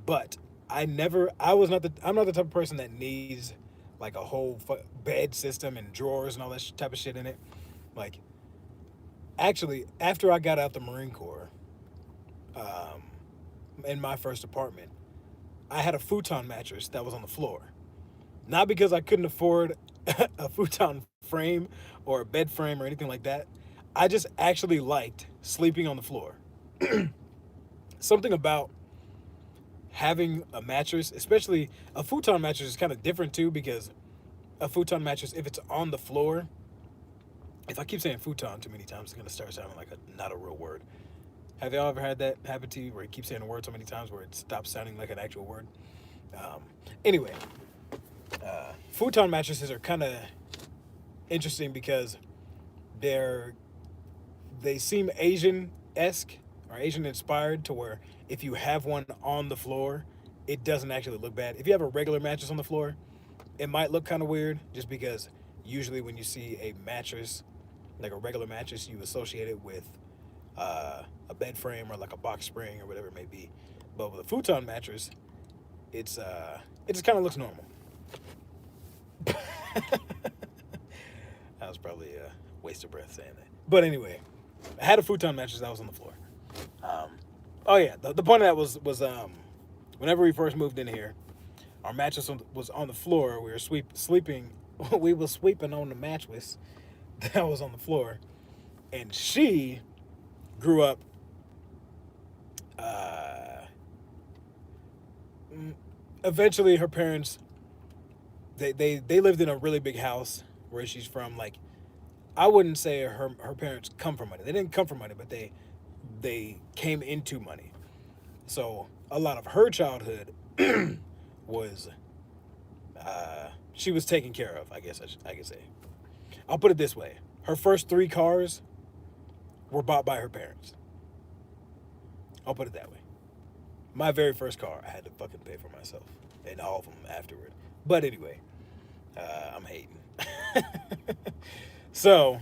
But I'm not the type of person that needs like a whole bed system and drawers and all that type of shit in it. Like, actually, after I got out the Marine Corps, in my first apartment, I had a futon mattress that was on the floor. Not because I couldn't afford a futon frame or a bed frame or anything like that. I just actually liked sleeping on the floor. Something about having a mattress, especially a futon mattress, is kind of different too, because a futon mattress, if it's on the floor, if I keep saying futon too many times, it's going to start sounding like not a real word. Have y'all ever had that happen to you where you keep saying a word so many times where it stops sounding like an actual word? Anyway, futon mattresses are kind of interesting because they seem Asian-esque or Asian-inspired, to where if you have one on the floor, it doesn't actually look bad. If you have a regular mattress on the floor, it might look kind of weird, just because usually when you see a mattress, like a regular mattress, you associate it with a bed frame or like a box spring or whatever it may be. But with a futon mattress, it just kind of looks normal. That was probably a waste of breath saying that. But anyway, I had a futon mattress that was on the floor. Oh yeah, the point of that was whenever we first moved in here, our mattress was on the floor. We were sleeping. We were sweeping on the mattress that was on the floor, and she grew up. Eventually, her parents they lived in a really big house where she's from. Like, I wouldn't say her parents come from money. They didn't come from money, but they came into money. So a lot of her childhood was she was taken care of, I guess I could say. I'll put it this way: her first 3 cars were bought by her parents. I'll put it that way. My very first car, I had to fucking pay for myself, and all of them afterward. But anyway, I'm hating. So,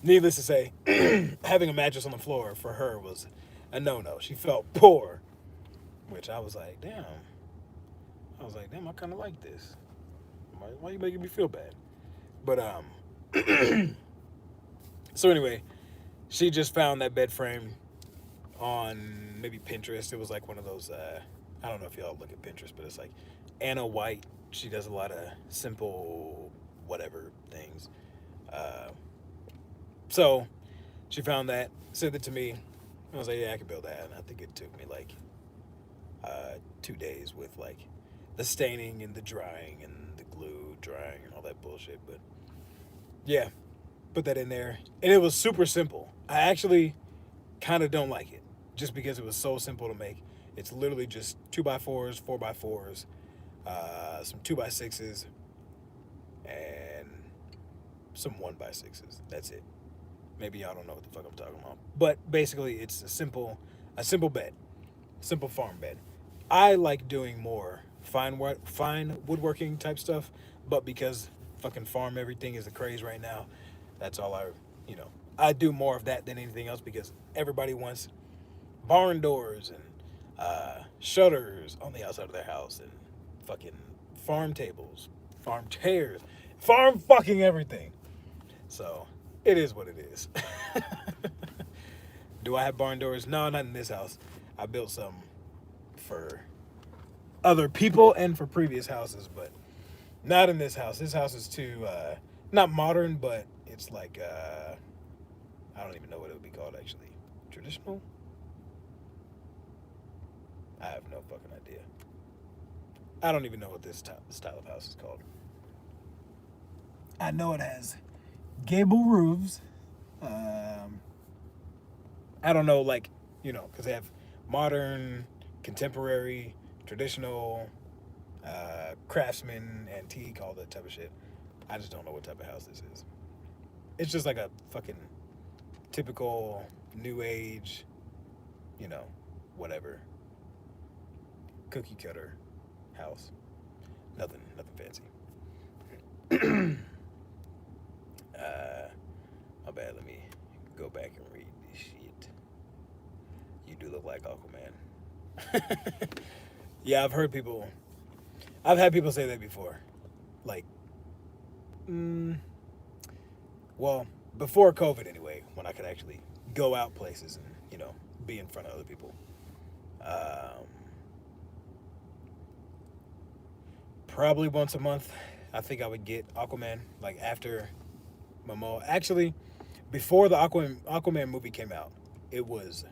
needless to say, having a mattress on the floor for her was a no-no. She felt poor, which I was like, damn. I kind of like this. Why are you making me feel bad? But, so anyway, she just found that bed frame on maybe Pinterest. It was like one of those, I don't know if y'all look at Pinterest, but it's like Anna White. She does a lot of simple whatever things. So she found that, sent it to me. I was like, yeah, I can build that. And I think it took me like 2 days with like the staining and the drying and the glue drying and all that bullshit. But yeah, put that in there. And it was super simple. I actually kind of don't like it just because it was so simple to make. It's literally just 2x4s, 4x4s, some 2x6s, and some 1x6s. That's it. Maybe y'all don't know what the fuck I'm talking about. But basically, it's a simple bed, simple farm bed. I like doing more fine woodworking type stuff, but because fucking farm everything is a craze right now, that's all I do more of that than anything else, because everybody wants barn doors and shutters on the outside of their house and fucking farm tables, farm chairs, farm fucking everything. So it is what it is. Do I have barn doors? No, not in this house. I built some for other people and for previous houses, but not in this house. This house is too not modern, but it's like I don't even know what it would be called actually. Traditional? I have no fucking idea. I don't even know what this style of house is called. I know it has gable roofs. I don't know, like, you know, because they have modern, contemporary, traditional, craftsman, antique, all that type of shit. I just don't know what type of house this is. It's just like a fucking typical new age, you know, whatever, cookie cutter house. Nothing fancy. My bad. Let me go back and read this shit. You do look like Aquaman. Yeah, I've had people say that before. Like, well, before COVID anyway, when I could actually go out places and, you know, be in front of other people. Probably once a month, I think I would get Aquaman, like after Momoa. Actually, before the Aquaman movie came out, it was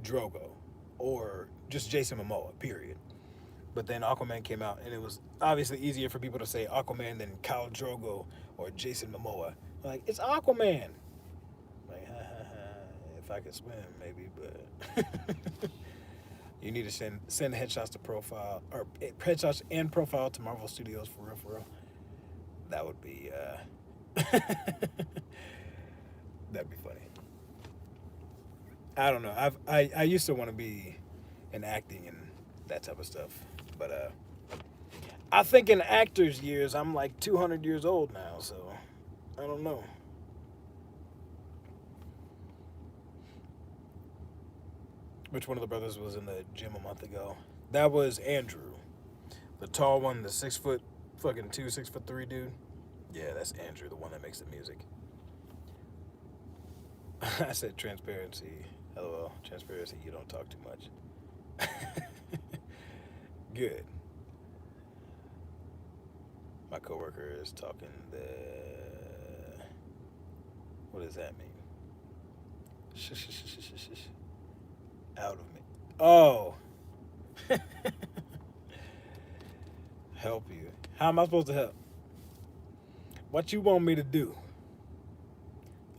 Drogo or just Jason Momoa, period. But then Aquaman came out, and it was obviously easier for people to say Aquaman than Khal Drogo or Jason Momoa. Like, it's Aquaman. Like, ha ha ha. If I could swim, maybe, but you need to send headshots to profile or headshots and profile to Marvel Studios for real. That would be that'd be funny. I don't know. I used to want to be in acting and that type of stuff, but I think in actors' years I'm like 200 years old now, so I don't know. Which one of the brothers was in the gym a month ago? That was Andrew, the tall one, the 6 foot, fucking 6'3" dude. Yeah, that's Andrew, the one that makes the music. I said transparency. LOL, transparency. You don't talk too much. Good. My coworker is talking the. What does that mean? Out of me. Oh. Help you. How am I supposed to help? What you want me to do?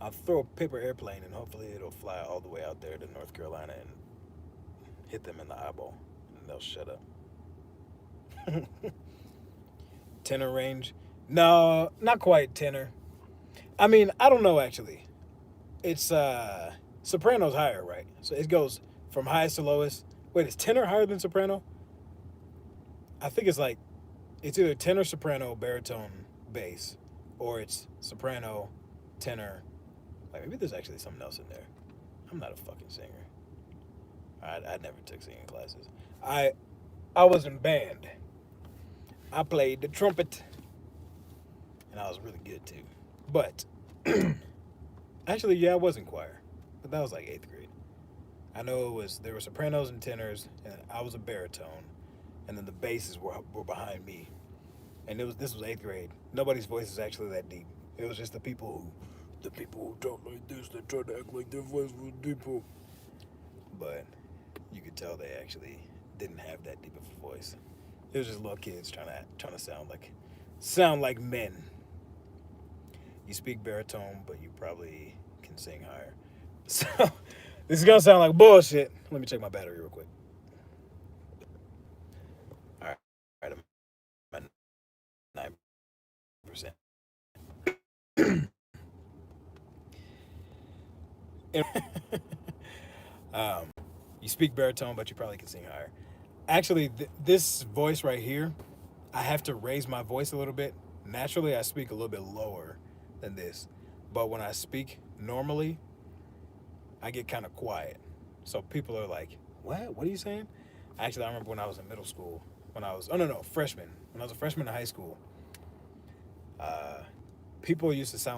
I'll throw a paper airplane and hopefully it'll fly all the way out there to North Carolina and hit them in the eyeball and they'll shut up. Tenor range? No, not quite tenor. I mean, I don't know actually. It's soprano's higher, right? So it goes from highest to lowest. Wait, is tenor higher than soprano? I think it's like it's either tenor, soprano, baritone, bass, or it's soprano, tenor. Like maybe there's actually something else in there. I'm not a fucking singer. I never took singing classes. I was in band. I played the trumpet, and I was really good too. But actually, yeah, I was in choir, but that was like 8th grade. I know there were sopranos and tenors, and I was a baritone, and then the basses were behind me. And this was 8th grade. Nobody's voice is actually that deep. It was just the people who talk like this, they try to act like their voice was deeper. But you could tell they actually didn't have that deep of a voice. It was just little kids trying to sound like men. You speak baritone, but you probably can sing higher. So this is gonna sound like bullshit. Let me check my battery real quick. All right, I'm at 9%. You speak baritone, but you probably can sing higher. Actually, this voice right here, I have to raise my voice a little bit. Naturally, I speak a little bit lower than this, but when I speak normally, I get kind of quiet. So people are like, "What? What are you saying?" Actually, I remember when I was in middle school, freshman. When I was a freshman in high school, people used to say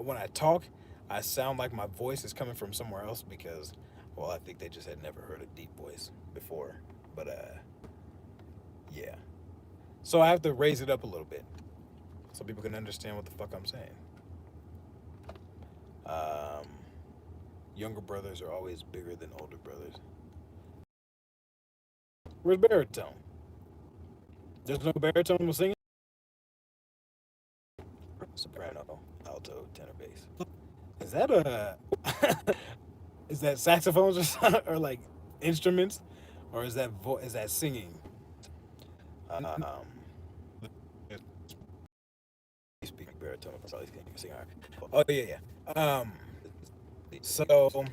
when I talk, I sound like my voice is coming from somewhere else because Well, I think they just had never heard a deep voice before. But, yeah. So I have to raise it up a little bit so people can understand what the fuck I'm saying. Younger brothers are always bigger than older brothers. Where's baritone? There's no baritone with singing? Soprano, alto, tenor, bass. Is that is that saxophones or something, or like instruments, or is that is that singing? Speaking baritone, probably sing higher. Oh yeah, yeah. So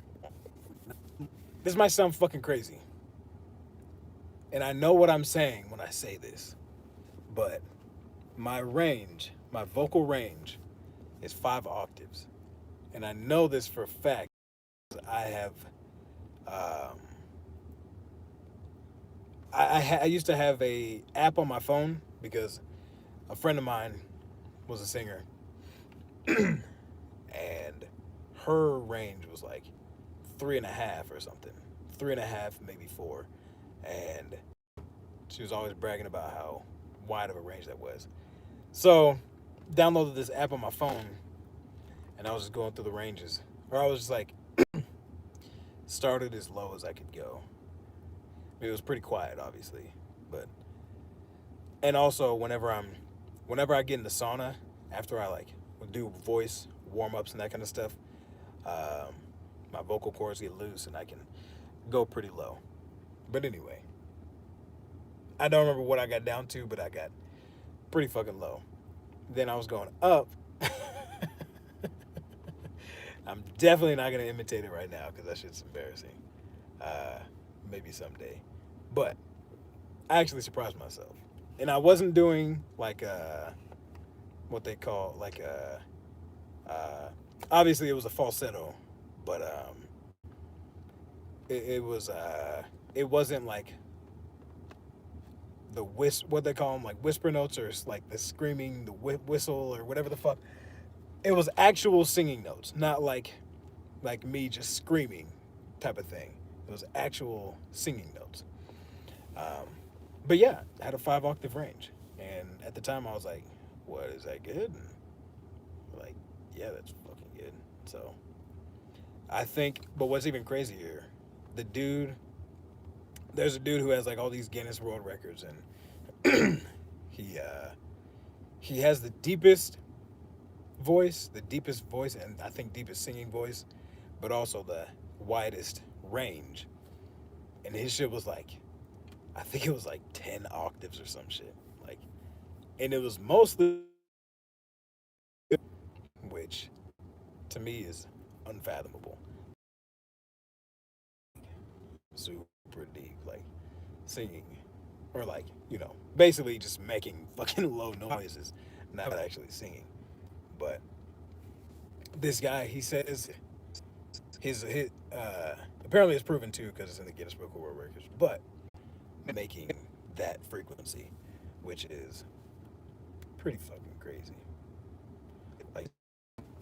this might sound fucking crazy, and I know what I'm saying when I say this, but my range, my vocal range, is 5 octaves, and I know this for a fact. I have, I used to have a app on my phone because a friend of mine was a singer, and her range was like 3.5 or something, 3.5, maybe 4, and she was always bragging about how wide of a range that was. So, downloaded this app on my phone, and I was just going through the ranges, or I was just like, started as low as I could go. It was pretty quiet, obviously, but, and also whenever I get in the sauna, after I like do voice warm-ups and that kind of stuff, my vocal cords get loose and I can go pretty low. But anyway, I don't remember what I got down to, but I got pretty fucking low. Then I was going up. I'm definitely not going to imitate it right now because that shit's embarrassing. Maybe someday. But I actually surprised myself. And I wasn't doing like what they call like obviously it was a falsetto, but it wasn't like the what they call them, like whisper notes, or like the screaming, the whistle, or whatever the fuck. It was actual singing notes, not like me just screaming type of thing. It was actual singing notes. But yeah, I had a 5 octave range, and at the time I was like, "What, is that good?" And like, yeah, that's fucking good. So I think, but what's even crazier, there's a dude who has like all these Guinness World Records, and he has the deepest voice, and I think deepest singing voice, but also the widest range. And his shit was like, I think it was like 10 octaves or some shit. Like, and it was mostly, which to me is unfathomable. Super deep, like singing, or like, basically just making fucking low noises, not actually singing. But this guy, he says his apparently it's proven too because it's in the Guinness Book of World Records, but making that frequency, which is pretty fucking crazy.